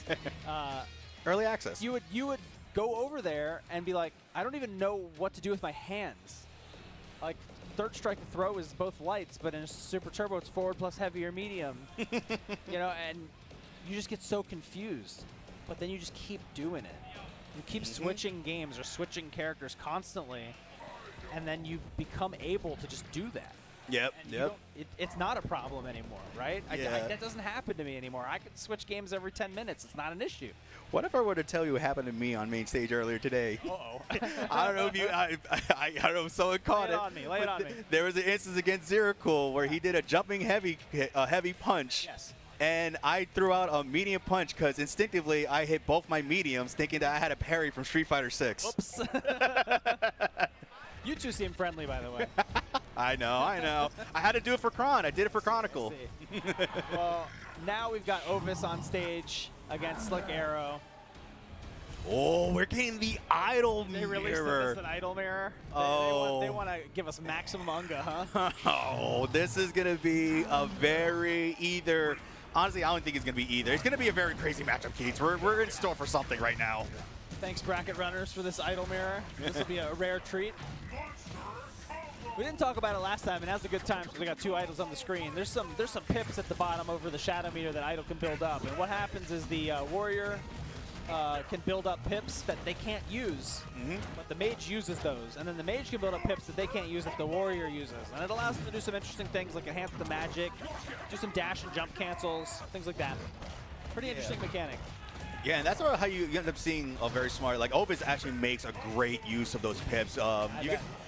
Early access. You would go over there and be like, I don't even know what to do with my hands. Like, Third Strike throw is both lights, but in Super Turbo it's forward plus heavy or medium. You know, and you just get so confused. But then you just keep doing it. You keep switching games or switching characters constantly, and then you become able to just do that. It's not a problem anymore, right? That doesn't happen to me anymore. I can switch games every 10 minutes. It's not an issue. What if I were to tell you what happened to me on main stage earlier today? I don't know if I don't know if someone caught it. Lay it on me. There was an instance against Zeracool where he did a jumping heavy punch. Yes. And I threw out a medium punch because instinctively I hit both my mediums thinking that I had a parry from Street Fighter 6. Oops. You two seem friendly, by the way. I know. I had to do it for Chron. I did it for Chronicle. Well, now we've got Ovis on stage against Slickarrow. Oh, we're getting the Eyedol mirror. They released us an Eyedol mirror. They want to give us maximum Unga, huh? Oh, this is going to be a very either. Honestly, I don't think it's going to be either. It's going to be a very crazy matchup, Keats. We're in store for something right now. Thanks, bracket runners, for this Eyedol mirror. This will be a rare treat. We didn't talk about it last time, and now's a good time because we got two Eyedol's on the screen. There's some pips at the bottom over the shadow meter that Eyedol can build up, and what happens is the warrior can build up pips that they can't use, but the mage uses those, and then the mage can build up pips that they can't use that the warrior uses, and it allows them to do some interesting things like enhance the magic, do some dash and jump cancels, things like that. Pretty interesting mechanic. Yeah, and that's how you end up seeing a very smart, like Ovis actually makes a great use of those pips. You're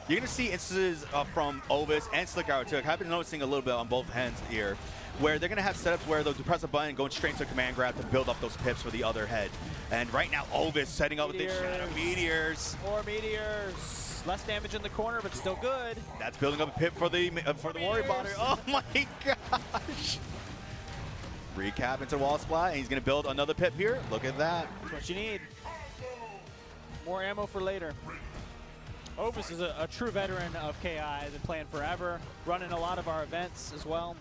going to see instances from Ovis and Slickarrow too. I've been noticing a little bit on both ends here, where they're going to have setups where they'll press a button, going straight to command grab to build up those pips for the other head. And right now, Ovis setting up with the Shadow Meteors. More meteors. Less damage in the corner, but still good. That's building up a pip for the warrior body. Oh my gosh! Recap into wall splat, and he's going to build another pip here. Look at that. That's what you need. More ammo for later. Ovis is a true veteran of KI. Been playing forever, running a lot of our events as well.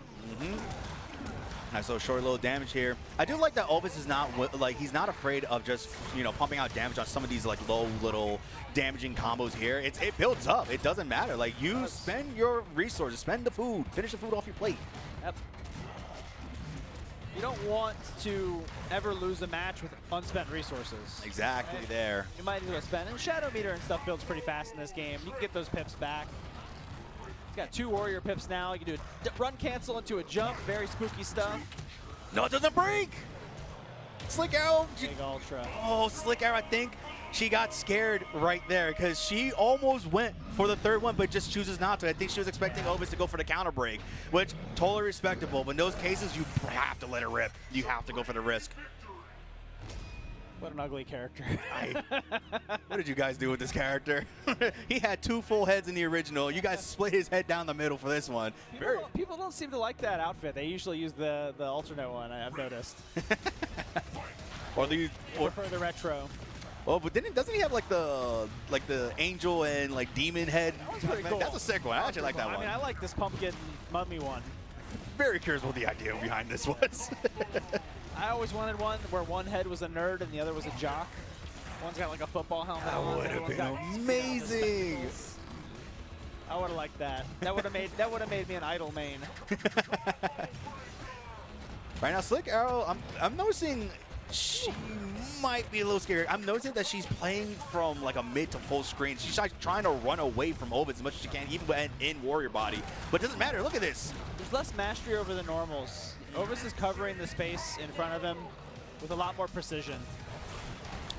I saw short little damage here. I do like that Ovis is not he's not afraid of just pumping out damage on some of these like low little damaging combos here. It builds up. It doesn't matter. Like you spend your resources, spend the food, finish the food off your plate. Yep. You don't want to ever lose a match with unspent resources. Exactly there. You might as well spend. And Shadow Meter and stuff builds pretty fast in this game. You can get those pips back. He's got 2 warrior pips now. You can do a run cancel into a jump. Very spooky stuff. No, it doesn't break. Slickarrow. Big ultra. Oh, Slickarrow, I think she got scared right there because she almost went for the 3rd one, but just chooses not to. I think she was expecting Ovis to go for the counter break, which totally respectable. But in those cases, you have to let it rip. You have to go for the risk. What an ugly character. What did you guys do with this character? He had 2 full heads in the original. You guys split his head down the middle for this one. People don't seem to like that outfit. They usually use the alternate one, I've noticed. Or for the retro. Oh, but doesn't he have like the angel and like demon head? That's pretty cool. That's a sick one. I actually like that one. I mean, I like this pumpkin mummy one. Very curious what the idea behind this was. I always wanted one where one head was a nerd and the other was a jock. One's got like a football helmet. That would have been amazing. I would have liked that. That would have made me an Eyedol main. Right now, Slickarrow, I'm noticing she might be a little scared. I'm noticing that she's playing from like a mid to full screen. She's like trying to run away from Ovis as much as she can, even when in warrior body. But it doesn't matter. Look at this. There's less mastery over the normals. Ovis is covering the space in front of him with a lot more precision.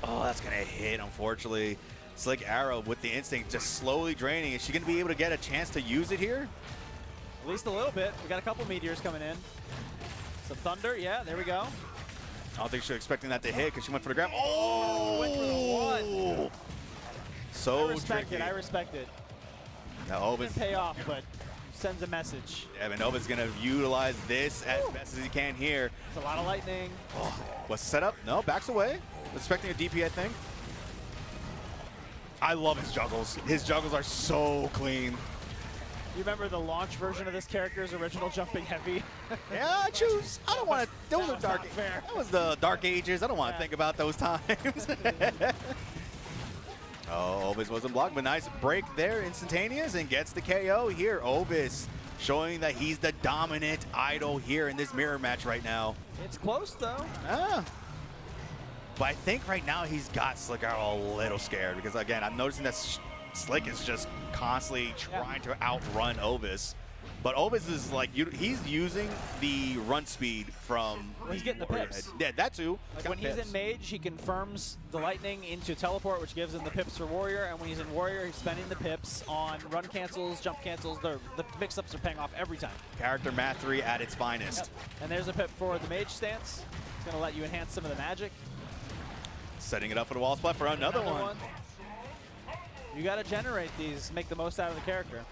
Oh, that's going to hit, unfortunately. Slickarrow with the instinct just slowly draining. Is she going to be able to get a chance to use it here? At least a little bit. We got a couple meteors coming in. Some thunder. Yeah, there we go. I don't think she was expecting that to hit because she went for the grab. Oh! Went for the one. So I respect tricky. it. I respect it. Now, Ovis Didn't pay off, but sends a message. Yeah, and Ovis going to utilize this as best as he can here. It's a lot of lightning. Oh, what's set up? No, backs away. Expecting a DP, I think. I love his juggles. His juggles are so clean. You remember the launch version of this character's original jumping heavy? Yeah, I choose. I don't want to. Those are dark. Fair. That was the dark ages. I don't want to think about those times. Oh, Ovis wasn't blocked, but nice break there, instantaneous, and gets the KO here. Ovis showing that he's the dominant idol here in this mirror match right now. It's close, though. But I think right now he's got Slickarrow a little scared because, again, I'm noticing that Slick is just constantly trying to outrun Ovis. But Ovis is like, he's using the run speed from. Well, he's getting the pips. Yeah, that too. Like when he's in Mage, he confirms the lightning into teleport, which gives him the pips for Warrior. And when he's in Warrior, he's spending the pips on run cancels, jump cancels. The mix-ups are paying off every time. Character mastery at its finest. Yep. And there's a pip for the Mage stance. It's going to let you enhance some of the magic. Setting it up for the wall spot for another one. You got to generate these, make the most out of the character.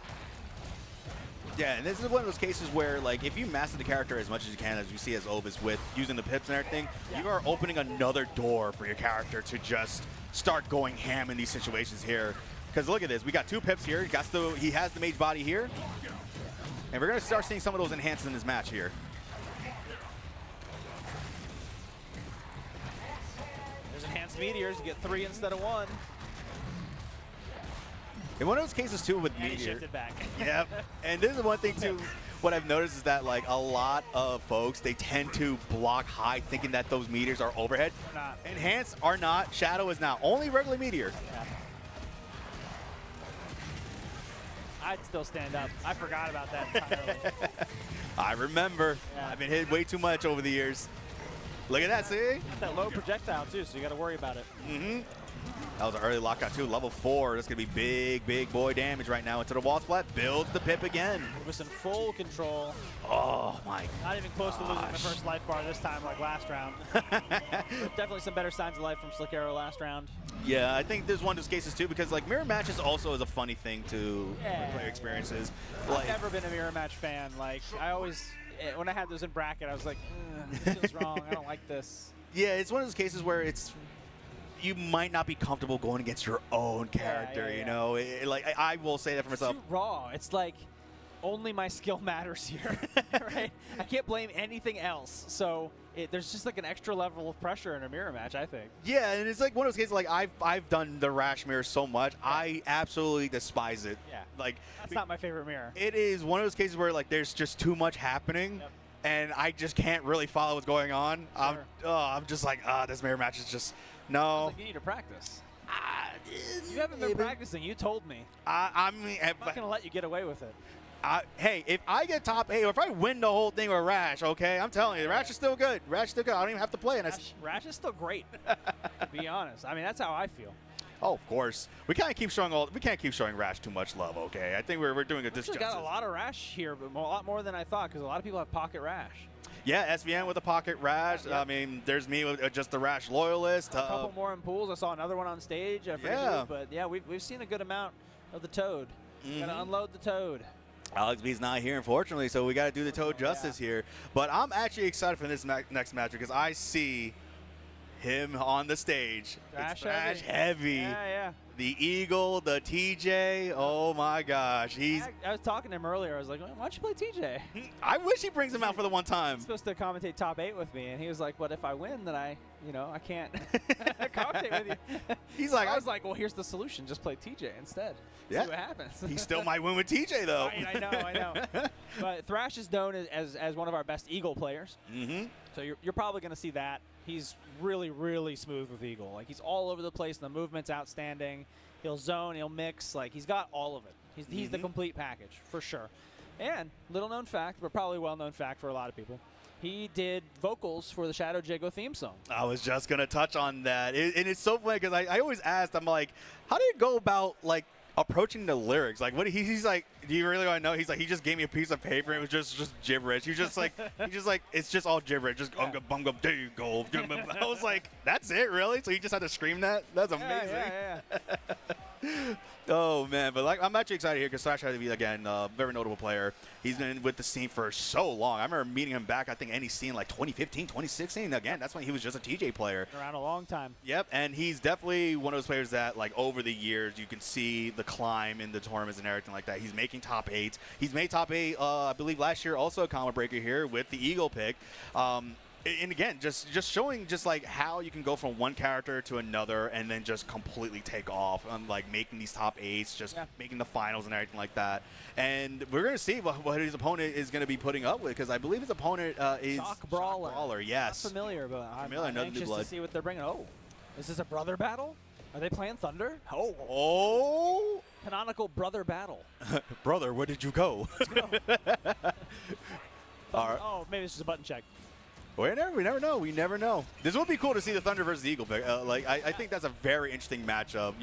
Yeah, and this is one of those cases where, like, if you master the character as much as you can, as you see as Ovis with using the pips and everything, you are opening another door for your character to just start going ham in these situations here. Because look at this, we got 2 pips here. He has the mage body here, and we're gonna start seeing some of those enhanced in this match here. There's enhanced meteors. You get 3 instead of 1. In one of those cases too with And he Meteor. shifted back. Yep. And this is one thing too, what I've noticed is that like a lot of folks, they tend to block high thinking that those meteors are overhead. Not. Enhanced are not, Shadow is not, only regular meteor. Yeah. I'd still stand up. I forgot about that entirely. I remember. Yeah. I've been hit way too much over the years. Look at that, see? That low projectile too, so you got to worry about it. That was an early lockout too. Level 4. That's going to be big boy damage right now into the wall splat. Builds the pip again. Ovis in full control. Oh my. Not even close to losing the first life bar this time like last round. Definitely some better signs of life from Slickarrow last round. Yeah, I think there's one of those cases too, because like mirror matches also is a funny thing to player experiences. I've never been a mirror match fan. Like I always, when I had those in bracket, I was like, this is wrong. I don't like this. Yeah, it's one of those cases where it's you might not be comfortable going against your own character. You know, like I will say that for myself. Too raw. It's like only my skill matters here, right? I can't blame anything else. So there's just like an extra level of pressure in a mirror match, I think. Yeah, and it's like one of those cases. Like I've done the Rash mirror so much, I absolutely despise it. Yeah, like that's not my favorite mirror. It is one of those cases where like there's just too much happening. Yep. And I just can't really follow what's going on. Sure. I'm just like, this mirror match is just no. Like you need to practice. You haven't been practicing. You told me. I'm not gonna let you get away with it. Hey, if I get top 8 or if I win the whole thing with Rash, okay, I'm telling you, Rash is still good. Rash is still good. I don't even have to play. And Rash is still great. To be honest, I mean that's how I feel. Oh, of course. We can't keep showing Rash too much love, okay? I think we're doing a disjustice. Got a lot of Rash here, but a lot more than I thought, because a lot of people have pocket Rash. Yeah, SVM with a pocket Rash. Yeah. I mean, there's me with just the Rash loyalist. A couple more in pools. I saw another one on stage. I forget who, but yeah, we've seen a good amount of the Toad. Gotta unload the Toad. Alex B's not here, unfortunately, so we got to do the Toad justice here. But I'm actually excited for this next match because I see him on the stage. Thrashheavy. Yeah. The Eagle, the TJ. Oh my gosh, I was talking to him earlier. I was like, why don't you play TJ? I wish he brings him out for the one time. He's supposed to commentate top 8 with me, and he was like, "But if I win, then I can't commentate with you." He's like, I was like, "Well, here's the solution. Just play TJ instead. Yeah. See what happens." He still might win with TJ though. I know. But Thrash is known as one of our best Eagle players. So you're probably going to see that. He's really, really smooth with Eagle. Like, he's all over the place. The movement's outstanding. He'll zone. He'll mix. Like, he's got all of it. He's the complete package, for sure. And, little-known fact, but probably well-known fact for a lot of people, he did vocals for the Shadow Jago theme song. I was just going to touch on that. And it's so funny because I always asked, I'm like, how do you go about, like, approaching the lyrics? Like, what he's like, do you really want to know? He's like, he just gave me a piece of paper. It was just gibberish. He's just like, it's just all gibberish. Just there you go. I was like, that's it, really? So he just had to scream that? That's amazing. Yeah. Oh man, but like, I'm actually excited here because Thrashheavy, again, very notable player. He's been with the scene for so long. I remember meeting him back, I think, any scene like 2015, 2016. Again, that's when he was just a TJ player. Around a long time. Yep, and he's definitely one of those players that, like, over the years, you can see the climb in the tournaments and everything like that. He's making top 8s. He's made top 8, I believe, last year, also a combo breaker here with the Eagle pick. And again, just showing just like how you can go from one character to another and then just completely take off on like making these top 8s, just making the finals and everything like that. And we're going to see what his opponent is going to be putting up with, because I believe his opponent is Shockbrawler. Yes. Not familiar, but I'm anxious to see what they're bringing. Oh, is this a brother battle? Are they playing Thunder? Oh. Canonical brother battle. Brother, where did you go? Let's go. All right. Oh, maybe it's just a button check. We never know. We never know. This would be cool to see the Thunder versus the Eagle pick. I think that's a very interesting matchup.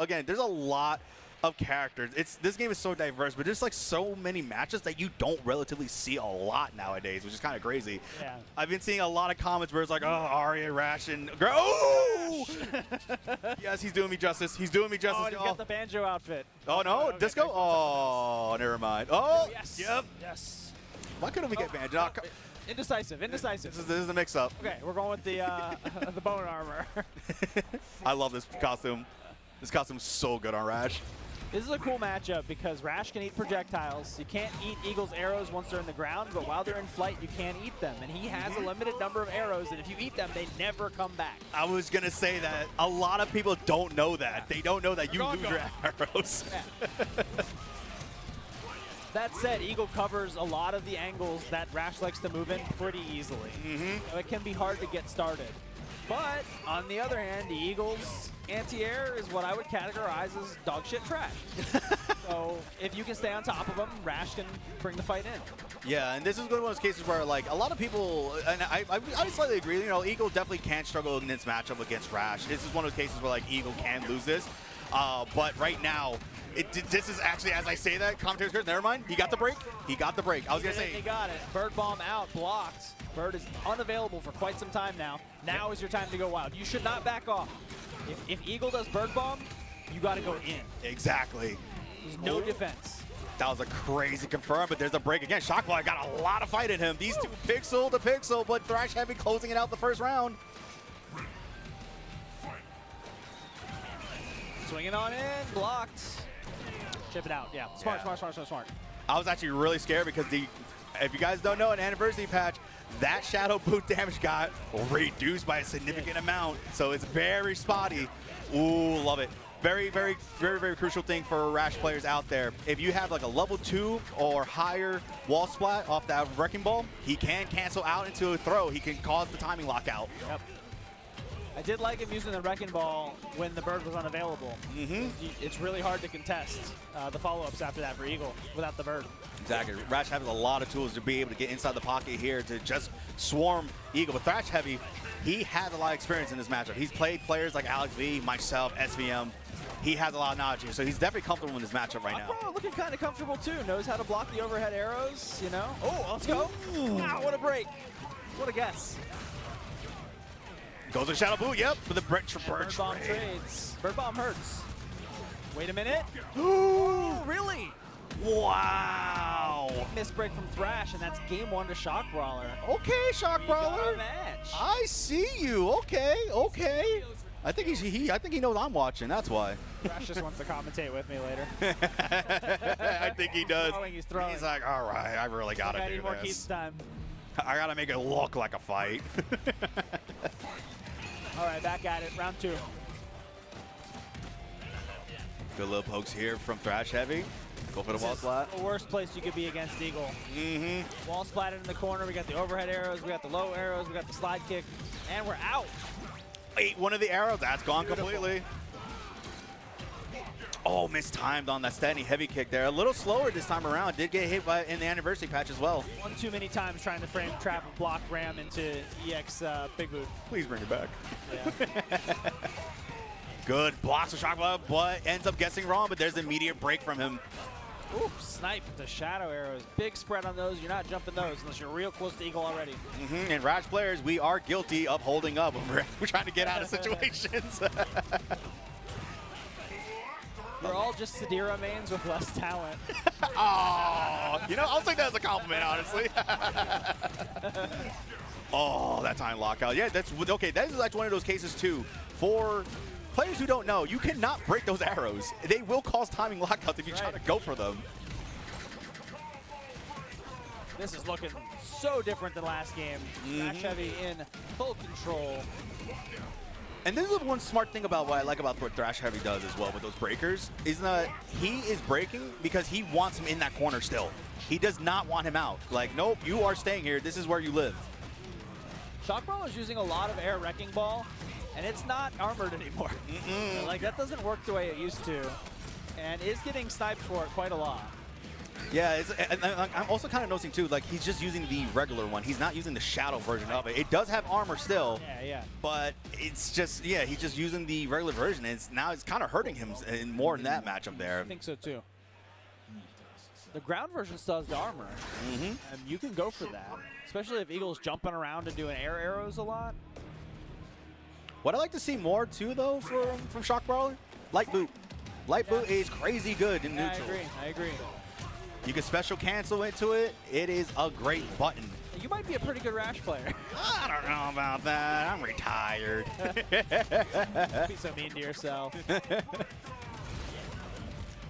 Again, there's a lot of characters. This game is so diverse, but there's like so many matches that you don't relatively see a lot nowadays, which is kind of crazy. Yeah. I've been seeing a lot of comments where it's like, oh, Arya, Rash, and oh! Yes, he's doing me justice. He's doing me justice. Oh, and he's got the banjo outfit. Oh no, okay, Disco. Oh, never mind. Oh, yes. Yep. Yes. Why couldn't we get banjo? Indecisive. This is the mix-up. Okay, we're going with the the bone armor. I love this costume. This costume's so good on Rash. This is a cool matchup because Rash can eat projectiles. You can't eat Eagle's arrows once they're in the ground, but while they're in flight, you can eat them. And he has a limited number of arrows, and if you eat them, they never come back. I was going to say that. A lot of people don't know that. They don't know that you lose your arrows. Yeah. That said, Eagle covers a lot of the angles that Rash likes to move in pretty easily. So it can be hard to get started. But on the other hand, the Eagles' anti-air is what I would categorize as dog shit trash. So if you can stay on top of them, Rash can bring the fight in. Yeah, and this is one of those cases where, like, a lot of people, and I slightly agree, you know, Eagle definitely can struggle in this matchup against Rash. This is one of those cases where, like, Eagle can lose this. But right now, this is actually, as I say that, commentator's good. Never mind, he got the break. He got the break. I was going to say. He got it. Bird Bomb out, blocked. Bird is unavailable for quite some time now. Now is your time to go wild. You should not back off. If Eagle does Bird Bomb, you got to go in. Exactly. There's no defense. That was a crazy confirm, but there's a break again. Shockbrawler got a lot of fight in him. These two pixel to pixel, but Thrashheavy closing it out the first round. Swinging on in, blocked. Chip it out, yeah. Smart. I was actually really scared because if you guys don't know, an anniversary patch, that shadow boot damage got reduced by a significant amount. So it's very spotty. Ooh, love it. Very, very, very, very crucial thing for Rash players out there. If you have like a level 2 or higher wall splat off that Wrecking Ball, he can cancel out into a throw. He can cause the timing lockout. Yep. I did like him using the Wrecking Ball when the bird was unavailable. It's really hard to contest the follow-ups after that for Eagle without the bird. Exactly. Rash has a lot of tools to be able to get inside the pocket here to just swarm Eagle. But Thrashheavy, he has a lot of experience in this matchup. He's played players like Alex V, myself, SVM. He has a lot of knowledge here, so he's definitely comfortable in this matchup right now. Shockbrawler looking kind of comfortable too. Knows how to block the overhead arrows, you know. Oh, let's go. Wow, what a break. What a guess. Goes to Shadow Boot, yep, for the Bird Bomb trades. Bird Bomb hurts. Wait a minute. Ooh, really? Wow. Missed break from Thrash, and that's game 1 to Shockbrawler. Okay, Shockbrawler. Match. I see you. Okay. I think he knows I'm watching. That's why. Rash just wants to commentate with me later. I think he does. He's throwing. He's like, all right, I really got to do I need more keeps this. time. I got to make it look like a fight. All right, back at it. Round 2. Good little pokes here from Thrashheavy. Go for the wall splat. The worst place you could be against Eagle. Wall splatted in the corner. We got the overhead arrows. We got the low arrows. We got the slide kick. And we're out. Ate one of the arrows. That's gone completely. Oh, mistimed on that standing heavy kick there. A little slower this time around. Did get hit in the anniversary patch as well. One too many times trying to frame trap and block ram into EX Big Boot. Please bring it back. Yeah. Good blocks for Shockbrawler, but ends up guessing wrong, but there's an immediate break from him. Ooh, snipe the shadow arrows. Big spread on those. You're not jumping those unless you're real close to Eagle already. And Rash players, we are guilty of holding up when we're trying to get out of situations. We're all just Sidira mains with less talent. Oh, you know, I'll take that as a compliment, honestly. Oh, that time lockout. Yeah, that's okay. That is like one of those cases too. For players who don't know, you cannot break those arrows. They will cause timing lockouts if you try to go for them. This is looking so different than last game. Thrashheavy in full control. And this is one smart thing about what I like about what Thrashheavy does as well with those breakers, is that he is breaking because he wants him in that corner still. He does not want him out. Like, nope, you are staying here. This is where you live. Shockbrawler is using a lot of air wrecking ball, and it's not armored anymore. Like, that doesn't work the way it used to, and is getting sniped for it quite a lot. Yeah, and I'm also kind of noticing too, like he's just using the regular one. He's not using the shadow version of it. It does have armor still. Yeah. But it's just, yeah, he's just using the regular version. And now it's kind of hurting him more in that matchup there. I think so too. The ground version still has the armor. And you can go for that, especially if Eagle's jumping around and doing air arrows a lot. What I like to see more too, though, from Shockbrawler, light boot. Light boot is crazy good in neutral. I agree. You can special cancel into it. It is a great button. You might be a pretty good Rash player. I don't know about that. I'm retired. Don't be so mean to yourself.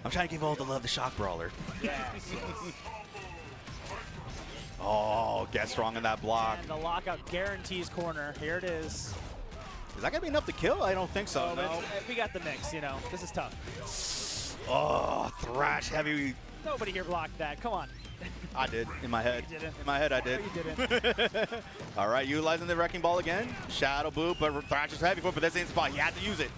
I'm trying to give all the love to Shockbrawler. Yes. Oh, get strong in that block. And the lockout guarantees corner. Here it is. Is that going to be enough to kill? I don't think so. Oh, no. We got the mix, you know. This is tough. Oh, Thrashheavy. Nobody here blocked that. Come on. I did, in my head. You didn't. In my head, I did. No, you didn't. All right, utilizing the Wrecking Ball again. Shadow Boot, but Thrash is heavy foot, but that's in spot. He had to use it.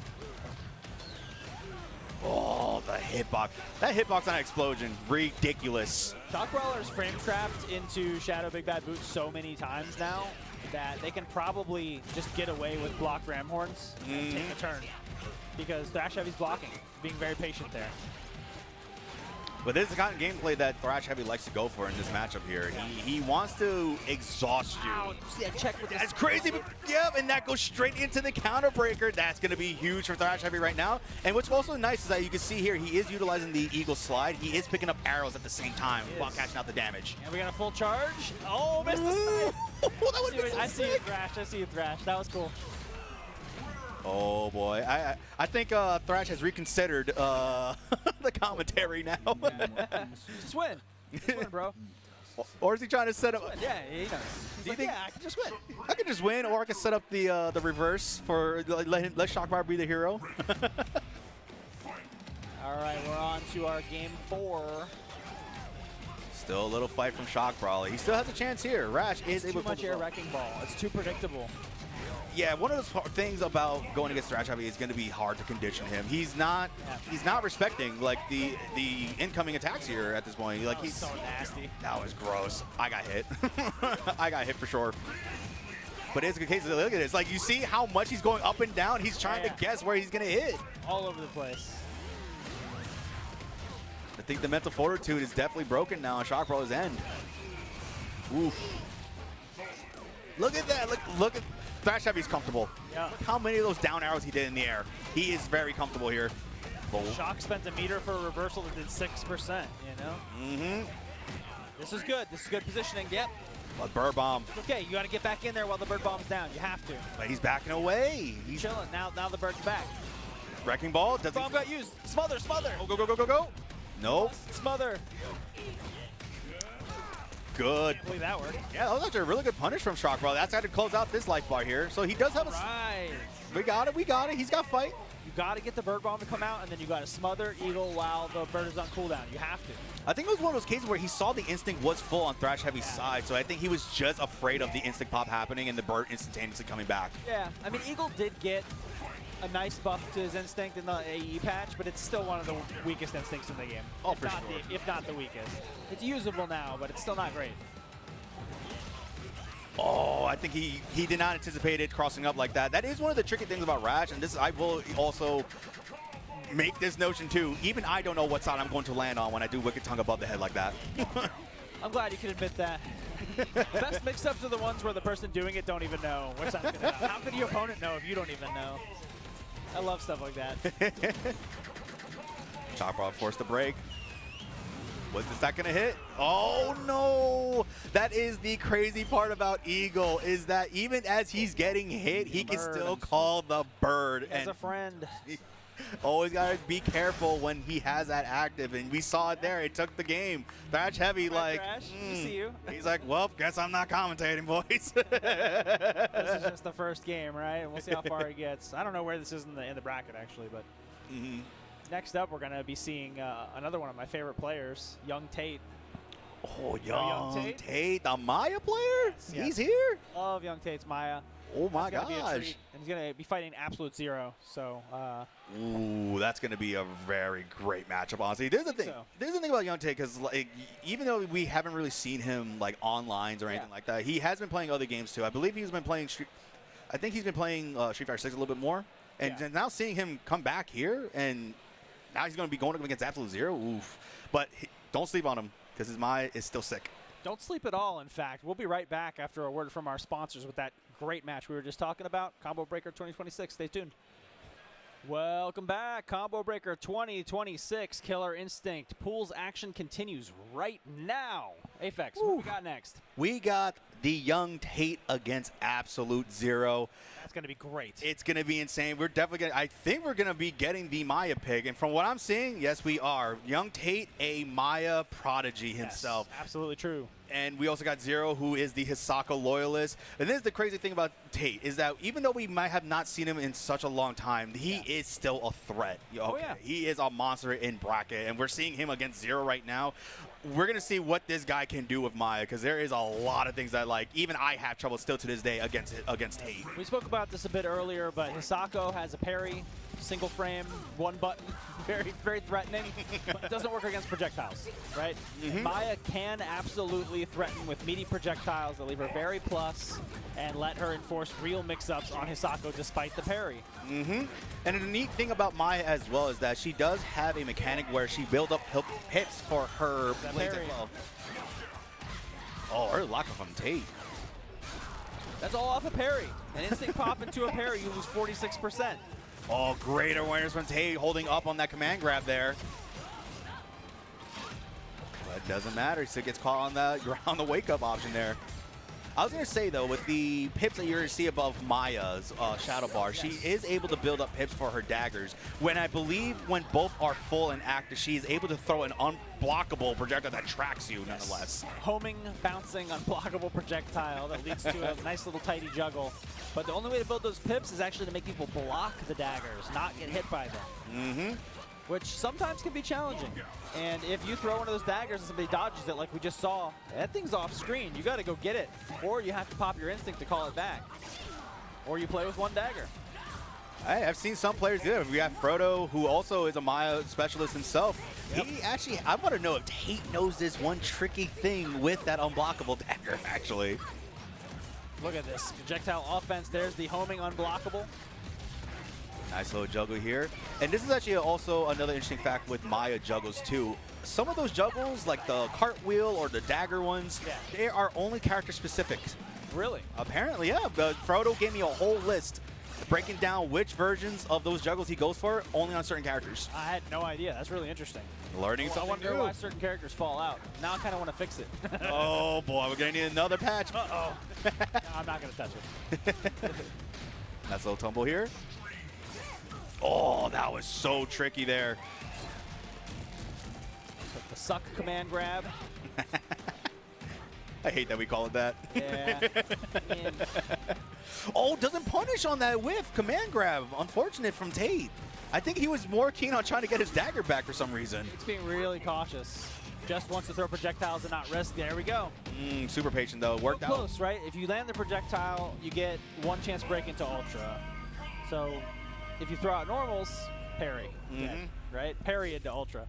Oh, the hitbox. That hitbox on Explosion, ridiculous. Shockbrawler's frame trapped into Shadow Big Bad Boot so many times now that they can probably just get away with blocked Ram Horns and take a turn. Because Thrashheavy's blocking, being very patient there. But this is the kind of gameplay that Thrashheavy likes to go for in this matchup here. He wants to exhaust you. Wow, see, I checked with this. That's crazy. But, yep, and that goes straight into the counter breaker. That's going to be huge for Thrashheavy right now. And what's also nice is that you can see here, he is utilizing the Eagle Slide. He is picking up arrows at the same time while catching out the damage. And we got a full charge. Oh, missed the side. That would be so I see you, sick. Thrash. I see you, Thrash. That was cool. Oh boy, I think Thrash has reconsidered the commentary now. Just win. Just win, bro. Or is he trying to set up? Yeah, he knows. He's like, think- yeah, I can just win. I could just win, or I could set up the reverse for let Shockbrawler be the hero. All right, we're on to our game 4. Still a little fight from Shockbrawler. He still has a chance here. Rash is It's able too to much air wrecking ball. It's too predictable. Yeah, one of those things about going against Thrashheavy is going to be hard to condition him. He's not respecting like the incoming attacks here at this point. Like he's so nasty. That was gross. I got hit. I got hit for sure. But it's a good case of look at this. Like you see how much he's going up and down. He's trying to guess where he's going to hit. All over the place. I think the mental fortitude is definitely broken now on Shockbrawler's end. Oof. Look at that. Look at Thrashheavy's comfortable. Yeah. Look how many of those down arrows he did in the air. He is very comfortable here. Shock spent a meter for a reversal that did 6%, you know? Mm-hmm. This is good. This is good positioning. Yep. A bird bomb. Okay, you got to get back in there while the bird bomb's down. You have to. But he's backing away. He's Chilling. Now the bird's back. Wrecking Ball. Does Bomb got used. Smother, smother. Go, go, go, go, go, go. Nope. Smother. Good. Hopefully that worked. Yeah, that was actually a really good punish from Shockbrawler. That's how to close out this life bar here. So he does have a... Right. We got it. We got it. He's got fight. You got to get the bird bomb to come out, and then you got to smother Eagle while the bird is on cooldown. You have to. I think it was one of those cases where he saw the instinct was full on Thrashheavy's side, so I think he was just afraid of the instinct pop happening and the bird instantaneously coming back. Yeah, I mean, Eagle did get a nice buff to his instinct in the AE patch, but it's still one of the weakest instincts in the game. Oh, for sure. If not the weakest. It's usable now, but it's still not great. Oh, I think he did not anticipate it crossing up like that. That is one of the tricky things about Rash, and this I will also make this notion too. Even I don't know what side I'm going to land on when I do Wicked Tongue above the head like that. I'm glad you can admit that. The best mix-ups are the ones where the person doing it don't even know which side's gonna go. How could your opponent know if you don't even know? I love stuff like that. Shockbrawler forced the break. Was that gonna hit? Oh no! That is the crazy part about Eagle, is that even as he's getting hit, he can still call the bird. As a friend. Always gotta be careful when he has that active, and we saw it there. It took the game. Thrashheavy, like, We see you. He's like, well, guess I'm not commentating, boys. This is just the first game, right? And we'll see how far he gets. I don't know where this is in the bracket, actually, but next up, we're going to be seeing another one of my favorite players, Yungtate. Oh, Yungtate, the Maya player? Yes. He's here? Love Yungtate's Maya. Oh, my It's gonna be a gosh. treat, and he's going to be fighting Absolute Zero, so... Ooh, that's going to be a very great matchup, honestly. There's the thing. so. There's the thing about Yungtate, because like, even though we haven't really seen him like online or anything like that, he has been playing other games too. I believe he's been playing Street Fighter 6 a little bit more. And now seeing him come back here, and now he's going to be going up against Absolute Zero. Oof. But don't sleep on him, because his Maya is still sick. Don't sleep at all, in fact. We'll be right back after a word from our sponsors with that great match we were just talking about. Combo Breaker 2026. Stay tuned. Welcome back. Combo Breaker 2026. Killer Instinct. Pool's action continues right now. Aphex, what do we got next? We got the Yungtate against Absolute Zero. going to be great. It's going to be insane. We're definitely going to, I think we're going to be getting the Maya pick. And from what I'm seeing, yes, we are. Yungtate, a Maya prodigy himself. Yes, absolutely true. And we also got Zero, who is the Hisako loyalist. And this is the crazy thing about Tate, is that even though we might have not seen him in such a long time, he is still a threat. Okay. Oh, yeah. He is a monster in bracket, and we're seeing him against Zero right now. We're going to see what this guy can do with Maya, because there is a lot of things that, like, even I have trouble still to this day against Tate. We spoke about this a bit earlier, but Hisako has a parry, single frame, one button, very, very threatening, but it doesn't work against projectiles, right? And Maya can absolutely threaten with meaty projectiles that leave her very plus and let her enforce real mix-ups on Hisako despite the parry. And the neat thing about Maya as well is that she does have a mechanic where she builds up hits for her blades as well. Oh, her lock from Tate. That's all off a parry. An instinct pop into a parry, you lose 46%. Oh, great awareness from Tate holding up on that command grab there. But it doesn't matter. He still gets caught on the wake-up option there. I was going to say, though, with the pips that you're going to see above Maya's shadow bar, she is able to build up pips for her daggers. When I believe when both are full and active, she is able to throw an unblockable projectile that tracks you, nonetheless. Homing, bouncing, unblockable projectile that leads to a nice little tidy juggle. But the only way to build those pips is actually to make people block the daggers, not get hit by them. Which sometimes can be challenging. And if you throw one of those daggers and somebody dodges it like we just saw, that thing's off screen. You got to go get it. Or you have to pop your instinct to call it back. Or you play with one dagger. Hey, I've seen some players do it. We got Frodo, who also is a Maya specialist himself. He actually, I want to know if Tate knows this one tricky thing with that unblockable dagger, actually. Look at this. Projectile offense. There's the homing unblockable. Nice little juggle here. And this is actually also another interesting fact with Maya juggles too. Some of those juggles, like the cartwheel or the dagger ones, they are only character specific. Really? Apparently, yeah. Frodo gave me a whole list breaking down which versions of those juggles he goes for only on certain characters. I had no idea. That's really interesting. Learning I someone wonder new. why certain characters fall out. Now I kind of want to fix it. Oh boy, we're gonna need another patch. Uh-oh. No, I'm not gonna touch it. Nice little tumble here. Oh, that was so tricky there. The suck command grab. I hate that we call it that. Yeah. Oh, doesn't punish on that whiff command grab. Unfortunate from Tate. I think he was more keen on trying to get his dagger back for some reason. It's being really cautious. Just wants to throw projectiles and not risk. There we go. Super patient though. Worked out. Close, right? If you land the projectile, you get one chance break into Ultra. So if you throw out normals, parry, dead, right? Parry into Ultra.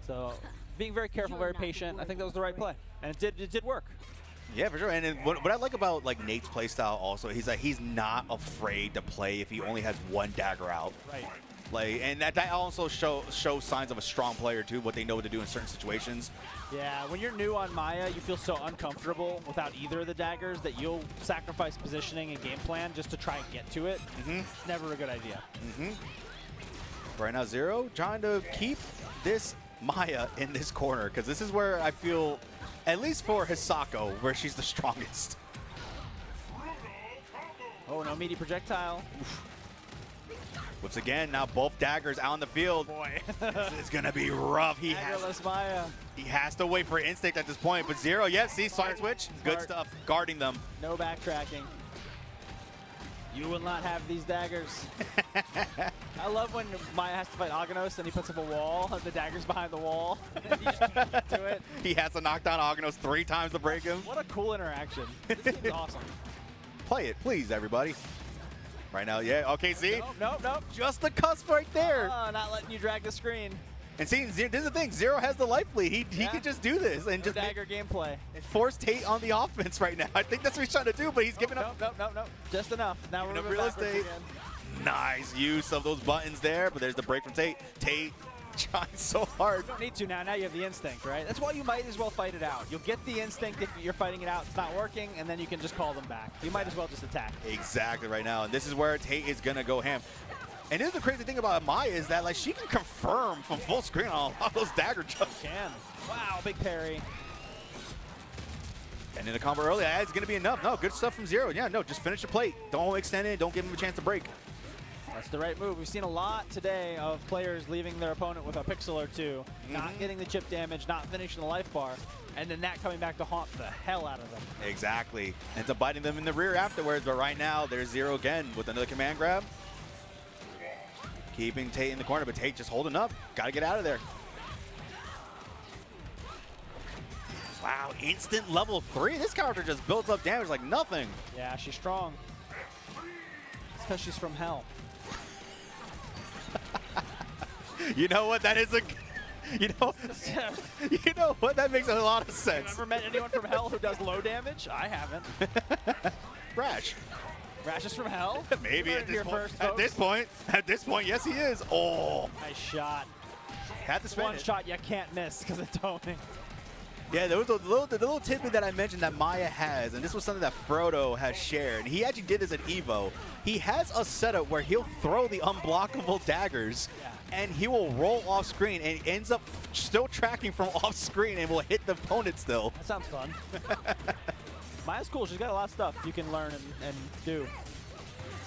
So being very careful, very patient. I think that was the right play, and it did work. Yeah, for sure. And then what I like about like Nate's playstyle also, he's not afraid to play if he only has one dagger out. Right. Like, and that also shows signs of a strong player too, what they know what to do in certain situations. Yeah, when you're new on Maya, you feel so uncomfortable without either of the daggers that you'll sacrifice positioning and game plan just to try and get to it. It's never a good idea. Right now, Zero trying to keep this Maya in this corner, because this is where I feel, at least for Hisako, where she's the strongest. Oh, no meaty projectile. Once again, now both daggers out on the field. Boy. This is going to be rough. Daggerless Maya. He has to wait for instinct at this point, but Zero, yes, see, slide switch, good Smart. stuff, guarding them. No backtracking. You will not have these daggers. I love when Maya has to fight Aghanos and he puts up a wall, and the dagger's behind the wall. And you just can't get to it. He has to knock down Aghanos 3 times to break him. What a cool interaction. This game's awesome. Play it, please, everybody. Right now, yeah, okay, see? Nope. Just the cusp right there. Not letting you drag the screen. And see, this is the thing, Zero has the life lead. He can just do this and No just dagger gameplay. force Tate on the offense right now. I think that's what he's trying to do, but he's giving up. Nope. Just enough. Now we're Giving up moving real backwards estate. again. Nice use of those buttons there, but there's the break from Tate. Tate trying so hard. You don't need to now. Now you have the instinct, right? That's why you might as well fight it out. You'll get the instinct if you're fighting it out. It's not working, and then you can just call them back. You might as well just attack. Exactly right now, and this is where Tate is gonna go ham. And this is the crazy thing about Maya is that like she can confirm from full screen on a lot of those dagger jumps. Can. Wow, big parry. And in the combo early, it's going to be enough. No, good stuff from Zero. Yeah, no, just finish the plate. Don't extend it. Don't give him a chance to break. That's the right move. We've seen a lot today of players leaving their opponent with a pixel or two, not getting the chip damage, not finishing the life bar, and then that coming back to haunt the hell out of them. Exactly. Ends up biting them in the rear afterwards, but right now there's Zero again with another command grab. Keeping Tate in the corner, but Tate just holding up. Got to get out of there. Wow, instant level 3. This character just builds up damage like nothing. Yeah, she's strong. It's because she's from hell. You know what? That is a... You know what? That makes a lot of sense. Have you ever met anyone from hell who does low damage? I haven't. Rash. Rash is from hell? Maybe at this point. At this point, yes, he is. Oh. Nice shot. Had to spin One shot you can't miss because of toning. Yeah, there was the little tidbit that I mentioned that Maya has, and this was something that Frodo has shared. He actually did this at Evo. He has a setup where he'll throw the unblockable daggers, and he will roll off screen, and he ends up still tracking from off screen and will hit the opponent still. That sounds fun. Maya's cool. She's got a lot of stuff you can learn and do.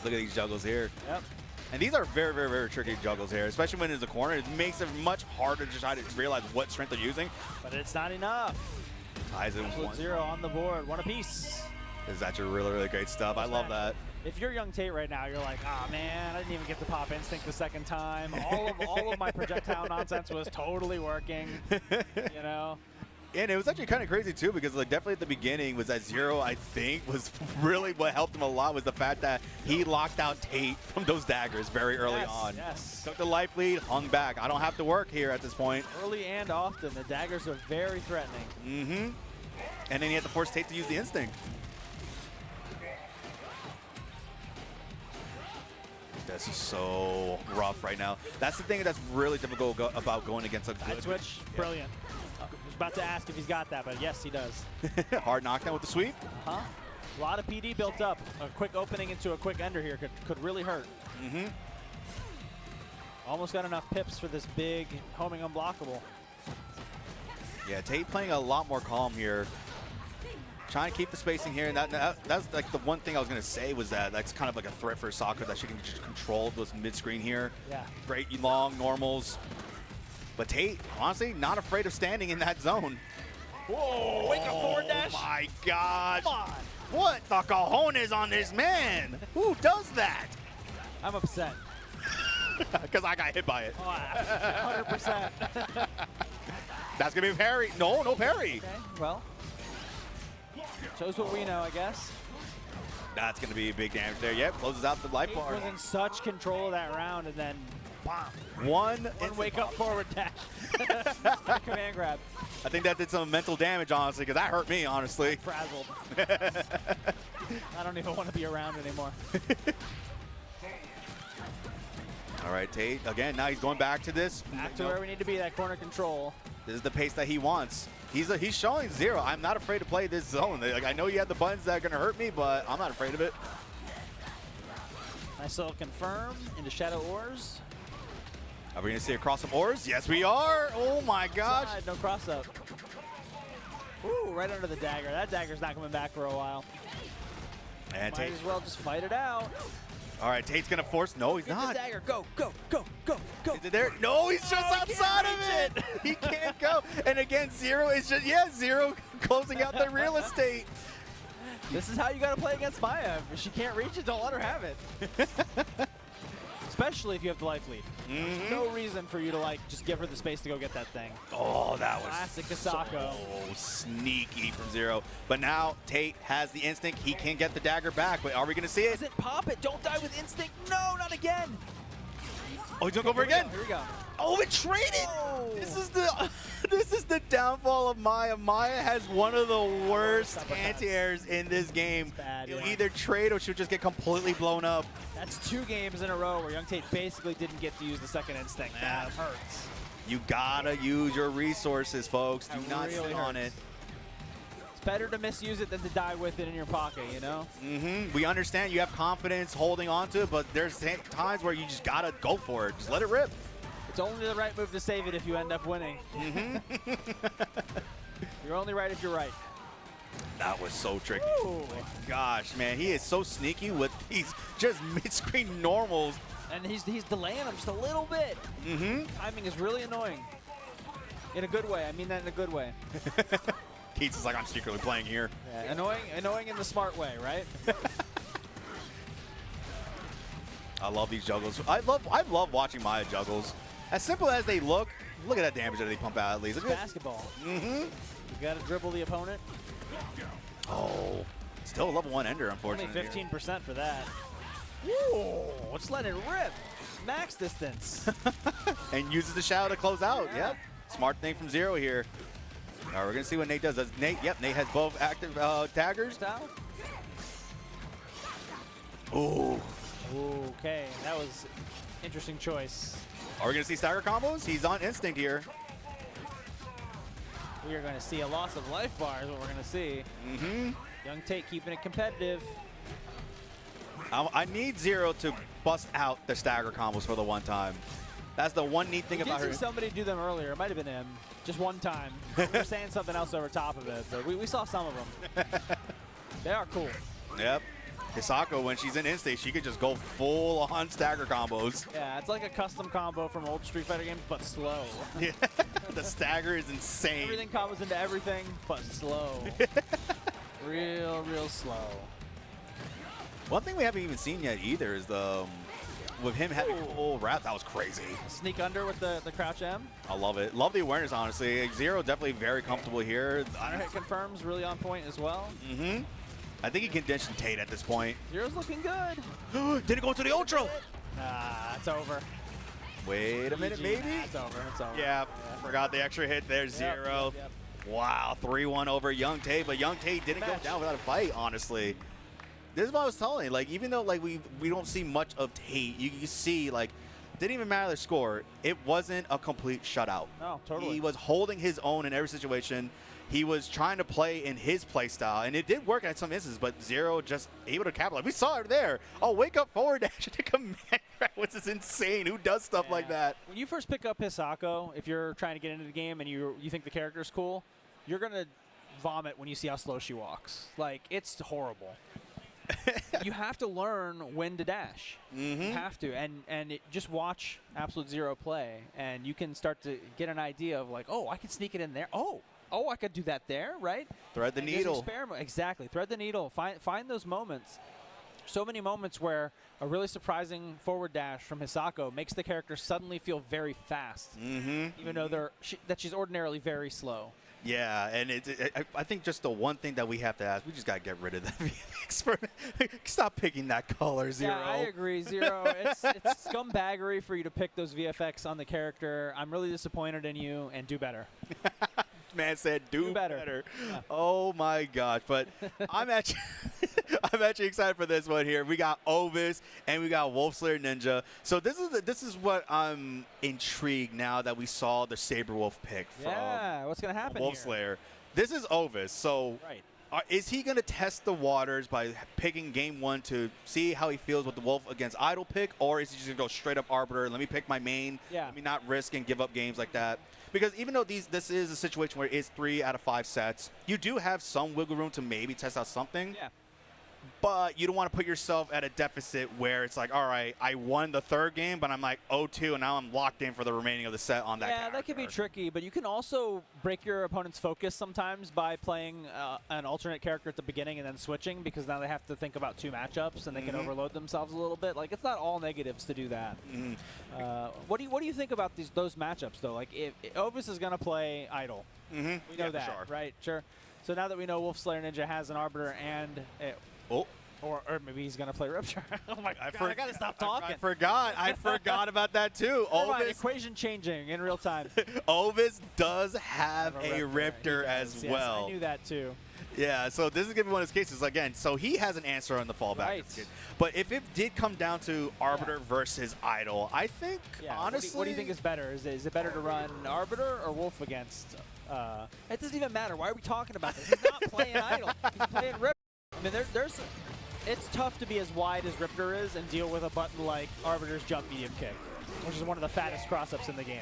Look at these juggles here. Yep. And these are very, very, very tricky juggles here, especially when it's a corner. It makes it much harder to try to realize what strength they're using. But it's not enough. Ties in one. 0 on the board, one apiece. This is actually really, really great stuff. I love that. If you're Yungtate right now, you're like, ah, man, I didn't even get the pop instinct the second time. All of my projectile nonsense was totally working, you know? And it was actually kind of crazy too, because like definitely at the beginning was that Zero, I think, was really what helped him a lot was the fact that he locked out Tate from those daggers very early on. Yes. Took the life lead, hung back. I don't have to work here at this point. Early and often, the daggers are very threatening. Mm-hmm. And then he had to force Tate to use the instinct. This is so rough right now. That's the thing that's really difficult about going against a good switch, brilliant. I was about to ask if he's got that, but yes, he does. Hard knockdown with the sweep. Uh-huh. A lot of PD built up. A quick opening into a quick ender here could really hurt. Mm-hmm. Almost got enough pips for this big homing unblockable. Yeah, Tate playing a lot more calm here. Trying to keep the spacing here, and that's like the one thing I was gonna say was that that's kind of like a threat for Hisako, that she can just control those mid-screen here. Yeah. Great long normals. But Tate, honestly, not afraid of standing in that zone. Whoa! Wake up forward dash! Oh my gosh! Come on! What the cojones on this man? Who does that? I'm upset. Because I got hit by it. Oh, 100%. That's gonna be a parry. No parry. Okay, well. Shows what we know, I guess. That's going to be a big damage there. Yep, closes out the life bar. He was in such control of that round, and then bomb. One wake up forward dash. Command grab. I think that did some mental damage, honestly, because that hurt me, honestly. Frazzled. I don't even want to be around anymore. All right, Tate. Again, now he's going back to this. Back to where we need to be, that corner control. This is the pace that he wants. He's showing Zero. I'm not afraid to play this zone. Like, I know you have the buttons that are going to hurt me, but I'm not afraid of it. Nice little confirm into Shadow Ores. Are we going to see a cross of ores? Yes, we are. Oh, my gosh. Side, no cross up. Ooh, right under the dagger. That dagger's not coming back for a while. And Might as well just fight it out. All right, Tate's going to force. No, he's Get not. the dagger. Go, go, go, go, go. Is it there? No, he's just outside of it. He can't go. And again, Zero is just, Zero closing out the real estate. This is how you got to play against Maya. If she can't reach it, don't let her have it. Especially if you have the life lead. There's no reason for you to like just give her the space to go get that thing. Oh, that was classic Hisako. So sneaky from Zero. But now Tate has the instinct. He can get the dagger back. But are we going to see it? Does it pop it? Don't die with instinct. No, not again. Oh, he's going to go for it again. Here we go. Oh, it traded. Oh. This is the downfall of Maya. Maya has one of the worst anti-airs in this game. Bad, You'll yeah. either trade or she'll just get completely blown up. That's 2 games in a row where Yungtate basically didn't get to use the second instinct. Yeah. That hurts. You gotta use your resources, folks. Do not really sit on it. It's better to misuse it than to die with it in your pocket, you know? We understand you have confidence holding on to it, but there's times where you just gotta go for it. Just let it rip. It's only the right move to save it if you end up winning. You're only right if you're right. That was so tricky. Ooh. Oh my gosh, man. He is so sneaky with these just mid-screen normals. And he's delaying him just a little bit. Timing is really annoying. In a good way. I mean that in a good way. Keats is like, I'm secretly playing here. Yeah, annoying in the smart way, right? I love these juggles. I love watching Maya juggles. As simple as they look at that damage that they pump out at least. It's basketball. You got to dribble the opponent. Oh, still a level 1 ender, unfortunately. Only 15% for that. Ooh, let's let it rip. Max distance. And uses the shadow to close out. Yep. Smart thing from Zero here. All right, we're going to see what Nate does. Nate has both active daggers. Ooh. Okay, that was interesting choice. Are we going to see stagger combos? He's on instinct here. We are going to see a loss of life bar is what we're going to see. Yungtate keeping it competitive. I need Zero to bust out the stagger combos for the one time. That's the one neat thing about her. I did see somebody do them earlier. It might have been him. Just one time. We were saying something else over top of it, but we saw some of them. They are cool. Yep. Hisako, when she's in instinct, she could just go full on stagger combos. Yeah, it's like a custom combo from old Street Fighter games, but slow. Yeah. The stagger is insane. Everything combos into everything, but slow. Real slow. One thing we haven't even seen yet either is the with him having full wrap. That was crazy. Sneak under with the crouch M. I love it. Love the awareness, honestly. Zero definitely very comfortable here. Hit confirms really on point as well. I think he conditioned Tate at this point. Zero's looking good. Didn't go to the ultra. It's over. Wait a minute, maybe? It's over. It's over. Yeah, forgot the extra hit there. Zero. Yep. Wow, 3-1 over Yungtate, but Yungtate didn't go down without a fight, honestly. This is what I was telling you. Like, even though like we don't see much of Tate, you see like didn't even matter the score. It wasn't a complete shutout. No, totally. He was holding his own in every situation. He was trying to play in his play style, and it did work at some instances, but Zero just able to capitalize. We saw it there. Oh, wake up forward dash to command grab, which is insane. Who does stuff like that? When you first pick up Hisako, if you're trying to get into the game and you think the character's cool, you're going to vomit when you see how slow she walks. Like, it's horrible. You have to learn when to dash. You have to, and just watch Absolute Zero play, and you can start to get an idea of like, oh, I can sneak it in there. Oh, I could do that there, right? Thread the needle. Experiment. Exactly. Thread the needle. Find those moments. So many moments where a really surprising forward dash from Hisako makes the character suddenly feel very fast, even though she's ordinarily very slow. Yeah, and I think just the one thing that we have to ask, we just got to get rid of that VFX. Stop picking that color, Zero. Yeah, I agree, Zero. It's scumbaggery for you to pick those VFX on the character. I'm really disappointed in you, and do better. Man said do better. Yeah. Oh my gosh, but I'm actually excited for this one here. We got Ovis and we got Wolfslayerninja. So this is what I'm intrigued now that we saw the Sabrewulf pick from what's gonna happen Wolfslayer. here? This is Ovis. So right. Is he going to test the waters by picking game 1 to see how he feels with the Wolf against Eyedol pick, or is he just going to go straight up Arbiter? Let me pick my main. Let me not risk and give up games like that. Because even though this is a situation where it is 3 out of 5 sets, you do have some wiggle room to maybe test out something. Yeah. But you don't want to put yourself at a deficit where it's like, all right, I won the 3rd game, but I'm like 0-2, and now I'm locked in for the remaining of the set on that character. Yeah, that can be tricky, but you can also break your opponent's focus sometimes by playing an alternate character at the beginning and then switching, because now they have to think about 2 matchups, and they can overload themselves a little bit. Like, it's not all negatives to do that. What do you think about those matchups, though? Like, if Ovis is going to play Eyedol. We know that, right? Sure. So now that we know Wolfslayerninja has an Arbiter and or maybe he's going to play Riptor. Oh my God, I got to stop talking. I forgot about that too. Ovis, equation changing in real time. Ovis does have a Riptor as well. Yes, I knew that too. Yeah, so this is going to be one of his cases again. So he has an answer on the fallback. Right. But if it did come down to Arbiter versus Eyedol, I think, honestly... What do you think is better? Is it better to run Arbiter or Wolf against... it doesn't even matter. Why are we talking about this? He's not playing Eyedol. He's playing Riptor. I mean, it's tough to be as wide as Riptor is and deal with a button like Arbiter's jump medium kick, which is one of the fattest cross-ups in the game.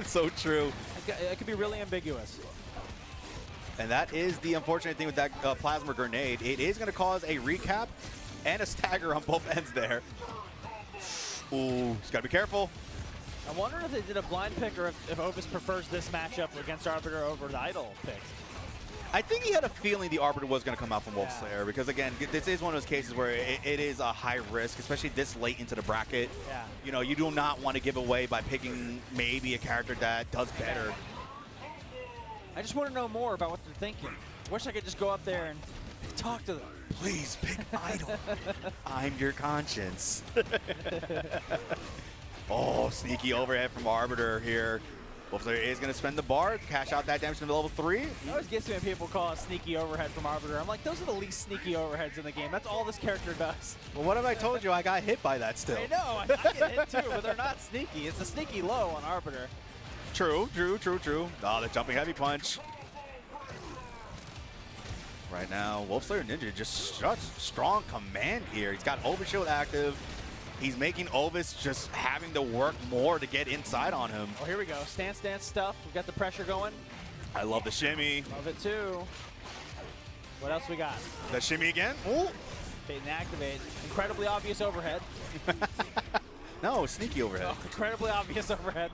So true. It could be really ambiguous. And that is the unfortunate thing with that plasma grenade. It is going to cause a recap and a stagger on both ends there. Ooh, just got to be careful. I'm wondering if they did a blind pick or if Ovis prefers this matchup against Arbiter over the Eyedol pick. I think he had a feeling the Arbiter was going to come out from Wolfslayer because, again, this is one of those cases where it is a high risk, especially this late into the bracket. Yeah. You know, you do not want to give away by picking maybe a character that does better. I just want to know more about what they're thinking. Wish I could just go up there and talk to them. Please pick Eyedol. I'm your conscience. Oh, sneaky overhead from Arbiter here. Wolfslayer is going to spend the bar, cash out that damage to level 3. It always gets me when people call a sneaky overhead from Arbiter. I'm like, those are the least sneaky overheads in the game. That's all this character does. Well, what have I told you? I got hit by that still. I know, I get hit too, but they're not sneaky. It's a sneaky low on Arbiter. True. Oh, the jumping heavy punch. Right now, Wolfslayerninja just such strong command here. He's got Overshield active. He's making Ovis just having to work more to get inside on him. Oh, here we go. Stance stuff. We've got the pressure going. I love the shimmy. Love it too. What else we got? The shimmy again. Ooh. Bait and activate. Incredibly obvious overhead. No, sneaky overhead. Oh, incredibly obvious overhead.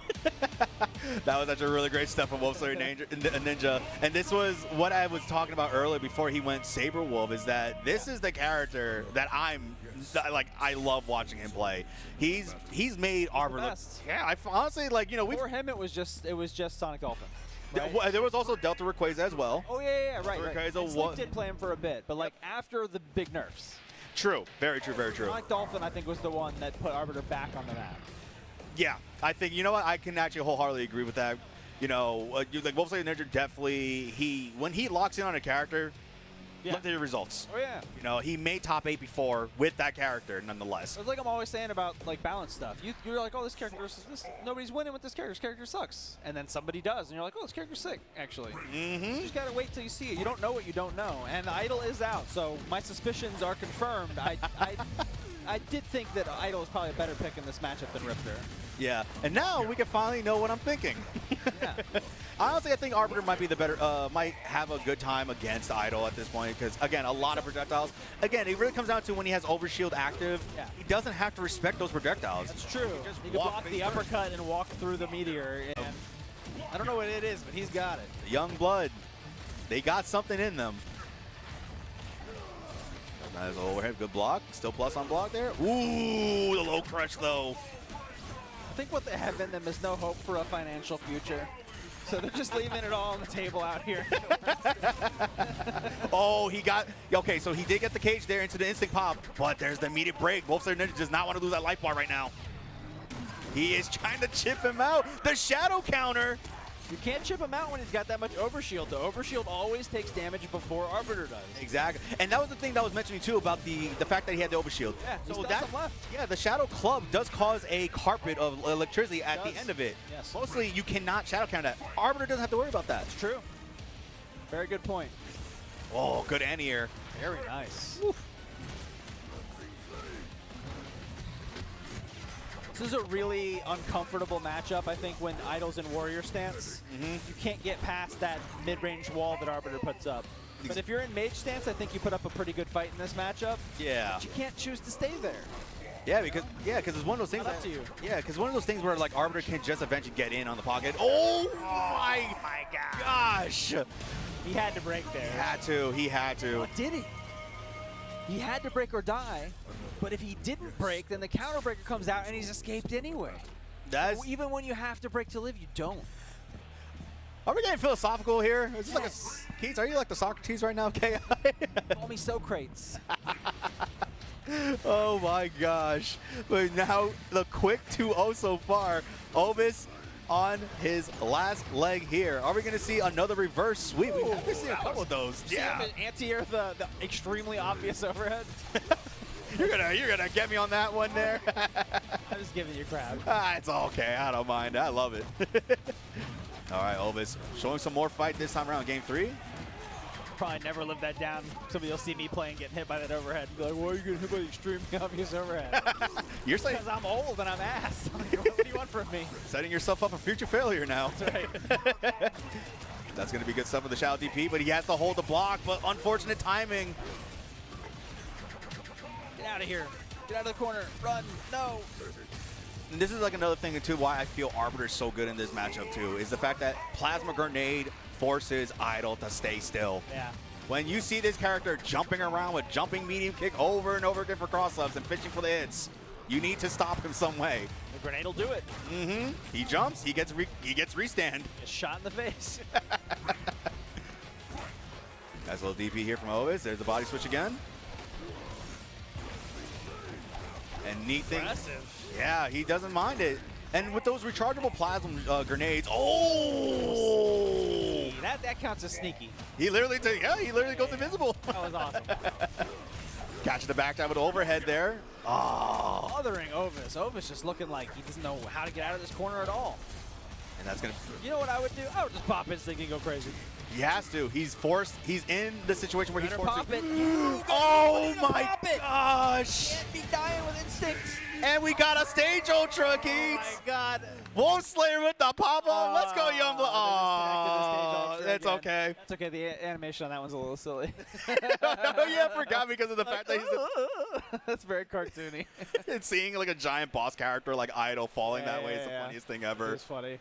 That was actually really great stuff from Wolfslayerninja. And this was what I was talking about earlier before he went Sabrewulf, is that this is the character that I love watching him play. He's made Arbiter look. Yeah, I honestly, like, you know, for him it was just Sonic Dolphin. Right? There was also Delta Rayquaza as well. Oh yeah, right. Rayquaza Slick did play him for a bit, but like after the big nerfs. True, very true. Sonic Dolphin, I think, was the one that put Arbiter back on the map. Yeah, I think, you know what, I can actually wholeheartedly agree with that. You know, like Wolfslayerninja definitely, when he locks in on a character, look at the results. Oh yeah. You know, he made top 8 before with that character, nonetheless. It's like I'm always saying about like balance stuff. You're like, oh, this character, nobody's winning with this character. This character sucks, and then somebody does, and you're like, oh, this character's sick, actually. You just gotta wait till you see it. You don't know what you don't know, and Eyedol is out, so my suspicions are confirmed. I did think that Eyedol is probably a better pick in this matchup than Riptor. Yeah, and now we can finally know what I'm thinking. Yeah. Honestly, I think Arbiter might be the better, might have a good time against Eyedol at this point because, again, a lot of projectiles. Again, it really comes down to when he has Overshield active, he doesn't have to respect those projectiles. That's true. He can block the uppercut and walk through the meteor. And I don't know what it is, but he's got it. The young blood, they got something in them. Nice overhead, good block. Still plus on block there. Ooh, the low crush though. I think what they have in them is no hope for a financial future. So they're just leaving it all on the table out here. Oh, he got, okay, so he did get the cage there into the instant pop, but there's the immediate break. Wolfslayerninja does not want to lose that life bar right now. He is trying to chip him out. The shadow counter. You can't chip him out when he's got that much Overshield, though. Overshield always takes damage before Arbiter does. Exactly. And that was the thing that I was mentioning, too, about the fact that he had the Overshield. Yeah, so he's got some left. Yeah, the Shadow Club does cause a carpet of electricity at the end of it. Yes. Mostly, you cannot Shadow Counter that. Arbiter doesn't have to worry about that. It's true. Very good point. Oh, good anti-air. Very nice. Oof. This is a really uncomfortable matchup, I think, when Eyedol's in warrior stance. You can't get past that mid-range wall that Arbiter puts up. But if you're in mage stance, I think you put up a pretty good fight in this matchup. Yeah. But you can't choose to stay there. Yeah, because it's one of those things. Not up to you. Yeah, because one of those things where like Arbiter can just eventually get in on the pocket. Oh my gosh! He had to break there. He had to. What did he? He had to break or die. But if he didn't break, then the counter breaker comes out and he's escaped anyway. That's even when you have to break to live, you don't. Are we getting philosophical here? Is this like a Keats? Are you like the Socrates right now, KI? Call me Socrates. Oh my gosh. But now the quick 2-0 so far. Ovis on his last leg here. Are we going to see another reverse sweep? We have seen a couple of those. Yeah. Anti-air the extremely obvious overhead. You're gonna get me on that one there. I'm just giving you crap. It's okay. I don't mind. I love it. All right, Ovis showing some more fight this time around. Game 3. probably never live that down. Somebody will see me playing, getting hit by that overhead, and be like, "Why are you getting hit by the extremely obvious overhead?" You're saying because I'm old and I'm ass. What do you want from me? setting yourself up for future failure now. That's right. That's going to be good stuff with the Shadow DP, but he has to hold the block, but unfortunate timing. Get out of here. Get out of the corner. Run. No. And this is like another thing too why I feel Arbiter is so good in this matchup too, is the fact that Plasma Grenade forces Eyedol to stay still. Yeah. When you see this character jumping around with jumping medium kick over and over again for cross-ups and fishing for the hits, you need to stop him some way. The grenade will do it. Mm-hmm. He jumps, he gets restand. Just shot in the face. Nice little DP here from Ovis. There's the body switch again. And neat thing. Impressive. Yeah, he doesn't mind it. And with those rechargeable plasma grenades, oh! That counts as sneaky. He literally goes invisible. That was awesome. Catching the back with the overhead there. Oh. Othering Ovis. Ovis just looking like he doesn't know how to get out of this corner at all. And that's going to... You know what I would do? I would just pop instinct and go crazy. He has to. He's forced. He's in the situation where he's forced pop to... it. Oh my gosh. Can't be dying with instincts. And we got a stage ultra, Keats. Oh my God. Wolfslayer with the pop-up. Let's go, Youngblood. Oh, that's again. okay. That's okay. The animation on that one's a little silly. Oh, yeah, I forgot because of the fact that he's... That's very cartoony. And seeing like a giant boss character like Eyedol falling that way is the funniest thing ever. It's funny.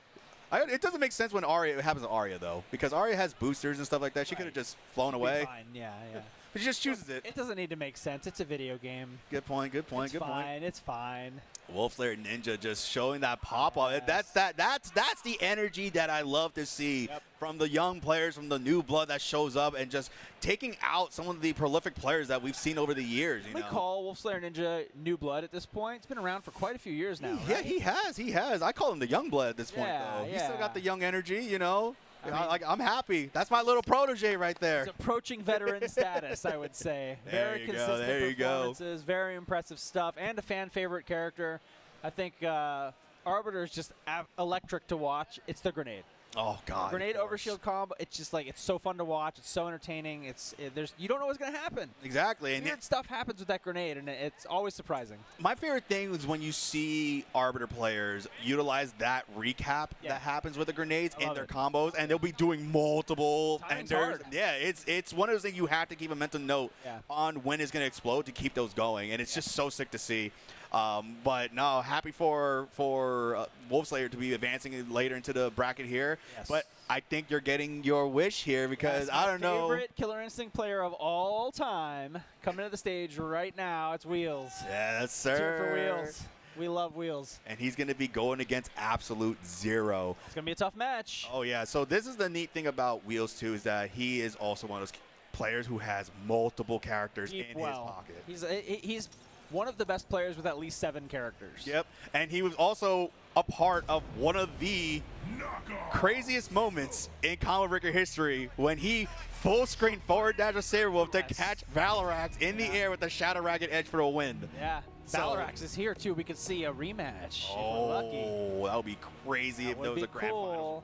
It doesn't make sense when Arya, it happens to Arya though, because Arya has boosters and stuff like that. She could have just flown away. Fine. Yeah, yeah. But she just chooses it. It doesn't need to make sense. It's a video game. Good point, good point, good point. It's fine. Wolfslayerninja just showing that pop-up. Yes. That's the energy that I love to see from the young players, from the new blood that shows up and just taking out some of the prolific players that we've seen over the years. We call Wolfslayerninja new blood at this point. It's been around for quite a few years now. Yeah, right? he has. I call him the young blood at this point, though. He's still got the young energy, you know. I'm happy. That's my little protege right there. He's approaching veteran status, I would say. Very consistent performances, very impressive stuff, and a fan favorite character. I think Arbiter is just electric to watch. It's the grenade. Oh God! Grenade overshield combo. It's just like it's so fun to watch. It's so entertaining. You don't know what's gonna happen. Exactly. And weird stuff happens with that grenade, and it's always surprising. My favorite thing is when you see Arbiter players utilize that recap that happens with the grenades in their combos, and they'll be doing multiple enders. Yeah, it's one of those things you have to keep a mental note on when it's gonna explode to keep those going, and it's just so sick to see. But no, happy for Wolfslayer to be advancing later into the bracket here. Yes. But I think you're getting your wish here because I don't know. Favorite Killer Instinct player of all time coming to the stage right now. It's Wheels. Yes, sir. Cheer for Wheels. We love Wheels. And he's going to be going against Absolute Zero. It's going to be a tough match. Oh, yeah. So this is the neat thing about Wheels, too, is that he is also one of those players who has multiple characters in his pocket. He's one of the best players with at least 7 characters. Yep. And he was also a part of one of the craziest moments in Combo Breaker history when he full screen forward dash a Sabrewulf to catch Valoraxe in the air with the Shadow Racket edge for a win. Yeah. Valoraxe is here too. We could see a rematch if we're lucky. Oh, that would be crazy if there was a grand final.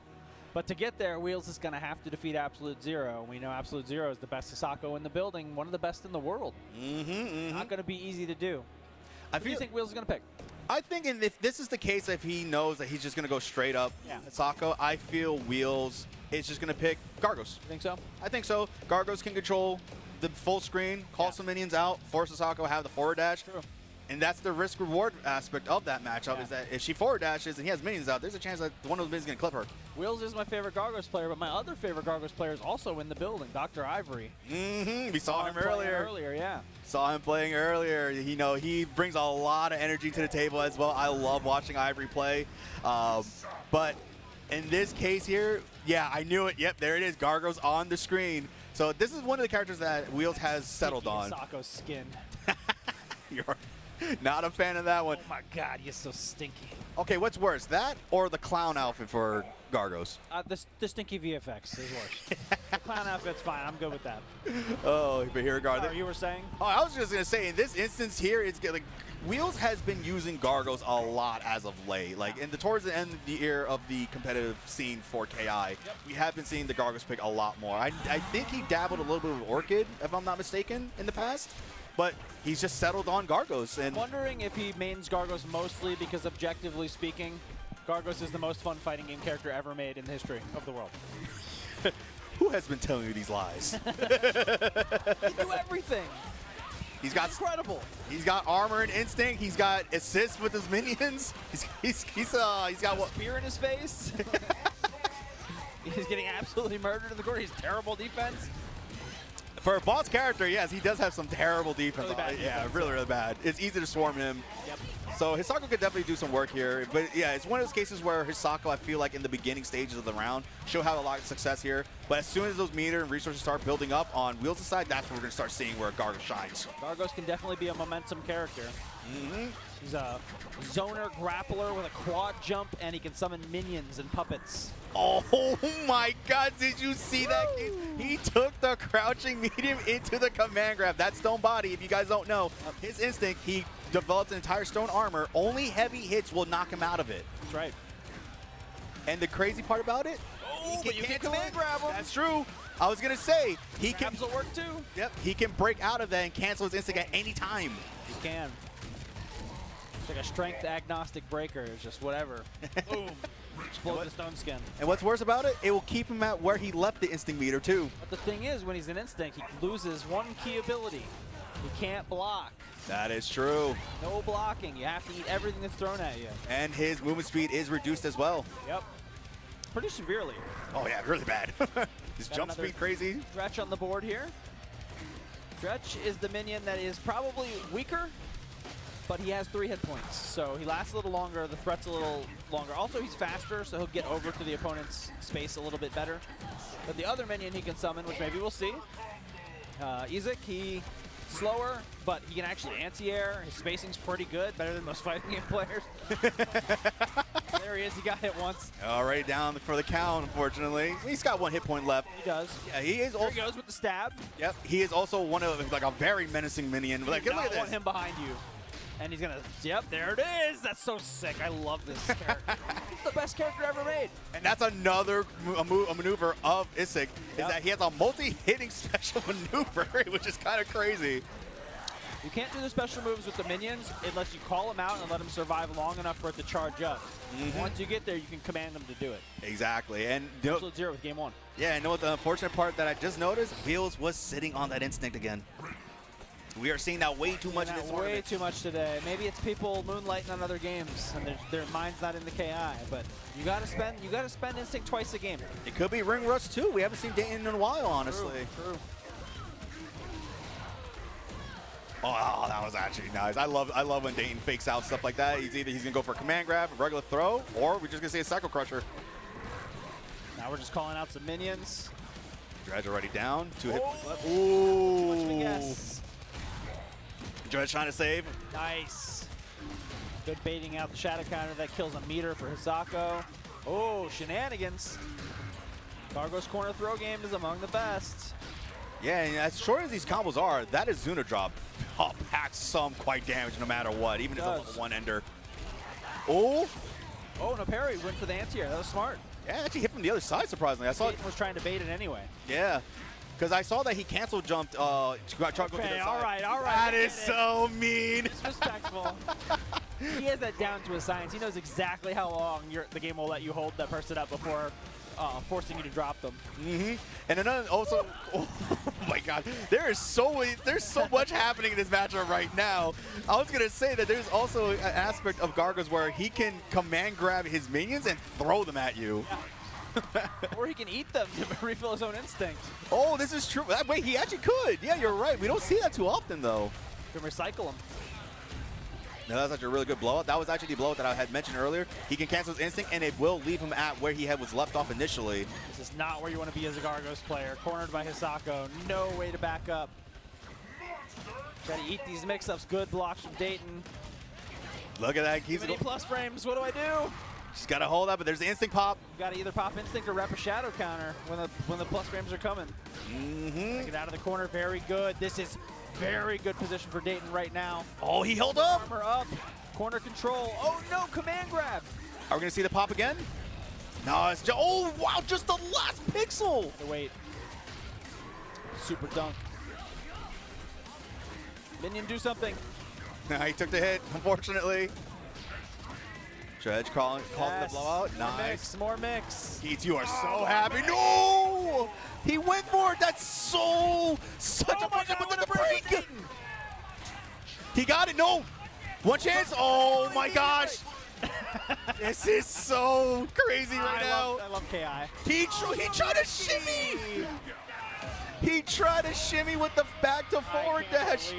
But to get there, Wheels is going to have to defeat Absolute Zero. We know Absolute Zero is the best Hisako in the building, one of the best in the world. Not going to be easy to do. Who do you think Wheels is going to pick? I think if this is the case, if he knows that he's just going to go straight up Hisako, I feel Wheels is just going to pick Gargos. You think so? I think so. Gargos can control the full screen, call some minions out, force Hisako have the forward dash. True. And that's the risk-reward aspect of that matchup is that if she forward dashes and he has minions out, there's a chance that one of those minions is going to clip her. Wheels is my favorite Gargos player, but my other favorite Gargos player is also in the building, Dr. Ivory. We saw him earlier. Yeah. Saw him playing earlier. You know, he brings a lot of energy to the table as well. I love watching Ivory play. But in this case here, yeah, I knew it. Yep, there it is. Gargos on the screen. So this is one of the characters that Wheels has settled on. Hisako's skin. You're not a fan of that one. Oh my God, you're so stinky. Okay, what's worse, that or the clown outfit for Gargos? The stinky VFX is worse. The clown outfit's fine. I'm good with that. Oh, but here, Gargos. You were saying? Oh, I was just gonna say, in this instance here, it's like Wheels has been using Gargos a lot as of late. Like towards the end of the year of the competitive scene for KI, we have been seeing the Gargos pick a lot more. I think he dabbled a little bit with Orchid, if I'm not mistaken, in the past. But he's just settled on Gargos. And I'm wondering if he mains Gargos mostly because, objectively speaking, Gargos is the most fun fighting game character ever made in the history of the world. who has been telling you these lies? He do everything. He's got incredible. He's got armor and instinct. He's got assists with his minions. He's got what? Spear in his face. He's getting absolutely murdered in the corner. He's terrible defense. For a boss character, yes, he does have some terrible defense. Really bad defense. Yeah, really bad. It's easy to swarm him. Yep. So Hisako could definitely do some work here. But yeah, it's one of those cases where Hisako, I feel like in the beginning stages of the round, she'll have a lot of success here. But as soon as those meter and resources start building up on Wheels' side, that's where we're going to start seeing where Gargos shines. Gargos can definitely be a momentum character. Mm-hmm. He's a zoner grappler with a quad jump, and he can summon minions and puppets. Oh my god, did you see that? He took the crouching medium into the command grab. That stone body, if you guys don't know, his instinct, he developed an entire stone armor. Only heavy hits will knock him out of it. That's right. And the crazy part about it, but you can command grab him. That's true. I was going to say, he Grabs can will work too. Yep, he can break out of that and cancel his instinct at any time. He can. It's like a strength agnostic breaker. It's just whatever. Boom. Explode the stone skin. And what's worse about it, it will keep him at where he left the instinct meter too. But the thing is, when he's in instinct, he loses one key ability. He can't block. That is true. No blocking. You have to eat everything that's thrown at you. And his movement speed is reduced as well. Yep. Pretty severely. Oh yeah, really bad. His Got jump speed crazy. Stretch on the board here. Stretch is the minion that is probably weaker, but he has 3 hit points, so he lasts a little longer, the threat's a little longer. Also, he's faster, so he'll get over to the opponent's space a little bit better. But the other minion he can summon, which maybe we'll see, Isaac, he's slower, but he can actually anti-air. His spacing's pretty good, better than most fighting game players. There he is, he got hit once. Already down for the count, unfortunately. He's got 1 hit point left. He does. Yeah, he is also. Here he goes with the stab. Yep, he is also one of like a very menacing minion. Like, look at this. Want him behind you. And he's gonna, yep, there it is. That's so sick. I love this character. He's the best character ever made. And that's another maneuver of Isaac, is that he has a multi-hitting special maneuver, which is kind of crazy. You can't do the special moves with the minions unless you call them out and let them survive long enough for it to charge up. Once you get there, you can command them to do it. Exactly. And Absolute zero with game 1. Yeah, and know what the unfortunate part that I just noticed? Wheels was sitting on that instinct again. We are seeing that way too much in this way tournament. too much today. Maybe it's people moonlighting on other games and their mind's not in the KI, but you gotta spend instinct twice a game. It could be ring rust too. We haven't seen Dayton in a while, honestly. True. Oh, that was actually nice. I love when Dayton fakes out stuff like that. He's gonna go for a command grab, a regular throw, or we're just gonna say a Cycle Crusher. Now we're just calling out some minions. Dredge already down. 2 hit points left. Too much of a Ooh. guess. Dredge trying to save. Nice. Good baiting out the shadow counter that kills a meter for Hisako. Oh, shenanigans. Gargos' corner throw game is among the best. Yeah, and as short as these combos are, that is Zuna drop packs some quite damage no matter what, even if it's a level 1 ender. Oh! Oh, no parry. Went for the anti-air. That was smart. Yeah, actually hit from the other side, surprisingly. I saw Dayton was trying to bait it anyway. Yeah, because I saw that he cancel jumped. Okay, all right. That is so mean. Disrespectful. He has that down to a science. He knows exactly how long the game will let you hold that person up before forcing you to drop them. And another also, oh my God, there's so much happening in this matchup right now. I was gonna say that there's also an aspect of Gargos where he can command grab his minions and throw them at you. Yeah. Or he can eat them to refill his own instinct. Oh, this is true. Wait, he actually could. Yeah, you're right. We don't see that too often though. You can recycle them. No, that's actually a really good blowout. That was actually the blowout that I had mentioned earlier. He can cancel his instinct, and it will leave him at where he was left off initially. This is not where you want to be as a Gargos player. Cornered by Hisako. No way to back up. Try to eat these mix-ups. Good blocks from Dayton. Look at that. Too many plus frames. What do I do? She's got to hold up, but there's the instinct pop. You got to either pop instinct or rep a shadow counter when the plus frames are coming. Get out of the corner. Very good. This is very good position for Dayton right now. Oh, he held up. Armor up. Corner control. Oh no, command grab. Are we going to see the pop again? No, it's just, oh wow, just the last pixel. Wait. Super dunk. Minion, do something. He took the hit, unfortunately. Dredge calling the blowout. Nice. More mix. Keats, you are so happy. No! He went for it. That's such a punch with the break. He got it. No. One chance. Oh my gosh. This is so crazy right now. I love KI. He tried to shimmy. He tried to shimmy with the back to forward dash.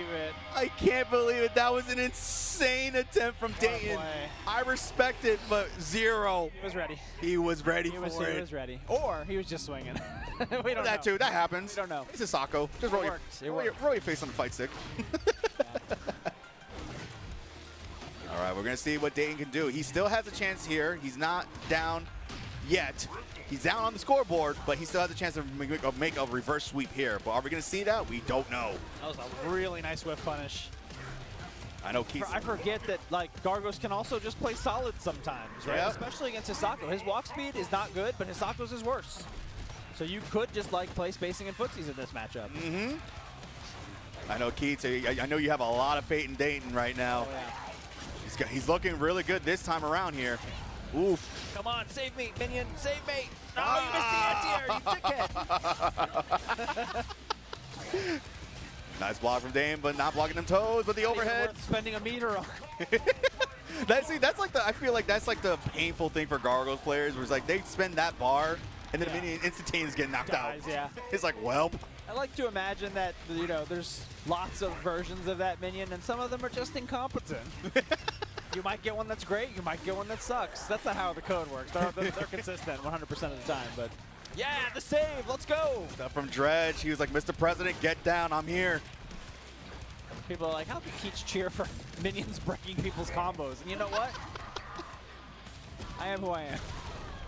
I can't believe it. That was an insane attempt from Dayton. I respect it, but Zero. He was ready. He was ready for it. He was ready. Or he was just swinging. We don't know. That too. That happens. We don't know. It's Hisako. Just roll your face on the fight stick. All right, we're going to see what Dayton can do. He still has a chance here. He's not down yet. He's down on the scoreboard, but he still has a chance to make a reverse sweep here. But are we going to see that? We don't know. That was a really nice whiff punish. I know Keith. I forget that like Gargos can also just play solid sometimes, right? Yep. Especially against Hisako. His walk speed is not good, but Hisako's is worse. So you could just like play spacing and footsies in this matchup. I know Keith. I know you have a lot of faith in Dayton right now. Oh, yeah. He's looking really good this time around here. Oof. Come on, save me, minion, save me. No, you missed the anti-air, you dickhead. Nice block from Dayton, but not blocking them toes, but the overhead. Spending a meter on. That's like I feel like that's like the painful thing for Gargos players, where it's like they spend that bar, and then the minion instantaneously get knocked out. Yeah. It's like, well. I like to imagine that, you know, there's lots of versions of that minion, and some of them are just incompetent. You might get one that's great, you might get one that sucks. That's not how the code works. They're consistent 100% of the time, but yeah, the save, let's go. Stuff from Dredge, he was like, Mr. President, get down, I'm here. People are like, how can Keats cheer for minions breaking people's combos? And you know what? I am who I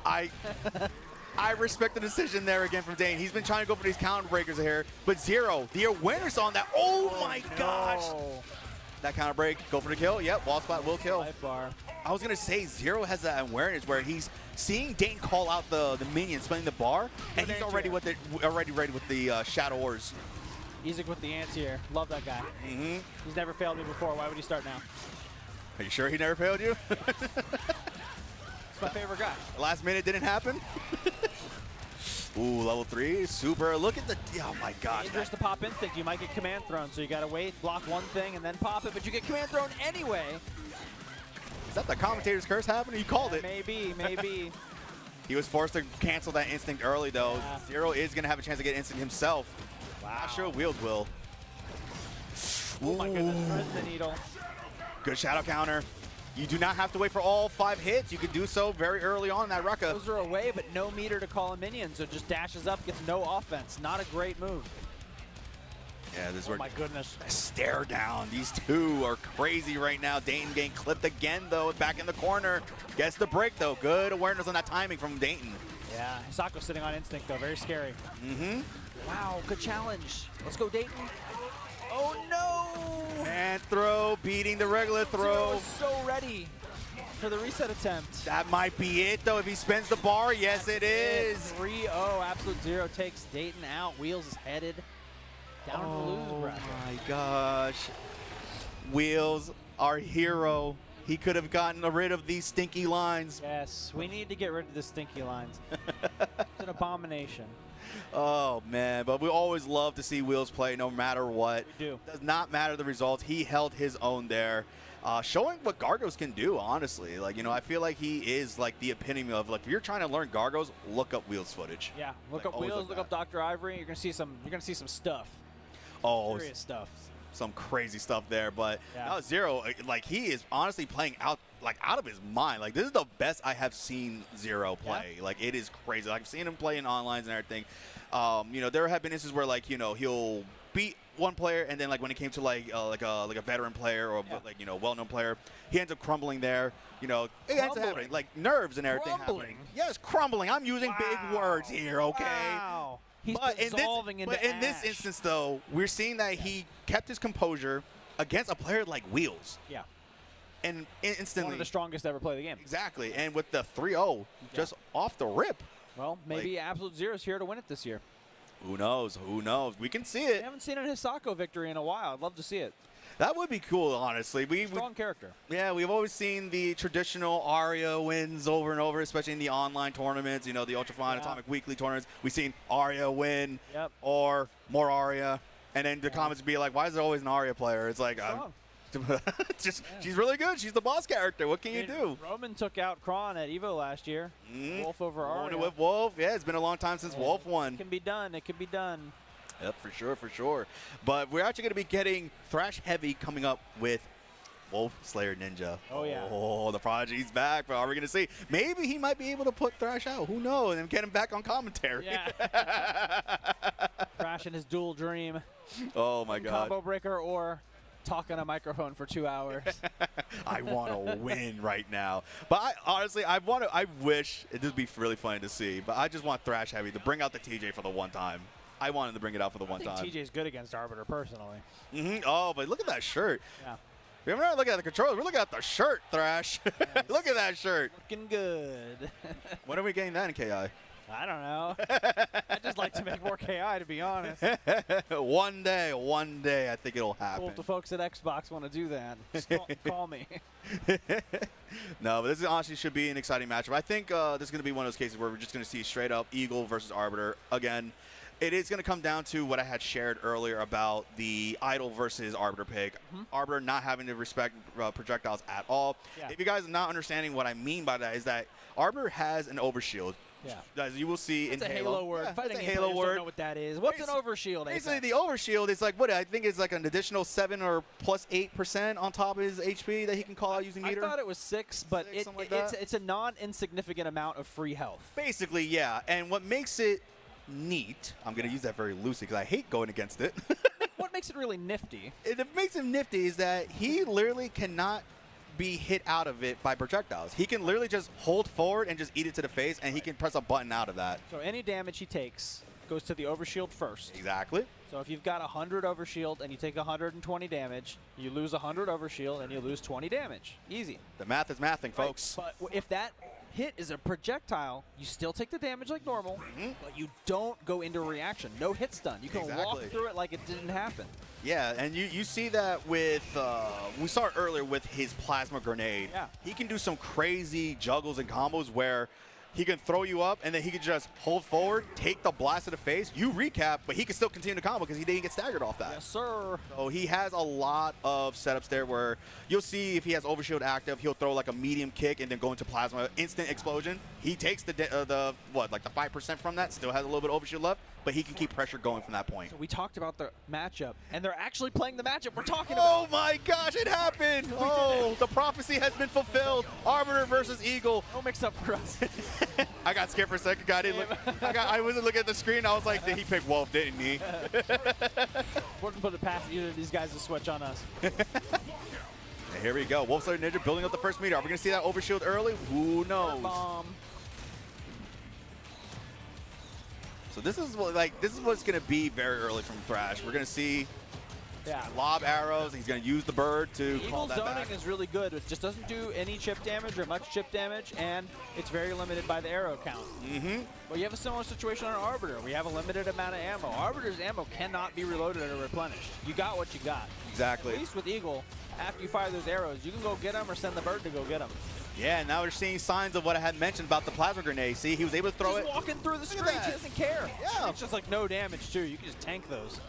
am. I respect the decision there again from Dane. He's been trying to go for these counter breakers here, but Zero, the awareness on that. Oh my gosh. That counter break, go for the kill. Yep, wall spot will kill. Life bar. I was going to say, Zero has that awareness where he's seeing Dane call out the minion, spinning the bar, and he's already ready with the Shadow Ores. Isaac with the anti-air. Love that guy. He's never failed me before. Why would he start now? Are you sure he never failed you? He's my favorite guy. Last minute didn't happen. Ooh, level 3, super. Look at the, oh my gosh. Dangerous to pop instinct. You might get command thrown, so you gotta wait, block one thing, and then pop it, but you get command thrown anyway. Is that the commentator's curse happening? You called it. Maybe, maybe. He was forced to cancel that instinct early, though. Yeah. Zero is gonna have a chance to get instinct himself. Wow. Not sure Wheels will. Oh my goodness, where's the needle? Good shadow counter. You do not have to wait for all 5 hits. You can do so very early on in that Rucka. Those are away, but no meter to call a minion, so just dashes up, gets no offense. Not a great move. Yeah, this is Oh my goodness. Stare down. These two are crazy right now. Dayton getting clipped again, though, back in the corner. Gets the break, though. Good awareness on that timing from Dayton. Yeah, Hisako sitting on instinct, though. Very scary. Wow, good challenge. Let's go, Dayton. Oh, no! And throw, beating the regular throw. Zero is so ready for the reset attempt. That might be it, though, if he spins the bar. Yes, it is. 3-0, Absolute Zero takes Dayton out. Wheels is headed down to the losers bracket. Oh, my gosh. Wheels, our hero. He could have gotten rid of these stinky lines. Yes, we need to get rid of the stinky lines. It's an abomination. Oh, man. But we always love to see Wheels play no matter what. We do. Does not matter the results. He held his own there. Showing what Gargos can do, honestly. Like, you know, I feel like he is like the epitome of, like, if you're trying to learn Gargos, look up Wheels footage. Yeah, look Like, up always Wheels, look up Dr. Ivory. You're gonna see some stuff. Oh, Serious stuff. some crazy stuff there. But Yeah. now Zero, like, he is honestly playing out of his mind. Like, this is the best I have seen Zero play. Yeah. Like, it is crazy. Like, I've seen him play in onlines and everything. You know, there have been instances where, like, you know, he'll beat one player, and then like when it came to like a veteran player or like well-known player, he ends up crumbling there. It ends up happening, like nerves and everything happening. Yes, crumbling. I'm using big words here, okay? Wow. He's But dissolving into in this instance, though, we're seeing that he kept his composure against a player like Wheels. Yeah. And instantly. One of the strongest to ever play the game. Exactly. And with the 3-0 just off the rip. Well, maybe Absolute Zero's here to win it this year. Who knows? Who knows? We can see We it. haven't seen a Hisako victory in a while. I'd love to see it. That would be cool, honestly. Strong character. Yeah, we've always seen the traditional Arya wins over and over, especially in the online tournaments, the Ultrafine Atomic Weekly tournaments. We've seen Arya win or more Arya. And then the comments would be like, why is there always an Arya player? It's like, she's really good. She's the boss character. What can you do? Roman took out Kron at EVO last year. Wolf over Arya. With Wolf. Yeah, it's been a long time since Wolf won. It can be done. It can be done. Yep, for sure. But we're actually going to be getting Thrashheavy coming up with Wolfslayerninja. Oh, yeah. Oh, the Prodigy's back. But are we going to see? Maybe he might be able to put Thrash out. Who knows? And get him back on commentary. Yeah. Rash and his dual dream. Oh, my God. Combo breaker or talk on a microphone for 2 hours. I want to win right now. But honestly, I wish it would be really funny to see. But I just want Thrashheavy to bring out the TJ for the one time. I want him to bring it out for the one time. I think TJ's good against Arbiter, personally. Oh, but look at that shirt. Yeah. We're not looking at the controller. We're looking at the shirt, Thrash. Yes. Look at that shirt. Looking good. When are we getting that in KI? I don't know. I'd just like to make more KI, to be honest. One day, I think it'll happen. Cool if the folks at Xbox want to do that. Just call me. No, but this honestly should be an exciting matchup. I think this is going to be one of those cases where we're just going to see straight up Eagle versus Arbiter again. It is going to come down to what I had shared earlier about the Eyedol versus Arbiter pick. Arbiter not having to respect projectiles at all. Yeah. If you guys are not understanding what I mean by that is that Arbiter has an overshield. Yeah. As you will see in Halo. It's a Halo word. Yeah, Fighting a Halo word. Don't know what that is. What's an overshield? Basically, the overshield is like, what I think is like an additional 7 or plus 8% on top of his HP that he can call out using meter. I thought it was 6, but it's a non-insignificant amount of free health. Basically, yeah. And what makes it neat, I'm going to use that very loosely because I hate going against it. What makes it really nifty? It makes him nifty is that he literally cannot be hit out of it by projectiles. He can literally just hold forward and just eat it to the face, and he can press a button out of that. So any damage he takes goes to the overshield first. Exactly. So if you've got 100 overshield and you take 120 damage, you lose 100 overshield and you lose 20 damage. Easy. The math is mathing, folks. Right. But if that hit is a projectile, you still take the damage like normal, but you don't go into a reaction. No hit stun. You can walk through it like it didn't happen. Yeah, and you see that with, we saw it earlier with his plasma grenade. Yeah. He can do some crazy juggles and combos where he can throw you up, and then he can just hold forward, take the blast to the face. You recap, but he can still continue the combo because he didn't get staggered off that. Yes, sir. So he has a lot of setups there where you'll see if he has overshield active, he'll throw like a medium kick and then go into plasma, instant explosion. He takes the 5% from that, still has a little bit of overshield left, but he can keep pressure going from that point. So we talked about the matchup, and they're actually playing the matchup we're talking about. Oh my gosh, it happened! Oh, the prophecy has been fulfilled. Arbiter versus Eagle. No mix up for us. I got scared for a second. I wasn't looking at the screen. I was like, did he pick Wolf, didn't he? Wouldn't put it past either of these guys to switch on us. And here we go. Wolfslayerninja building up the first meter. Are we going to see that overshield early? Who knows? Bomb. So this is what's going to be very early from Thrash. We're going to see lob arrows. He's going to use the bird to call that back. Eagle zoning is really good. It just doesn't do any chip damage or much chip damage, and it's very limited by the arrow count. Well, you have a similar situation on Arbiter. We have a limited amount of ammo. Arbiter's ammo cannot be reloaded or replenished. You got what you got. Exactly. At least with Eagle, after you fire those arrows, you can go get them or send the bird to go get them. Yeah, now we're seeing signs of what I had mentioned about the plasma grenade. See, he was able to throw it. He's walking through the streets. He doesn't care. Yeah. It's just like no damage, too. You can just tank those.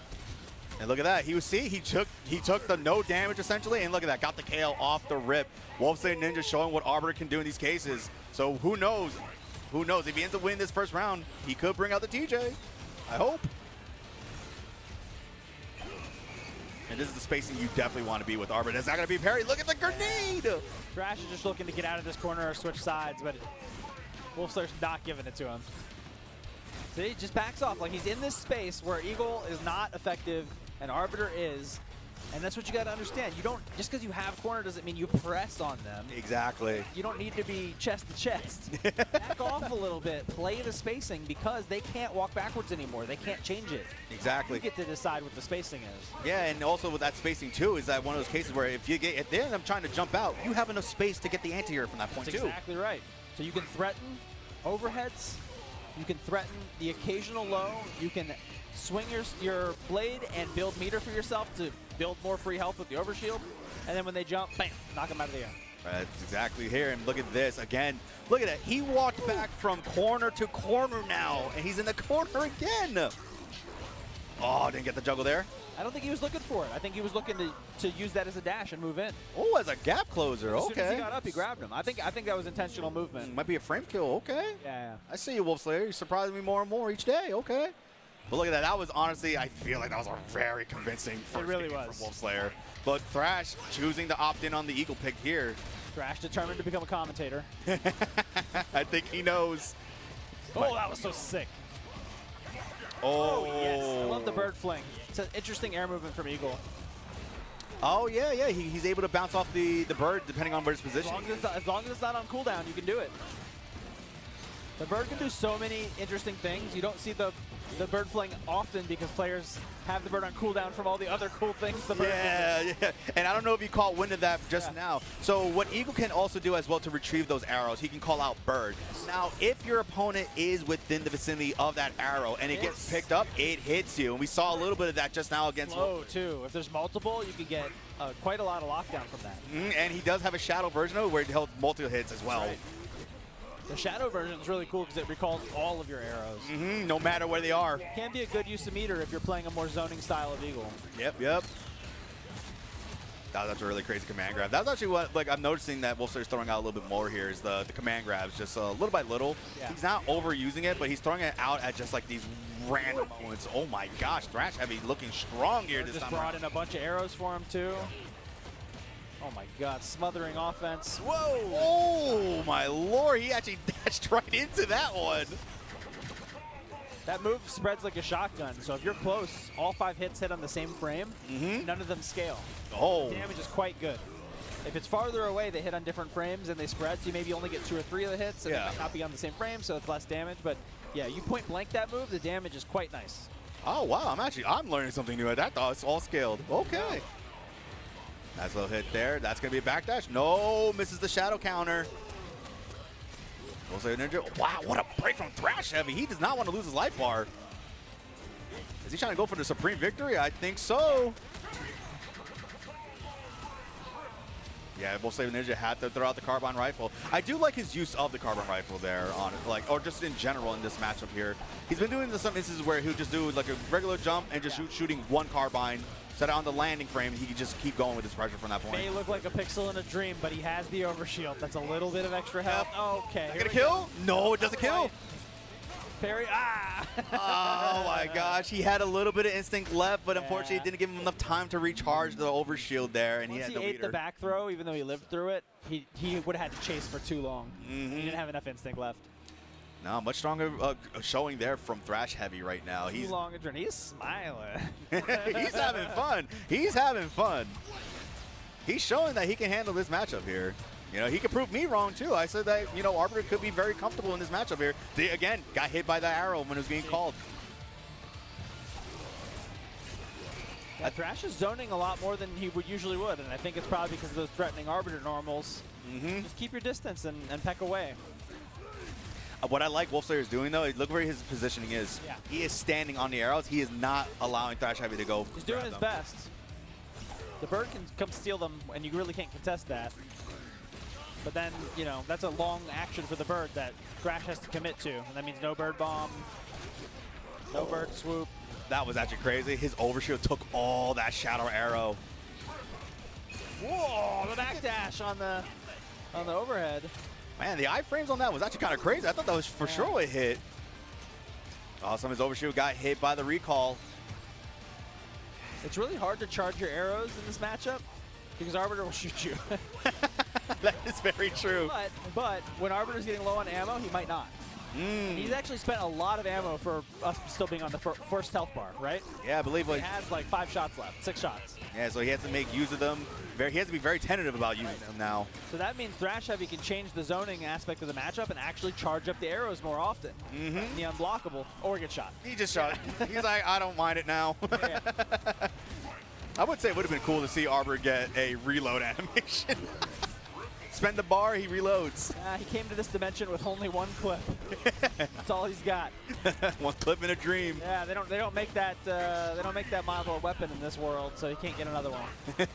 And look at that. He took the no damage, essentially, and look at that. Got the KO off the rip. Wolfslayerninja showing what Arbiter can do in these cases. So who knows? Who knows? If he ends up winning this first round, he could bring out the TJ. I hope. And this is the spacing you definitely want to be with Arbiter. It's not going to be parry. Look at the grenade! Thrash is just looking to get out of this corner or switch sides, but Wolfslayer's not giving it to him. See, he just backs off. Like, he's in this space where Eagle is not effective and Arbiter is. And that's what you got to understand. You don't, just because you have corner doesn't mean you press on them. Exactly. You don't need to be chest to chest. Back off a little bit. Play the spacing because they can't walk backwards anymore. They can't change it. Exactly. You get to decide what the spacing is. Yeah, and also with that spacing too, is that one of those cases where if you get, if then I'm trying to jump out, you have enough space to get the anti-air from that point That's too. exactly right. So you can threaten overheads. You can threaten the occasional low. You can swing your blade and build meter for yourself to build more free health with the overshield. And then when they jump, bam, knock them out of the air. That's exactly here. And look at this again. Look at it. He walked back from corner to corner now, and he's in the corner again. Oh, didn't get the juggle there. I don't think he was looking for it. I think he was looking to use that as a dash and move in. Oh, as a gap closer. As soon as he Okay. got up, he grabbed him. I think that was intentional movement. Might be a frame kill. Okay. Yeah. I see you, Wolfslayer. You're surprising me more and more each day. Okay. But look at that. That was honestly, I feel like that was a very convincing first really game was. from Wolfslayer. But Thrash choosing to opt in on the Eagle pick here. Thrash determined to become a commentator. I think he knows. Oh, that was so sick. Oh, Yes, I love the bird fling. It's an interesting air movement from Eagle. Oh, yeah, yeah. He's able to bounce off the bird depending on where it's As positioned. long as it's not on cooldown, you can do it. The bird can do so many interesting things. You don't see the bird fling often because players have the bird on cooldown from all the other cool things the bird can do. Yeah. And I don't know if you caught wind of that just now. So what Eagle can also do as well to retrieve those arrows, he can call out bird. Now, if your opponent is within the vicinity of that arrow and it gets picked up, it hits you. And we saw a little bit of that just now against Slow, too. If there's multiple, you can get quite a lot of lockdown from that. And he does have a shadow version of it where he held multiple hits as well. Right. The shadow version is really cool because it recalls all of your arrows. No matter where they are. Can be a good use of meter if you're playing a more zoning style of Eagle. Yep. That's a really crazy command grab. That's actually what I'm noticing that Wolfslayer's throwing out a little bit more here is the command grabs, just little by little. Yeah. He's not overusing it, but he's throwing it out at just like these random moments. Oh my gosh, Thrashheavy looking strong here this Just time brought around. in a bunch of arrows for him too. Oh my god, smothering offense. Whoa! Oh my lord, he actually dashed right into that one. That move spreads like a shotgun, so if you're close, all 5 hits hit on the same frame, none of them scale. Oh. The damage is quite good. If it's farther away, they hit on different frames and they spread, so you maybe only get 2 or 3 of the hits, and it might not be on the same frame, so it's less damage, but yeah, you point blank that move, the damage is quite nice. Oh wow, I'm learning something new. I thought it's all scaled. Okay. Nice little hit there. That's going to be a backdash. No, misses the shadow counter. Wolfslayerninja. Wow, what a break from Thrashheavy. He does not want to lose his life bar. Is he trying to go for the supreme victory? I think so. Yeah, Wolfslayerninja had to throw out the carbine rifle. I do like his use of the carbine rifle there, on or just in general in this matchup here. He's been doing this some instances where he'll just do like a regular jump and just shooting one carbine. Set it on the landing frame, he can just keep going with his pressure from that point. May look like a pixel in a dream, but he has the overshield. That's a little bit of extra health. Okay. Gonna kill? No, it doesn't kill. Parry. Ah! Oh my gosh, he had a little bit of instinct left, but unfortunately it didn't give him enough time to recharge the overshield there, and Once he had no ate leader. the back throw, even though he lived through it, he would have had to chase for too long. He didn't have enough instinct left. No, much stronger showing there from Thrashheavy right now. Too long a journey. He's smiling. He's having fun. He's having fun. He's showing that he can handle this matchup here. You know, he could prove me wrong too. I said that, you know, Arbiter could be very comfortable in this matchup here. They, again, got hit by the arrow when it was being called. Yeah, Thrash is zoning a lot more than he usually would, and I think it's probably because of those threatening Arbiter normals. Just keep your distance and peck away. What I like Wolfslayer is doing, though, is look where his positioning is. Yeah. He is standing on the arrows. He is not allowing Thrashheavy to go. He's doing grab his them. best. The bird can come steal them, and you really can't contest that. But then, you know, that's a long action for the bird that Thrash has to commit to. And that means no bird bomb, no bird swoop. That was actually crazy. His overshield took all that shadow arrow. Whoa, the backdash on the overhead. Man, the iframes on that was actually kind of crazy. I thought that was for sure a hit. Awesome. His overshield got hit by the recall. It's really hard to charge your arrows in this matchup because Arbiter will shoot you. That is very true. But when Arbiter's getting low on ammo, he might not. He's actually spent a lot of ammo for us still being on the first health bar, right? Yeah, I believe He has like 5 shots left, 6 shots. Yeah, so he has to make use of them. He has to be very tentative about using them now. So that means Thrashheavy can change the zoning aspect of the matchup and actually charge up the arrows more often. The unblockable, or get shot. He just shot. He's like, I don't mind it now. Yeah. I would say it would have been cool to see Arbiter get a reload animation. Spend the bar, he reloads. He came to this dimension with only 1 clip. That's all he's got. 1 clip in a dream. Yeah, they don't make that model weapon in this world, so he can't get another one.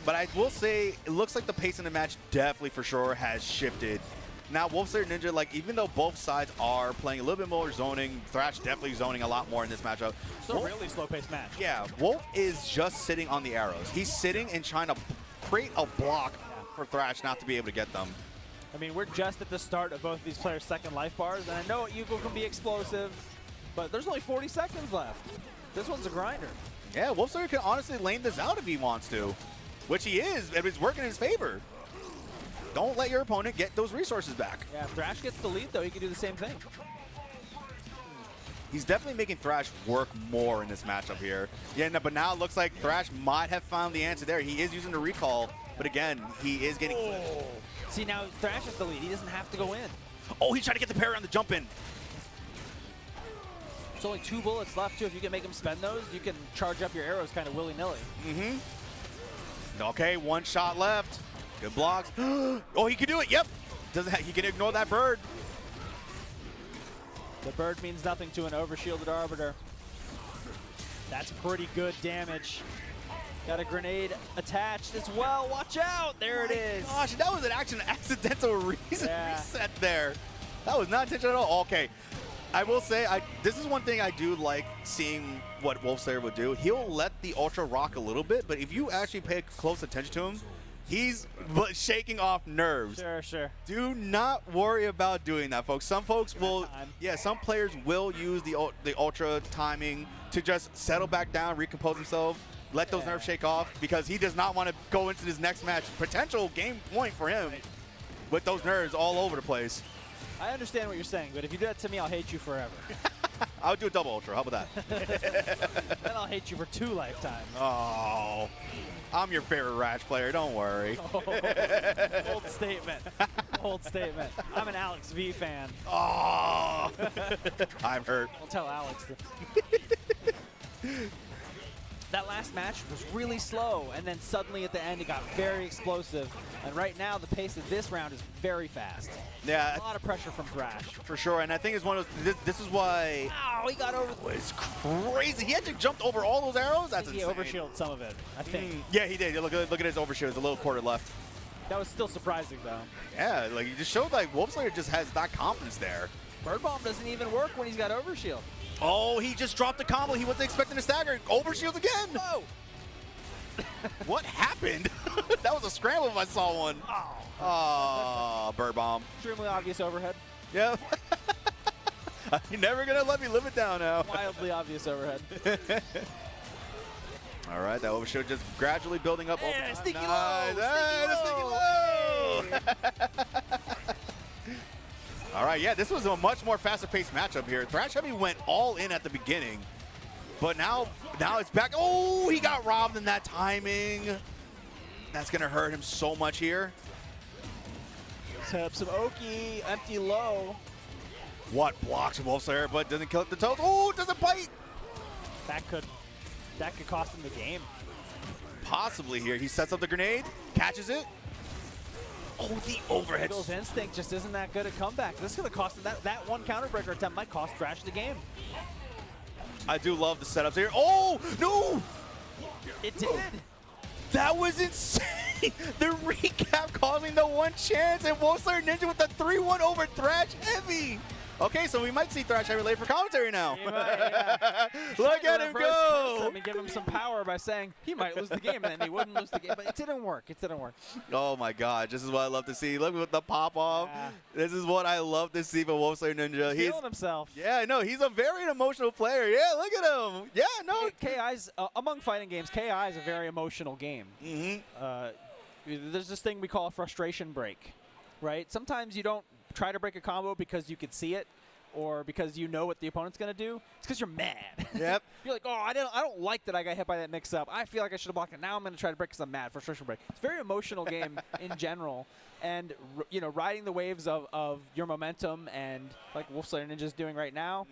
But I will say, it looks like the pace in the match definitely for sure has shifted. Now, Wolfslayerninja, like, even though both sides are playing a little bit more zoning, Thrash definitely zoning a lot more in this matchup. It's a really slow-paced match. Yeah, Wolf is just sitting on the arrows. He's sitting and trying to create a block for Thrash not to be able to get them. I mean, we're just at the start of both of these players' second life bars, and I know Yugo can be explosive, but there's only 40 seconds left. This one's a grinder. Yeah, Wolfslayer can honestly lane this out if he wants to, which he is, and it's working in his favor. Don't let your opponent get those resources back. Yeah, if Thrash gets the lead, though, he can do the same thing. He's definitely making Thrash work more in this matchup here. Yeah, no, but now it looks like Thrash might have found the answer there. He is using the recall, but again, he is getting clipped. See, now Thrash is the lead. He doesn't have to go in. Oh, he's trying to get the parry on the jump in. There's only 2 bullets left, too. If you can make him spend those, you can charge up your arrows kind of willy-nilly. Okay, 1 shot left. Good blocks. Oh, he can do it. Yep. He can ignore that bird. The bird means nothing to an overshielded Arbiter. That's pretty good damage. Got a grenade attached as well. Watch out. There it is. Gosh, that was an accidental reset there. That was not intentional at all. Okay. I will say, this is one thing I do like seeing what Wolfslayer would do. He'll let the Ultra rock a little bit, but if you actually pay close attention to him, he's shaking off nerves. Sure. Do not worry about doing that, folks. Some folks will, some players will use the Ultra timing to just settle back down, recompose himself, let those nerves shake off, because he does not want to go into this next match. Potential game point for him with those nerves all over the place. I understand what you're saying, but if you do that to me, I'll hate you forever. I'll do a double Ultra. How about that? Then I'll hate you for 2 lifetimes. Oh, I'm your favorite Rash player. Don't worry. Bold statement. Bold statement. I'm an Alex V fan. Oh, I'm hurt. I'll tell Alex. That last match was really slow, and then suddenly at the end it got very explosive. And right now the pace of this round is very fast. Yeah, a lot of pressure from Thrash. For sure, and I think it's one of those, this is why. Oh, he got over. It's crazy. He had to jump over all those arrows. That's insane. He overshielded some of it, I think. Yeah, he did. Look at his overshield. There's a little quarter left. That was still surprising, though. Yeah, like he just showed like Wolfslayer just has that confidence there. Bird Bomb doesn't even work when he's got overshield. Oh, he just dropped the combo. He wasn't expecting to stagger. Overshield again. Whoa. What happened? That was a scramble if I saw one. Oh, Bird Bomb. Extremely obvious overhead. Yep. You're never going to let me live it down now. Wildly obvious overhead. All right, that overshield just gradually building up. Yeah, sneaky low. Nice. Sneaky low. All right, yeah, this was a much more faster-paced matchup here. Thrashheavy went all in at the beginning, but now it's back. Oh, he got robbed in that timing. That's going to hurt him so much here. Set up some Oki, empty low. What blocks from Wolfslayer, but doesn't kill it the toes. Oh, doesn't bite. That could cost him the game. Possibly here. He sets up the grenade, catches it. Oh, the overhead. Eagle's instinct just isn't that good at comeback. This is going to cost him that one counterbreaker attempt might cost Thrash the game. I do love the setups here. Oh, no! It did. That was insane. The recap causing the one chance, and Wolfslayerninja with the 3-1 over Thrashheavy. Okay, so we might see Thrashheavy late for commentary now. Look at him go. Let me give him some power by saying he might lose the game, and then he wouldn't lose the game. But it didn't work. It didn't work. Oh my God, this is what I love to see. Look at the pop off. Yeah. This is what I love to see from Wolfslayerninja. He's feeling himself. Yeah, I know. He's a very emotional player. Yeah, look at him. Yeah, no. KI's among fighting games, KI is a very emotional game. There's this thing we call a frustration break, right? Sometimes you don't try to break a combo because you could see it or because you know what the opponent's going to do, it's because you're mad. Yep. You're like, oh, I don't like that I got hit by that mix-up. I feel like I should have blocked it. Now I'm going to try to break because I'm mad. Frustration break. It's a very emotional game in general. And, you know, riding the waves of your momentum and like Wolfslayerninja is doing right now,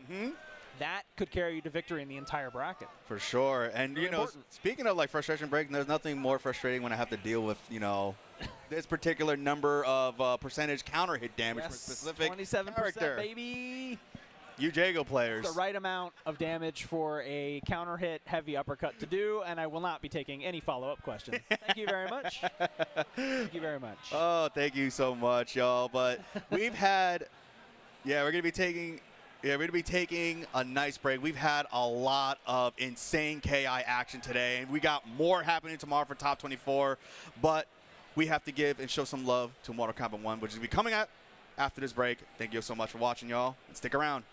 that could carry you to victory in the entire bracket. For sure. And, you know, speaking of like frustration break, there's nothing more frustrating when I have to deal with, you know, this particular number of percentage counter hit damage for a specific 27%, character. baby. You Jago players. It's the right amount of damage for a counter hit heavy uppercut to do, and I will not be taking any follow-up questions. Thank you very much. Thank you very much. Oh, thank you so much, y'all. But we've had, we're going to be taking... Yeah, we're going to be taking a nice break. We've had a lot of insane KI action today, and we got more happening tomorrow for Top 24. But we have to give and show some love to Mortal Kombat 1, which is be coming out after this break. Thank you so much for watching, y'all, and stick around.